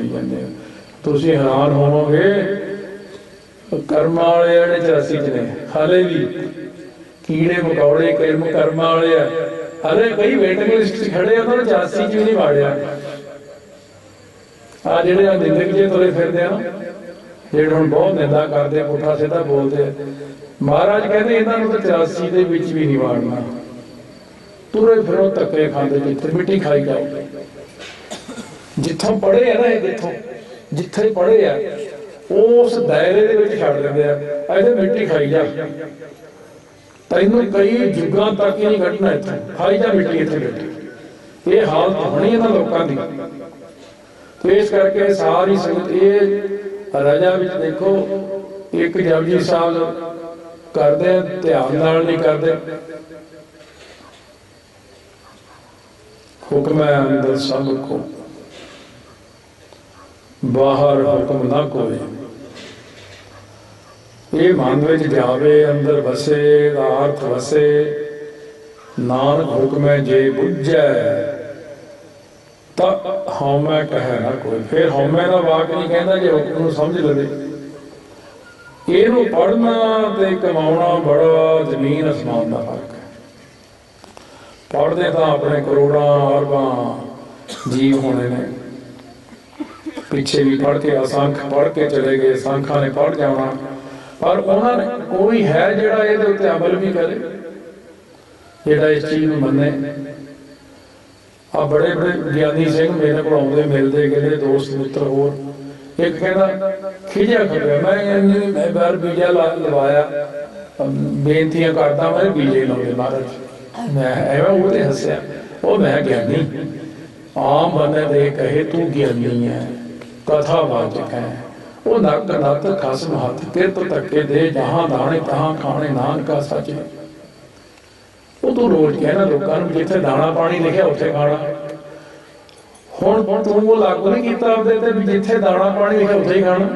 ਜਾਂਦੇ। ਤੁਸੀਂ ਹੈਰਾਨ ਹੋਵੋਗੇ, ਕਰਮਾਂ ਵਾਲੇ ਜਿਹੜੇ 84 'ਚ ਨੇ ਹਾਲੇ ਵੀ ਕੀੜੇ ਮਕੌੜੇ ਕਰਮਾਂ ਵਾਲੇ ਆ, ਹਾਲੇ ਕਈ ਵੇਟਿੰਗ ਲਿਸਟ 'ਚ ਖੜੇ ਆ, ਉਹਨਾਂ ਨੂੰ 84 'ਚ ਵੀ ਨਹੀਂ ਵਾੜਿਆ। ਆ ਜਿਹੜੇ ਆ ਨਿੰਦਕ ਜੇ ਤੁਰੇ ਫਿਰਦੇ ਆ, ਜਿਹੜੇ ਹੁਣ ਬਹੁਤ ਨਿੰਦਾ ਕਰਦੇ ਆ, ਪੁੱਠਾ ਸਿੱਧਾ ਬੋਲਦੇ ਆ, ਮਹਾਰਾਜ ਕਹਿੰਦੇ ਇਹਨਾਂ ਨੂੰ ਤਾਂ 84 ਦੇ ਵਿੱਚ ਵੀ ਨਹੀਂ ਵਾੜਨਾ। ਤੁਰੇ ਫਿਰੋ ਧੱਕੇ ਖਾਂਦੇ, ਜਿੱਥੇ ਮਿੱਟੀ ਖਾਈ ਜਾਓ। ਜਿੱਥੋਂ ਪੜ੍ਹੇ ਆ ਨਾ, ਇਹ ਜਿੱਥੇ ਪੜ੍ਹੇ ਆ ਉਸ ਦਾਇਰੇ ਦੇ ਵਿੱਚ ਛੱਡ ਦਿੰਦੇ ਆ, ਇਹਦੇ ਮਿੱਟੀ ਖਾਈ ਜਾ, ਤੈਨੂੰ ਕਈ ਯੁੱਗਾਂ ਤੱਕ ਹੀ ਨਹੀਂ ਕੱਢਣਾ, ਇੱਥੇ ਖਾਈ ਜਾ ਮਿੱਟੀ, ਇੱਥੇ ਬੈਠੀ। ਇਹ ਹਾਲਤ ਹੋਣੀ ਇਹਨਾਂ ਲੋਕਾਂ ਦੀ। तो इस करके सारी संगत ये रजा विच देखो, एक जपजी साहब करते ध्यान नाल नहीं करते, हुक्म है अंदर सबको, बाहर हुक्म ना कोई। ये मन विच जावे, अंदर वसे, अर्थ वसे, नानक हुक्म जे बुझै, ਤਾਂ ਹਉਮੈ ਕਹੈ ਨਾ ਕੋਈ। फिर ਹਉਮੈ ਦਾ ਵਾਕ ਨਹੀਂ ਕਹਿੰਦਾ ਜੇ ਹੁਕਮ ਨੂੰ ਸਮਝ ਲਵੇ। ਇਹਨੂੰ ਪੜ੍ਹਨਾ ਤੇ ਕਮਾਉਣਾ ਬੜਾ ਜ਼ਮੀਨ ਅਸਮਾਨ ਦਾ ਫਰਕ ਹੈ। ਪੜ੍ਹਦੇ ਤਾਂ ਆਪਣੇ ਕਰੋੜਾਂ ਅਰਬਾਂ ਜੀਵ ਹੋਣੇ ਨੇ, ਪਿੱਛੇ ਵੀ ਪੜ੍ਹ ਕੇ ਅਸੰਖ ਪੜ੍ਹ ਕੇ ਚਲੇ ਗਏ, ਸੰਖਾਂ ਨੇ ਪੜ੍ਹ ਜਾਣਾ, ਪਰ ਉਹਨਾਂ ਨੇ ਕੋਈ ਹੈ ਜਿਹੜਾ ਇਹਦੇ ਉੱਤੇ ਅਮਲ ਵੀ ਕਰੇ, ਜਿਹੜਾ ਇਸ ਚੀਜ਼ ਨੂੰ ਮੰਨੇ। आ बड़े बड़े ज्ञानी सिंह मेरे को आते मिलते गए, दोस्त मित्र होर, एक कहना खिजा खड़िया, मैं बार बीजा लवाया, बेनतियां करता, मैं बीजे लाने महाराज, मैं एवं वो हसया, वो मैं ज्ञानी, आम बंदे दे कहे तू ज्ञानी है, कथावाचक है, वो नक नत खसम हथ किरत धक्के दे, जहां दाने तहां खाने, नानका सच है। वो तू रोज कहना लोगों को जिथे दाना पानी लिखा उत्थे खाना, हुण तू वो लागू नहीं किया आपदे ते भी जिथे दाना पानी लिखा उत्थे ही खाना।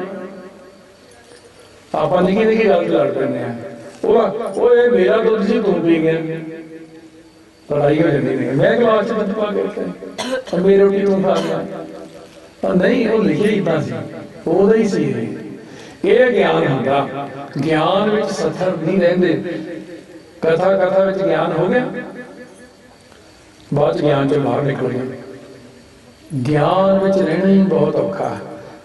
आपां निक्की निक्की गल ते लड़ पैंदे आ, वो ये मेरा दुध सी तू पी गया, लड़ाई हो जाती है, मैं गिलास च दुध पा के रखा, मेरी रोटी तू खा गया, नहीं वो लिखे इदां सी, ओहदा ही सी। ये ज्ञान हुंदा, ज्ञान विच सथर नहीं रहिंदे। कथा कथा में ज्ञान हो गया, बाद ज्ञान से बाहर निकल गए। ज्ञान में रहना ही बहुत औखा है,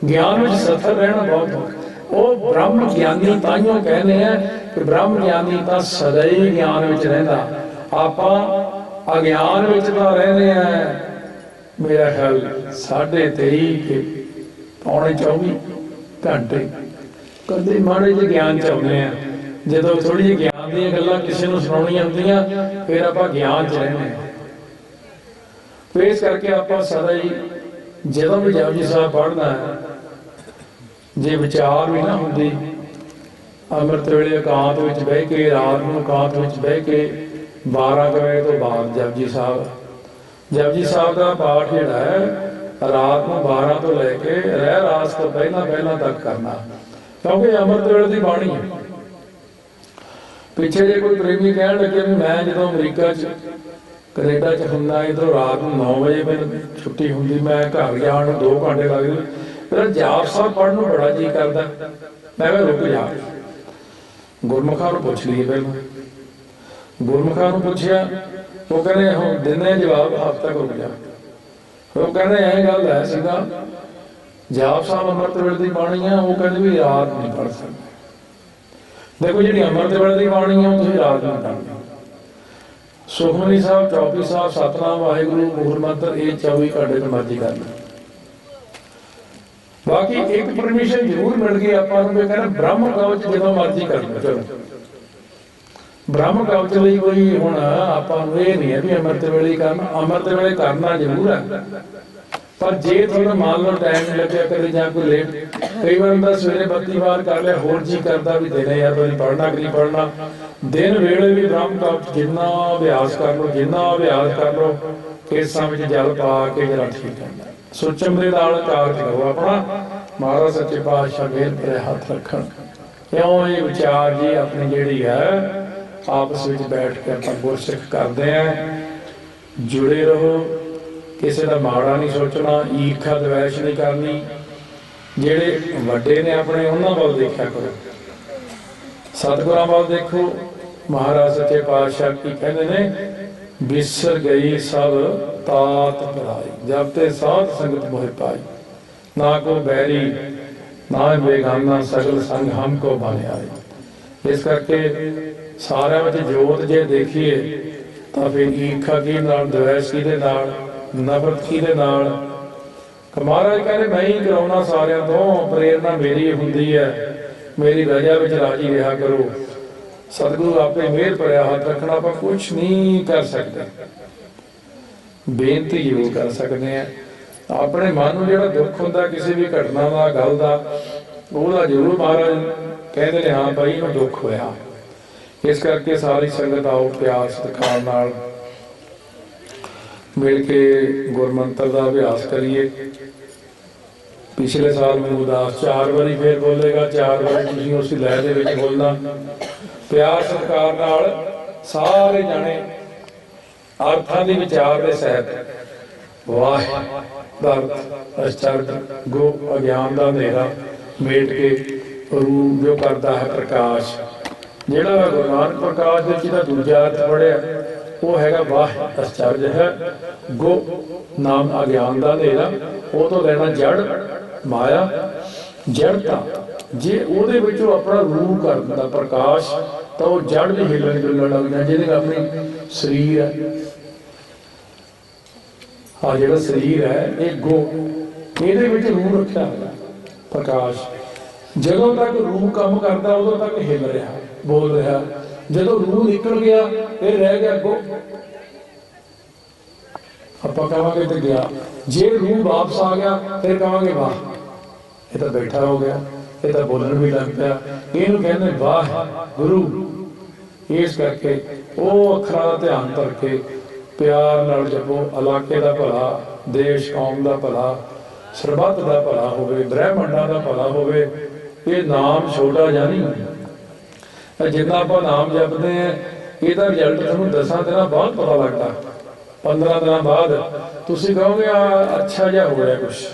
ज्ञान में सफल रहना बहुत औखा। वो ब्रह्म ज्ञानी ताइयों कहने हैं कि ब्रह्म ज्ञानी तो सदा ही ज्ञान में रहता, आप अज्ञान में तो रहने हैं। मेरा ख्याल 23.5 के 24 घंटे कदे माड़े जे ज्ञान चाहते हैं, जो थोड़ी जी ज्ञान दी गल्लां किसी नूं सुणाउणियां हुंदियां, फिर आपां ज्ञान च रहने। तो इस करके आपां सदा ही जदों भी जपजी साहब पढ़ना है, जे विचार भी ना हुंदी, अमृत वेले एकांत विच बह के, रात नूं एकांत विच बह के 12 बजे तो बाद जपजी साहब का पाठ जिहड़ा है रात नूं 12 तो लैके रह रास तो पहला तक करना, क्योंकि अमृत वेले दी बाणी है। पिछे जे कोई प्रेमी कहन लगे भी मैं जो अमरीका कनेडा च हुंदा, इधरों रात को 9 बजे मैंने छुट्टी होंगी, मैं घर जाण 2 घंटे लगते, मेरा जाप साहब पढ़ने को बड़ा जी करता, मैं रुक जा, गुरमुखा पूछ लीए। पहले गुरमुखा पूछया, वो कहने हम देने जवाब हफ्ता तक रुक जा। वो कहने यह गल है सीगा, जाप साहब अमृत वेले दी बाणी है, वो कहते भी रात नहीं पढ़ सकते। देखो जी अमृत वेले दी बाणी है तुसीं रात में पढ़नी, सुखमनी साहब, चौकी साहब, सतनाम वाहिगुरू, मूल मंत्र, ये 24 घंटे तो मर्जी करना। बाकी एक परमिशन जरूर मिल गई आपां नूं, कहना ब्रह्म कवच जो मर्जी कर लो, चलो ब्रह्म कवच लई कोई हुण आपां नूं ये नहीं है भी अमृत वेले करना, अमृत वेले करना जरूर है, पर जे थोड़ा मान लो टाइम नहीं लगे कदे जां कोई लेट, कई बार बंदा सवेरे 32 बार कर लिया, होर जी करता भी देने यार तो नहीं पढ़ना कि नहीं पढ़ना, दिन वेले भी ब्रह्म कवच जिन्ना अभ्यास कर लो, जिन्ना अभ्यास कर लो, केसां विच जल पा के जरा ठीक है। सुचम दे नाल कारज करो अपना, महाराज सच्चे पातशाह मेहर करे हथ रखण, क्यों ये विचार जी अपनी जिहड़ी है आपस में बैठ के आप गुरसिख करते हैं, जुड़े रहो, किसी का माड़ा नहीं सोचना, ईर्खा द्वेष नहीं करनी, जेड़े वड्डे ने अपने उन्हां वल देखा करो, सतगुरां वल देखो। महाराज सच्चे पातशाह की कहते ने, बिसर गई सब तात पराई, जब ते साध संगत मोह पाई, ना को बैरी ना बेगाना, सगल संग हमको बन आए। इस करके सारे में जोत जे देखिए तो फिर ईर्खा की नाल, द्वेष की दे नाल, नफरत की दे नाल, महाराज कहते मैं ही कराउना सारिਆਂ ਤੋਂ, प्रेरणा मेरी हुंदी है, मेरी रजा विच राजी रहा करो। सतगुरु आपे मेहर भरिया हाथ रखना, आप कुछ नहीं कर सकते, बेनती जरूर कर सकते हैं। ਆਪਣੇ ਮਨ ਨੂੰ ਜਿਹੜਾ ਦੁੱਖ ਹੁੰਦਾ ਕਿਸੇ ਵੀ ਘਟਨਾ ਦਾ ਗੱਲ ਦਾ, ਉਹਦਾ ਜ਼ਰੂਰ ਮਹਾਰਾਜ ਕਹਿੰਦੇ ਨੇ ਹਾਂ ਭਾਈ ਇਹਨੂੰ ਦੁੱਖ ਹੋਇਆ। ਇਸ ਕਰਕੇ ਸਾਰੀ ਸੰਗਤ ਆਓ ਪਿਆਰ ਸਤਿਕਾਰ ਨਾਲ ਮਿਲ ਕੇ ਗੁਰਮੰਤਰ ਦਾ ਅਭਿਆਸ ਕਰੀਏ। ਪਿਛਲੇ ਸਾਲ ਮੈਨੂੰ ਉਦਾਸ 4 ਵਾਰੀ ਫੇਰ ਬੋਲੇਗਾ, 4 ਵਾਰੀ ਤੁਸੀਂ ਉਸ ਲਹਿ ਦੇ ਵਿੱਚ ਬੋਲਣਾ। ਪਿਆਰ ਸਤਿਕਾਰ ਨਾਲ ਸਾਰੇ ਜਾਣੇ ਅਰਥਾਂ ਦੀ ਵਿਚਾਰ ਦੇ ਸਹਿਤ ਵਾਹ ਦਰਦ ਅਚਰਜ ਗੋ ਅਗਿਆਨ ਦਾ ਹਨੇਰਾ ਮੇਟ ਕੇ ਰੂਪ ਜੋ ਕਰਦਾ ਹੈ ਪ੍ਰਕਾਸ਼। ਜਿਹੜਾ ਗੁਰੂ ਨਾਨਕ ਪ੍ਰਕਾਸ਼ ਦੇ ਵਿੱਚ ਦਾ ਦੂਜਾ ਅਰਥ ਪੜਿਆ ਉਹ ਹੈਗਾ ਵਾਹ ਅਚਰਜ ਹੈ, ਗੋ ਨਾਮ ਅਗਿਆਨ ਦਾ ਹਨੇਰਾ। ਉਹ ਤੋਂ ਲੈਣਾ ਜੜ ਮਾਇਆ ਜੜਤਾ। ਜੇ ਉਹਦੇ ਵਿੱਚੋਂ ਆਪਣਾ ਰੂਪ ਕਰ ਦਿੰਦਾ ਪ੍ਰਕਾਸ਼ ਤਾਂ ਉਹ ਜੜ ਵੀ ਹਿੱਲਣ ਜੁਲਣ ਲੱਗ ਜਾਂਦਾ। ਜਿਹਦੇ ਆਪਣੀ ਸਰੀਰ ਹੈ, ਆ ਜਿਹੜਾ ਸਰੀਰ ਹੈ ਇਹ ਗੋ, ਇਹਦੇ ਵਿੱਚ ਰੂਹ ਰੱਖਿਆ ਹੋਇਆ ਪ੍ਰਕਾਸ਼। ਜਦੋਂ ਤੱਕ ਰੂਹ ਕੰਮ ਕਰਦਾ ਉਦੋਂ ਤੱਕ ਹਿੱਲ ਰਿਹਾ ਬੋਲ ਰਿਹਾ। ਜਦੋਂ ਰੂਹ ਨਿਕਲ ਗਿਆ ਇਹ ਰਹਿ ਗਿਆ ਗੋ। ਆਪਾਂ ਕਹਾਂਗੇ ਤੇ ਗਿਆ। ਜੇ ਰੂਹ ਵਾਪਸ ਆ ਗਿਆ ਫਿਰ ਕਹਾਂਗੇ ਵਾਹ ਇਹ ਤਾਂ ਬੈਠਾ ਹੋ ਗਿਆ, ਇਹ ਤਾਂ ਬੋਲਣ ਵੀ ਲੱਗ ਪਿਆ। ਇਹਨੂੰ ਕਹਿੰਦੇ ਵਾਹ ਗੁਰੂ। ਇਸ ਕਰਕੇ ਉਹ ਅੱਖਰਾਂ ਦਾ ਧਿਆਨ ਕਰਕੇ ਪਿਆਰ ਨਾਲ ਜਪੋ। ਇਲਾਕੇ ਦਾ ਭਲਾ, ਦੇਸ਼ ਕੌਮ ਦਾ ਭਲਾ, ਸਰਬੱਤ ਦਾ ਭਲਾ ਹੋਵੇ, ਬ੍ਰਹਿਮੰਡਾਂ ਦਾ ਭਲਾ ਹੋਵੇ। ਇਹ ਨਾਮ ਛੋਟਾ ਜਿਹਾ ਨਹੀਂ ਹੁੰਦਾ। ਜਿੰਨਾ ਆਪਾਂ ਨਾਮ ਜਪਦੇ ਹਾਂ ਇਹਦਾ ਰਿਜ਼ਲਟ ਤੁਹਾਨੂੰ 10 ਦਿਨਾਂ ਬਾਅਦ ਪਤਾ ਲੱਗਦਾ। 15 ਦਿਨਾਂ ਬਾਅਦ ਤੁਸੀਂ ਕਹੋਗੇ ਅੱਛਾ ਜਿਹਾ ਹੋ ਰਿਹਾ ਕੁਛ,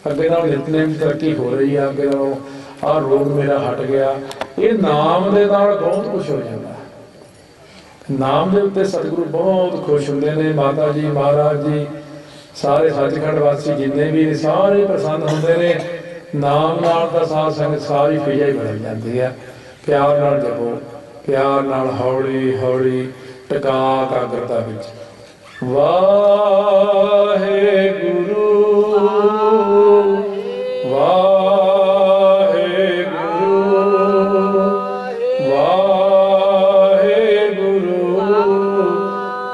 ਅੱਗੇ ਨਾਲ ਨਿਤਨੇਮ ਤਰੱਕੀ ਹੋ ਰਹੀ ਆ, ਅੱਗੇ ਨਾਲੋਂ ਆਹ ਰੋਗ ਮੇਰਾ ਹਟ ਗਿਆ। ਇਹ ਨਾਮ ਦੇ ਨਾਲ ਬਹੁਤ ਕੁਛ ਹੋ ਜਾਂਦਾ। ਨਾਮ ਦੇ ਉੱਤੇ ਸਤਿਗੁਰੂ ਬਹੁਤ ਖੁਸ਼ ਹੁੰਦੇ ਨੇ। ਮਾਤਾ ਜੀ ਮਹਾਰਾਜ ਜੀ ਸਾਰੇ ਸੱਚਖੰਡ ਵਾਸੀ ਜਿੰਨੇ ਵੀ ਸਾਰੇ ਪ੍ਰਸੰਨ ਹੁੰਦੇ ਨੇ। ਨਾਮ ਨਾਲ ਤਾਂ ਸਾਧ ਸੰਗਤ ਸਾਰੀ ਫਿਜਾ ਹੀ ਬਦਲ ਜਾਂਦੀ ਹੈ। ਪਿਆਰ ਨਾਲ ਜਪੋ, ਪਿਆਰ ਨਾਲ ਹੌਲੀ ਹੌਲੀ ਟਿਕਾ ਕਾਗਰਤਾ ਵਿੱਚ ਵਾਹਿਗੁਰੂ ਵਾਹਿਗੁਰੂ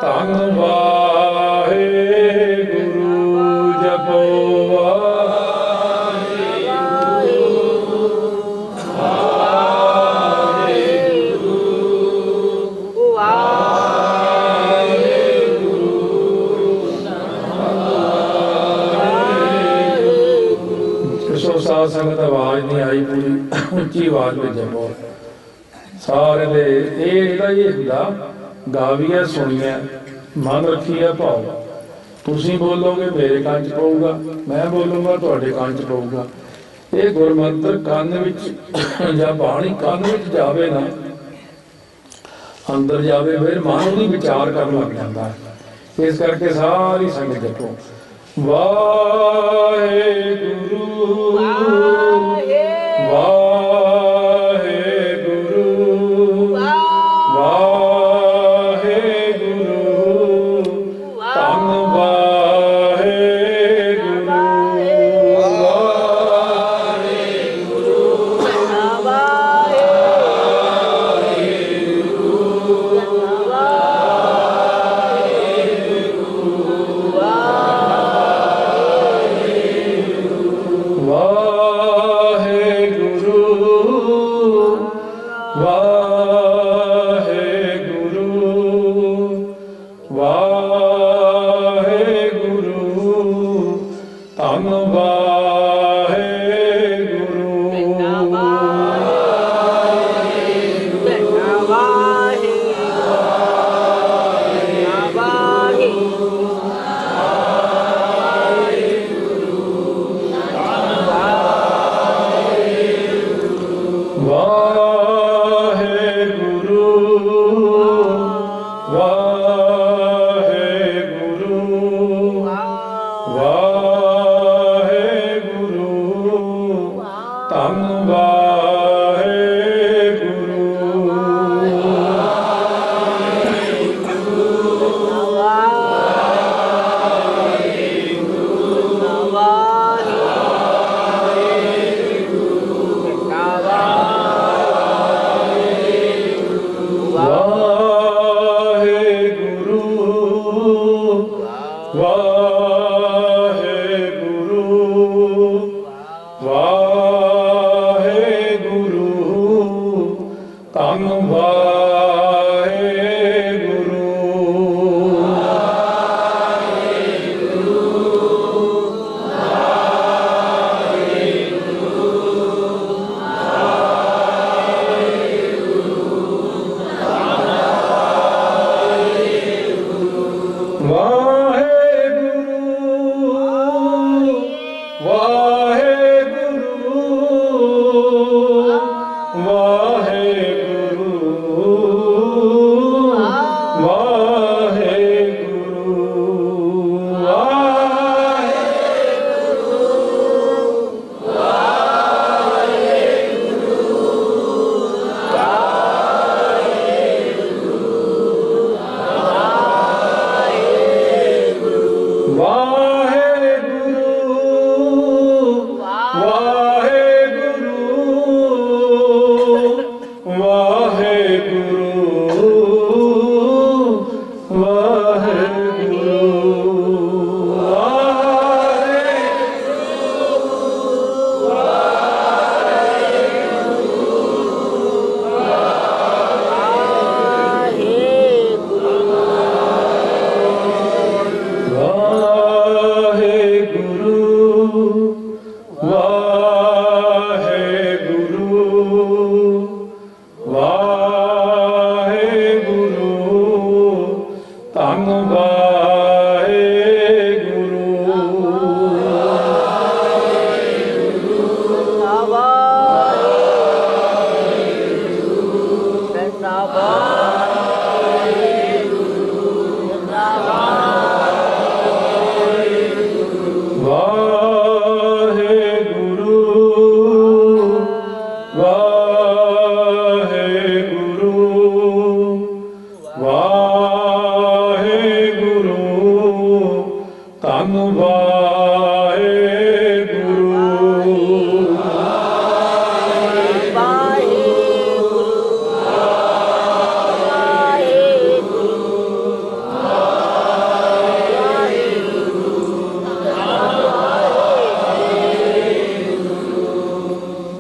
ਧੰਨ ਵਾਹਿਗੁਰੂ ਜਪੋ ਸਾਧ ਸੰਗਤ ਆਵਾਜ਼ ਨਹੀਂ ਆਈ, ਪੂਰੀ ਉੱਚੀ ਆਵਾਜ਼ ਵਿੱਚ ਜਪੋ ਸਾਰੇ ਦੇ। ਇਹਦਾ ਇਹ ਹੁੰਦਾ ਗਾਵੀਆਂ ਸੁਣੀਆਂ ਮਨ ਰੱਖੀਆ ਭਾਉ। ਤੁਸੀਂ ਬੋਲੋਗੇ ਮੇਰੇ ਕੰਨ 'ਚ ਪਊਗਾ, ਮੈਂ ਬੋਲੂੰਗਾ ਤੁਹਾਡੇ ਕੰਨ 'ਚ ਪਊਗਾ। ਇਹ ਗੁਰਮੰਤਰ ਕੰਨ ਵਿੱਚ ਜਾਂ ਬਾਣੀ ਕੰਨ ਵਿੱਚ ਜਾਵੇ ਨਾ, ਅੰਦਰ ਜਾਵੇ, ਫਿਰ ਮਨ ਉਹਦੀ ਵਿਚਾਰ ਕਰਨ ਲੱਗ ਜਾਂਦਾ ਹੈ। ਇਸ ਕਰਕੇ ਸਾਰੀ ਸੰਗਤ ਜਪੋ ਵਾਹਿਗੁਰੂ ਵਾਹਿਗੁਰੂ ਧੰਨ ਵਾਹਿਗੁਰੂ।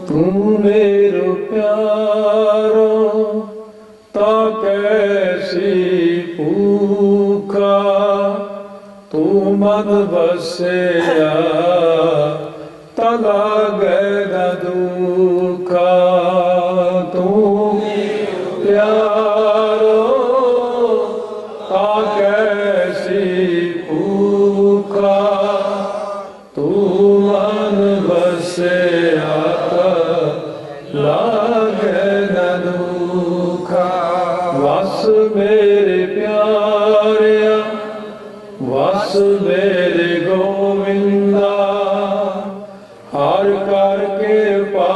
तू मेरो प्यारो ता कैसी भूखा, तू मन बसया ता लागे न दुखा। तू प्यारो ता कैसी भूखा, तू मन बसया लागे न दुखा। वस मेरे प्यारिया वस मेरे गोविंदा, हर कर कृपा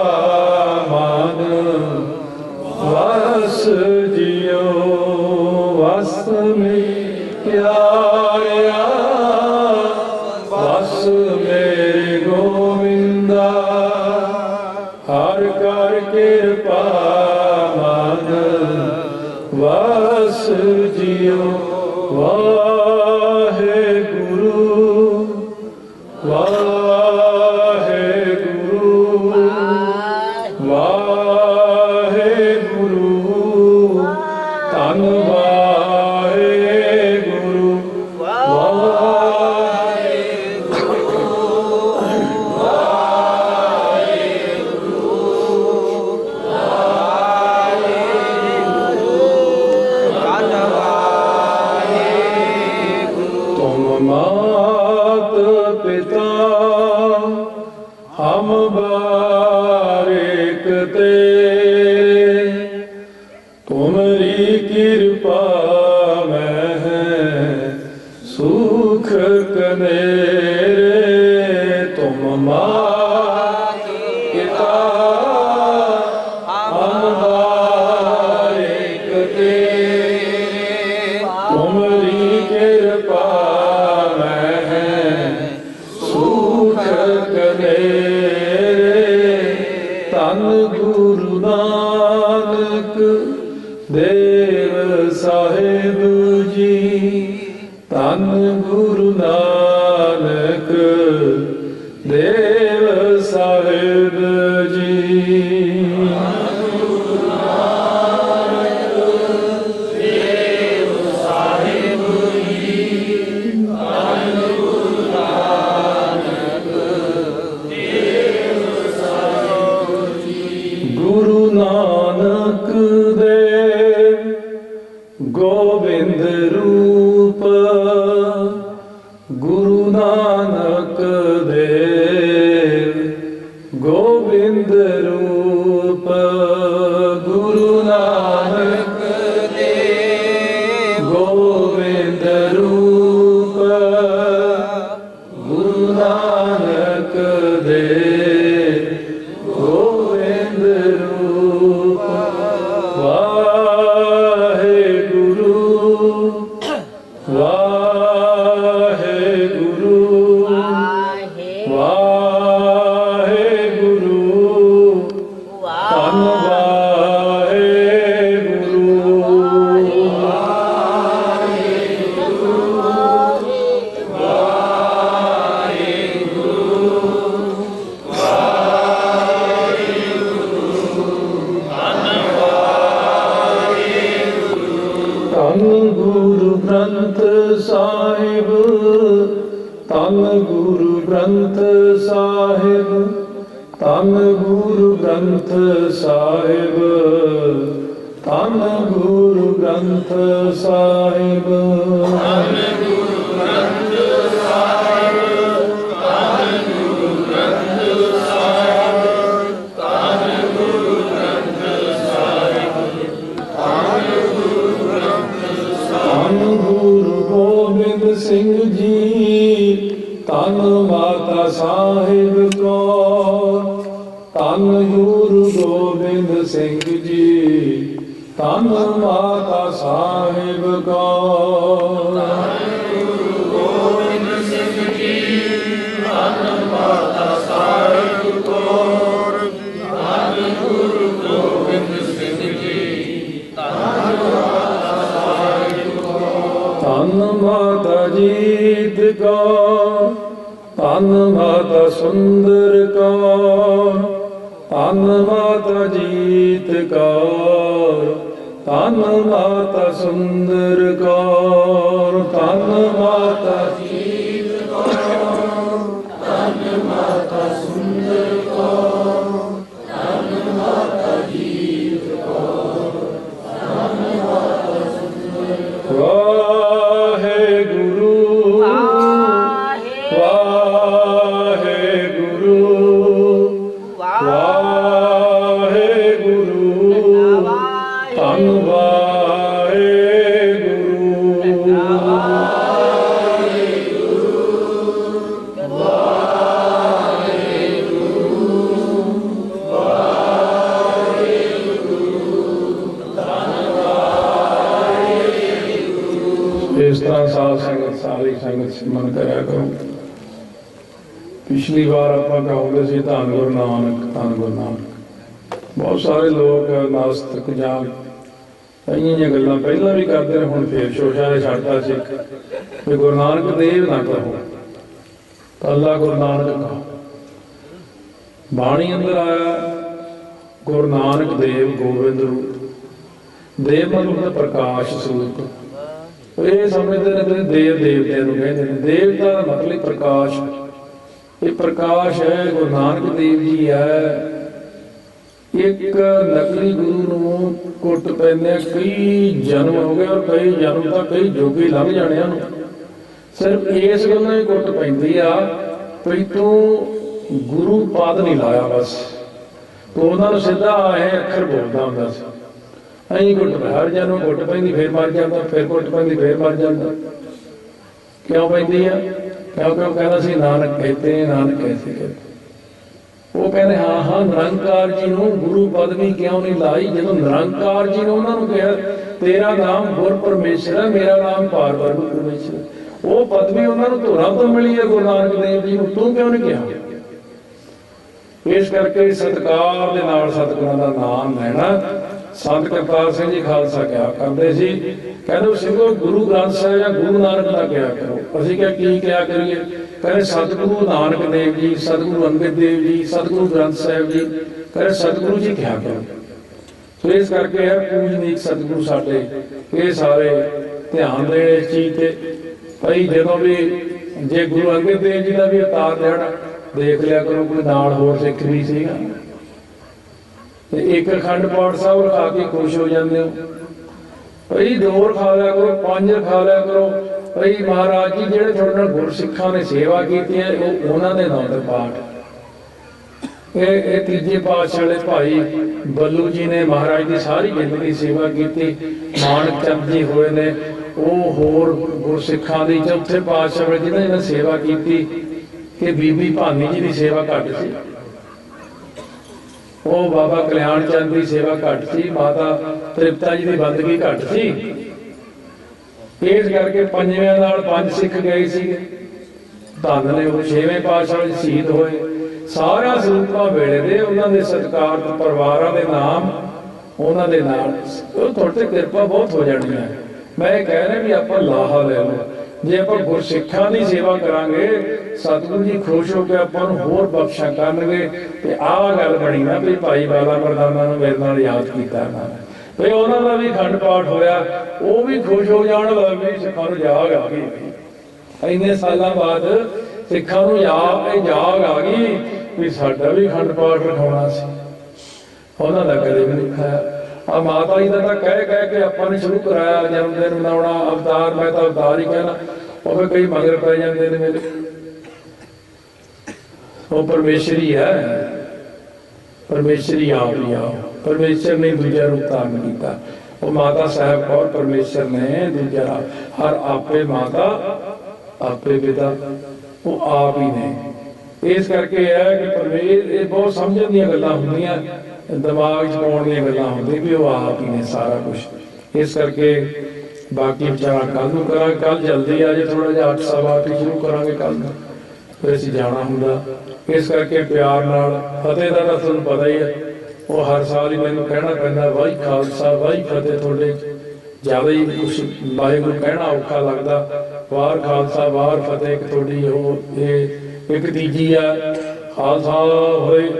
मन वस जियो। वस मेरे प्यारिया वस मेरे गोविंदा, हर कर कृपा मन वस जियो। वाहेगुरु वाहेगुरु वाहेगुरु, धन वाहेगुरु। मात पिता हम बारिक तेरे, तुमरी कृपा में है सुख कनेरे। तुम मात पिता हम बारिक तेरे, तुमरी कृपा धन गुरु नानक देव साहिब जी। धन गुरु नानक देव साहिब जी। गुरु नानक देव गोविंद रूप, गुरु नानक देव गोविंद रूप। गुरु नानक देव गोविंद रूप, गुरु नानक देव गोविंद रूप। वाहेगुरु वाहेगुरु वाहेगुरु, धन गुरु ग्रंथ साहिब, धन गुरु ग्रंथ साहिब, धन गुरु ग्रंथ साहिब, धन गुरु ਗ੍ਰੰਥ ਸਾਹਿਬ। ਗੁਰੂ ਗੋਬਿੰਦ ਸਿੰਘ ਜੀ ਧੰਨ ਮਾਤਾ ਸਾਹਿਬ ਕੌਰ। ਧੰਨ ਗੁਰੂ ਗੋਬਿੰਦ ਸਿੰਘ ਜੀ ਧੰਨ ਮਾਤਾ ਸਾਹਿਬ ਕੌਰ। ਗੁਰੂ ਗੋਬਿੰਦ ਸਿੰਘ ਜੀ ਧੰਨ ਮਾਤਾ ਸਾਹਿਬ ਕੌਰ। ਧੰਨ ਗੁਰੂ ਗੋਬਿੰਦ ਸਿੰਘ ਜੀ ਧੰਨ ਮਾਤਾ ਸਾਹਿਬ ਕੌਰ। ਧੰਨ ਮਾਤਾ ਜੀਤ ਕੌਰ। ਧੰਨ ਮਾਤਾ ਸੁੰਦਰ ਕੌਰ। ਧੰਨ ਮਾਤਾ ਜੀਤ ਕੌਰ। ਧੰਨ ਮਾਤਾ ਸੁੰਦਰ ਕੌਰ। ਧੰਨ ਮਾਤਾ ਜੀਤ ਕੌਰ। ਧੰਨ ਮਾਤਾ ਸੁੰਦਰ ਕੌਰ। ਧੰਨ ਮਾਤਾ ਜੀਤ ਕੌਰ। ਧੰਨ ਮਾਤਾ ਸੁੰਦਰ ਕੌਰ। ਵਾਹਿਗੁਰੂ ਇਸ ਤਰ੍ਹਾਂ ਸਾਧ ਸੰਗਤ ਸਾਰੀ ਸੰਗਤ ਸਿਮਰਨ ਕਰਿਆ ਕਰੋ। ਪਿਛਲੀ ਵਾਰ ਆਪਾਂ ਗਾਉਂਦੇ ਸੀ ਧੰਨ ਗੁਰੂ ਨਾਨਕ, ਧੰਨ ਗੁਰੂ ਨਾਨਕ। ਬਹੁਤ ਸਾਰੇ ਲੋਕ ਨਾਸਤਿਕ ਜਾਂ ਕਈਆਂ ਜਿਹੀਆਂ ਗੱਲਾਂ ਪਹਿਲਾਂ ਵੀ ਕਰਦੇ ਨੇ, ਹੁਣ ਫੇਰ ਸ਼ੋਸ਼ਾ ਨੇ ਛੱਡਤਾ ਸੀ ਵੀ ਗੁਰੂ ਨਾਨਕ ਦੇਵ ਨਾ ਕਹੋ, ਕੱਲਾ ਗੁਰੂ ਨਾਨਕ ਕਹੋ। ਬਾਣੀ ਅੰਦਰ ਆਇਆ ਗੁਰੂ ਨਾਨਕ ਦੇਵ ਗੋਬਿੰਦ ਰੂਪ। ਦੇਵ ਮਤਲਬ ਦਾ ਪ੍ਰਕਾਸ਼ ਸਰੂਪ। ਇਹ ਸਮਝਦੇ ਨੇ ਵੀ ਦੇਵ ਦੇਵਤਿਆਂ ਨੂੰ ਕਹਿੰਦੇ ਨੇ। ਦੇਵਤਾ ਦਾ ਮਤਲਬ ਪ੍ਰਕਾਸ਼। ਇਹ ਪ੍ਰਕਾਸ਼ ਹੈ ਗੁਰੂ ਨਾਨਕ ਦੇਵ ਜੀ ਹੈ। ਇੱਕ ਨਕਲੀ ਗੁਰੂ ਨੂੰ ਕੁੱਟ ਪੈਂਦੇ ਕਈ ਜਨਮ ਹੋ ਗਏ, ਔਰ ਕਈ ਜਨਮ ਤਾਂ ਕਈ ਜੋਗੀ ਲੰਘ ਜਾਣੇ ਹਨ। ਸਿਰਫ ਇਸ ਗੱਲੋਂ ਹੀ ਕੁੱਟ ਪੈਂਦੀ ਆ ਵੀ ਤੂੰ ਗੁਰੂ ਪਦ ਨਹੀਂ ਲਾਇਆ, ਬਸ ਤੂੰ ਉਹਨਾਂ ਨੂੰ ਸਿੱਧਾ ਇਹ ਅੱਖਰ ਬੋਲਦਾ ਹੁੰਦਾ ਸੀ। ਅਸੀਂ ਕੁੱਟ ਹਰ ਜਨਮ ਕੁੱਟ ਪੈਂਦੀ, ਫੇਰ ਮਰ ਜਾਂਦਾ, ਫੇਰ ਕੁੱਟ ਪੈਂਦੀ, ਫੇਰ ਮਰ ਜਾਂਦਾ। ਕਿਉਂ ਪੈਂਦੀ ਆ? ਕਿਉਂਕਿ ਉਹ ਕਹਿੰਦਾ ਸੀ ਨਾਨਕ ਕਹਤੇ, ਨਾਨਕ ਕੈਸੇ ਕਹਤੇ। ਉਹ ਕਹਿੰਦੇ ਹਾਂ ਹਾਂ ਨਿਰੰਕਾਰ ਜੀ ਨੂੰ ਗੁਰੂ ਪਦਵੀ ਕਿਉਂ ਨਹੀਂ ਲਾਈ? ਜਦੋਂ ਨਿਰੰਕਾਰ ਜੀ ਨੇ ਉਹਨਾਂ ਨੂੰ ਕਿਹਾ ਤੇਰਾ ਨਾਮ ਗੁਰ ਪਰਮੇਸ਼ਰ ਹੈ, ਮੇਰਾ ਨਾਮ ਪਾਰਬ੍ਰਹਮ ਪਰਮੇਸ਼ਰ। ਉਹ ਪਦਵੀ ਉਹਨਾਂ ਨੂੰ ਧੁਰਾਂ ਤੋਂ ਮਿਲੀ ਹੈ ਗੁਰੂ ਨਾਨਕ ਦੇਵ ਜੀ ਨੂੰ, ਤੂੰ ਕਿਉਂ ਨਹੀਂ ਕਿਹਾ? ਇਸ ਕਰਕੇ ਸਤਿਕਾਰ ਦੇ ਨਾਲ ਸਤਿਗੁਰਾਂ ਦਾ ਨਾਮ ਲੈਣਾ। ਸੰਤ ਕਰਤਾਰ ਸਿੰਘ ਜੀ ਖਾਲਸਾ ਕਿਹਾ ਕਰਦੇ ਸੀ, ਕਹਿੰਦੇ ਸਿੰਘੋ ਗੁਰੂ ਗ੍ਰੰਥ ਸਾਹਿਬ ਜਾਂ ਗੁਰੂ ਨਾਨਕ ਦਾ ਕਿਹਾ ਕਰੋ। ਅਸੀਂ ਕਿਹਾ ਕੀ ਕਿਹਾ ਕਰੀਏ? ਕਹਿੰਦੇ ਸਤਿਗੁਰੂ ਨਾਨਕ ਦੇਵ ਜੀ, ਸਤਿਗੁਰੂ ਅੰਗਦ ਦੇਵ ਜੀ, ਸਤਿਗੁਰੂ ਗ੍ਰੰਥ ਸਾਹਿਬ ਜੀ, ਕਹਿੰਦੇ ਸਤਿਗੁਰੂ ਜੀ ਕਿਹਾ ਕਰੋ। ਸੋ ਇਸ ਕਰਕੇ ਇਹ ਪੂਜਨੀਕ ਸਤਿਗੁਰੂ ਸਾਡੇ ਇਹ ਸਾਰੇ ਧਿਆਨ ਦੇਣ ਇਸ ਚੀਜ਼ ਤੇ। ਭਾਈ ਜਦੋਂ ਵੀ ਜੇ ਗੁਰੂ ਅੰਗਦ ਦੇਵ ਜੀ ਦਾ ਵੀ ਅਵਤਾਰ ਦਿਹਾੜਾ ਦੇਖ ਲਿਆ ਕਰੋ, ਕੋਈ ਨਾਲ ਹੋਰ ਸਿੱਖ ਵੀ ਸੀਗਾ ਤੇ ਇੱਕ ਅਖੰਡ ਪਾਠ ਸਾਹਿਬ ਰਖਾ ਕੇ ਖੁਸ਼ ਹੋ ਜਾਂਦੇ ਹੋ। ਭਾਈ 2 ਰਖਾ ਲਿਆ ਕਰੋ, 5 ਰਖਾ ਲਿਆ ਕਰੋ। ਭਾਈ ਮਹਾਰਾਜ ਜੀ ਜਿਹੜੇ ਤੁਹਾਡੇ ਨਾਲ ਗੁਰਸਿੱਖਾਂ ਨੇ ਸੇਵਾ ਕੀਤੀ ਹੈ ਉਹ ਉਹਨਾਂ ਦੇ ਨਾਂ ਤੇ ਪਾਠ। ਇਹ ਤੀਜੇ ਪਾਤਸ਼ਾਹ ਵਾਲੇ ਭਾਈ ਬੱਲੂ ਜੀ ਨੇ ਮਹਾਰਾਜ ਦੀ ਸਾਰੀ ਜ਼ਿੰਦਗੀ ਸੇਵਾ ਕੀਤੀ। ਮਾਨਕ ਚੰਦ ਜੀ ਹੋਏ ਨੇ, ਉਹ ਹੋਰ ਗੁਰਸਿੱਖਾਂ ਦੀ ਚੌਥੇ ਪਾਤਸ਼ਾਹ ਵਾਲੇ ਜਿਹਨਾਂ ਨੇ ਸੇਵਾ ਕੀਤੀ। ਕਿ ਬੀਬੀ ਭਾਨੀ ਜੀ ਦੀ ਸੇਵਾ ਘੱਟ ਸੀ, ਉਹ ਬਾਬਾ ਕਲਿਆਣ ਚੰਦ ਦੀ ਸੇਵਾ ਘੱਟ ਸੀ, ਮਾਤਾ ਤ੍ਰਿਪਤਾ ਜੀ ਦੀ ਬੰਦਗੀ ਘੱਟ ਸੀ। ਇਸ ਕਰਕੇ ਪੰਜਵੇਂ ਨਾਲ 5 ਸਿੱਖ ਗਏ ਸੀ। ਧੰਨ ਨੇ ਉਹ 6ਵੇਂ ਪਾਤਸ਼ਾਹ ਵਿੱਚ ਸ਼ਹੀਦ ਹੋਏ। ਸਾਰਿਆਂ ਸਰੂਪਾਂ ਵੇਲੇ ਦੇ ਉਹਨਾਂ ਦੇ ਸਤਿਕਾਰ ਪਰਿਵਾਰਾਂ ਦੇ ਨਾਮ ਉਹਨਾਂ ਦੇ ਨਾਲ ਉਹ ਤੁਹਾਡੇ ਤੇ ਕਿਰਪਾ ਬਹੁਤ ਹੋ ਜਾਣੀ ਹੈ। ਮੈਂ ਇਹ ਕਹਿ ਰਿਹਾ ਵੀ ਆਪਾਂ ਲਾਹਾ ਲੈ ਲਓ। ਜੇ ਆਪਾਂ ਗੁਰਸਿੱਖਾਂ ਦੀ ਸੇਵਾ ਕਰਾਂਗੇ ਸਤਿਗੁਰੂ ਜੀ ਖੁਸ਼ ਹੋ ਕੇ ਆਪਾਂ ਨੂੰ ਹੋਰ ਬਖਸ਼ਾ ਕਰਨਗੇ। ਤੇ ਆਹ ਗੱਲ ਬਣੀ ਨਾ ਵੀ ਭਾਈ ਬਾਲਾ ਮਰਦਾਨਾ ਨੂੰ ਮੇਰੇ ਨਾਲ ਯਾਦ ਕੀਤਾ ਨਾ ਵੀ ਉਹਨਾਂ ਦਾ ਵੀ ਅਖੰਡ ਪਾਠ ਹੋਇਆ, ਉਹ ਵੀ ਖੁਸ਼ ਹੋ ਜਾਣ ਵੀ ਸਿੱਖਾਂ ਨੂੰ ਜਾਗ ਆ ਗਈ। ਇੰਨੇ ਸਾਲਾਂ ਬਾਅਦ ਸਿੱਖਾਂ ਨੂੰ ਜਾਗ ਆ ਗਈ ਵੀ ਸਾਡਾ ਵੀ ਅਖੰਡ ਪਾਠ ਰਖਾਉਣਾ ਸੀ। ਉਹਨਾਂ ਦਾ ਕਦੇ ਵੀ ਨਹੀਂ ਖਾਇਆ। ਆ ਮਾਤਾ ਜੀ ਦਾ ਤਾਂ ਕਹਿ ਕੇ ਆਪਾਂ ਨੇ ਸ਼ੁਰੂ ਕਰਾਇਆ ਜਨਮ ਦਿਨ ਮਨਾਉਣਾ, ਅਵਤਾਰ। ਮੈਂ ਤਾਂ ਅਵਤਾਰ ਹੀ ਕਹਿਣਾ, ਉਹ ਫਿਰ ਕਈ ਮਗਰ ਪੈ ਜਾਂਦੇ ਨੇ ਮੇਰੇ। ਉਹ ਪਰਮੇਸ਼ਰ ਹੀ ਹੈ, ਪਰਮੇਸ਼ਰ ਹੀ ਆਪ ਹੀ ਆ। ਪਰਮੇਸ਼ਰ ਨੇ ਦੂਜਾ ਰੂਪ ਧਾਰਨ ਕੀਤਾ। ਉਹ ਮਾਤਾ ਸਾਹਿਬ ਕੌਰ ਪਰਮੇਸ਼ਰ ਨੇ ਦੂਜਾ, ਹਰ ਆਪੇ ਮਾਤਾ ਆਪੇ ਪਿਤਾ, ਉਹ ਆਪ ਹੀ ਨੇ। ਇਸ ਕਰਕੇ ਇਹ ਹੈ ਕਿ ਪਰਮੇਸ਼ਰ, ਇਹ ਬਹੁਤ ਸਮਝਣ ਦੀਆਂ ਗੱਲਾਂ ਹੁੰਦੀਆਂ, ਦਿਮਾਗ 'ਚ ਪਾਉਣ ਦੀਆਂ ਗੱਲਾਂ ਹੁੰਦੀਆਂ ਵੀ ਉਹ ਆਪ ਹੀ ਨੇ ਸਾਰਾ ਕੁਛ। ਇਸ ਕਰਕੇ ਬਾਕੀ ਵਿਚਾਰਾ ਕੱਲ੍ਹ ਨੂੰ ਕਰਾਂਗੇ। ਕੱਲ੍ਹ ਜਲਦੀ ਆ ਜੇ, ਥੋੜਾ ਜਿਹਾ 8:15 ਸ਼ੁਰੂ ਕਰਾਂਗੇ ਕੱਲ੍ਹ ਨੂੰ, ਫਿਰ ਅਸੀਂ ਜਾਣਾ ਹੁੰਦਾ। ਇਸ ਕਰਕੇ ਪਿਆਰ ਨਾਲ ਫਤਿਹ ਦਾ ਤਾਂ ਤੁਹਾਨੂੰ ਪਤਾ ਹੀ ਹੈ, ਉਹ ਹਰ ਸਾਲ ਹੀ ਮੈਨੂੰ ਕਹਿਣਾ ਪੈਂਦਾ, ਵਾਹਿ ਖਾਲਸਾ ਵਾਹਿ ਫਤਿਹ। ਤੁਹਾਡੇ ਜ਼ਿਆਦਾ ਹੀ ਕੁਛ ਵਾਹਿਗੁਰੂ ਕਹਿਣਾ ਔਖਾ ਲੱਗਦਾ। ਵਾਰ ਖਾਲਸਾ ਵਾਰ ਫਤਿਹ, ਇੱਕ ਤੁਹਾਡੀ ਉਹ ਇਹ ਇੱਕ ਤੀਜੀ ਆ ਖਾਲਸਾ ਹੋਏ,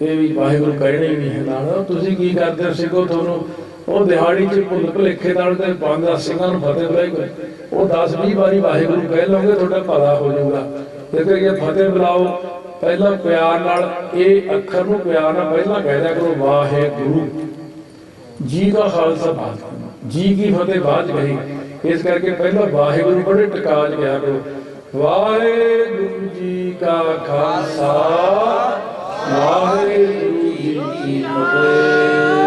ਇਹ ਵੀ ਵਾਹਿਗੁਰੂ ਕਹਿਣਾ ਹੀ ਨਹੀਂ ਹੈ ਨਾਲ। ਤੁਸੀਂ ਕੀ ਕਰਦੇ ਹੋ ਸਿੱਖੋ? ਤੁਹਾਨੂੰ ਉਹ ਦਿਹਾੜੀ 'ਚ ਭੁੱਲ ਭੁਲੇਖੇ ਨਾਲ ਤੇ 5-10 ਸਿੰਘਾਂ ਨੂੰ ਫਤਿਹ ਬੁਲਾਈ, ਉਹ 10-20 ਵਾਰੀ ਵਾਹਿਗੁਰੂ ਕਹਿ ਲਓਗੇ, ਤੁਹਾਡਾ ਭਲਾ ਹੋ ਜਾਊਗਾ। ਇਸ ਕਰਕੇ ਫਤਿਹ ਬੁਲਾਓ ਪਹਿਲਾਂ ਪਿਆਰ ਨਾਲ, ਇਹ ਅੱਖਰ ਨੂੰ ਪਿਆਰ ਨਾਲ ਪਹਿਲਾਂ ਕਹਿ ਦਿਆ ਕਰੋ, ਵਾਹਿਗੁਰੂ ਜੀ ਦਾ ਖਾਲਸਾ ਬਾਅਦ, ਜੀ ਕੀ ਫਤਿਹ ਬਾਅਦ ਕਹੀ। ਇਸ ਕਰਕੇ ਪਹਿਲਾਂ ਵਾਹਿਗੁਰੂ ਬੜੇ ਟਿਕਾ 'ਚ ਕਿਹਾ ਕਰੋ, ਵਾਹਿਗੁਰੂ ਜੀ ਕਾ ਖਾਲਸਾ ਵਾਹਿਗੁਰੂ ਜੀ ਕੀ ਫਤਿਹ।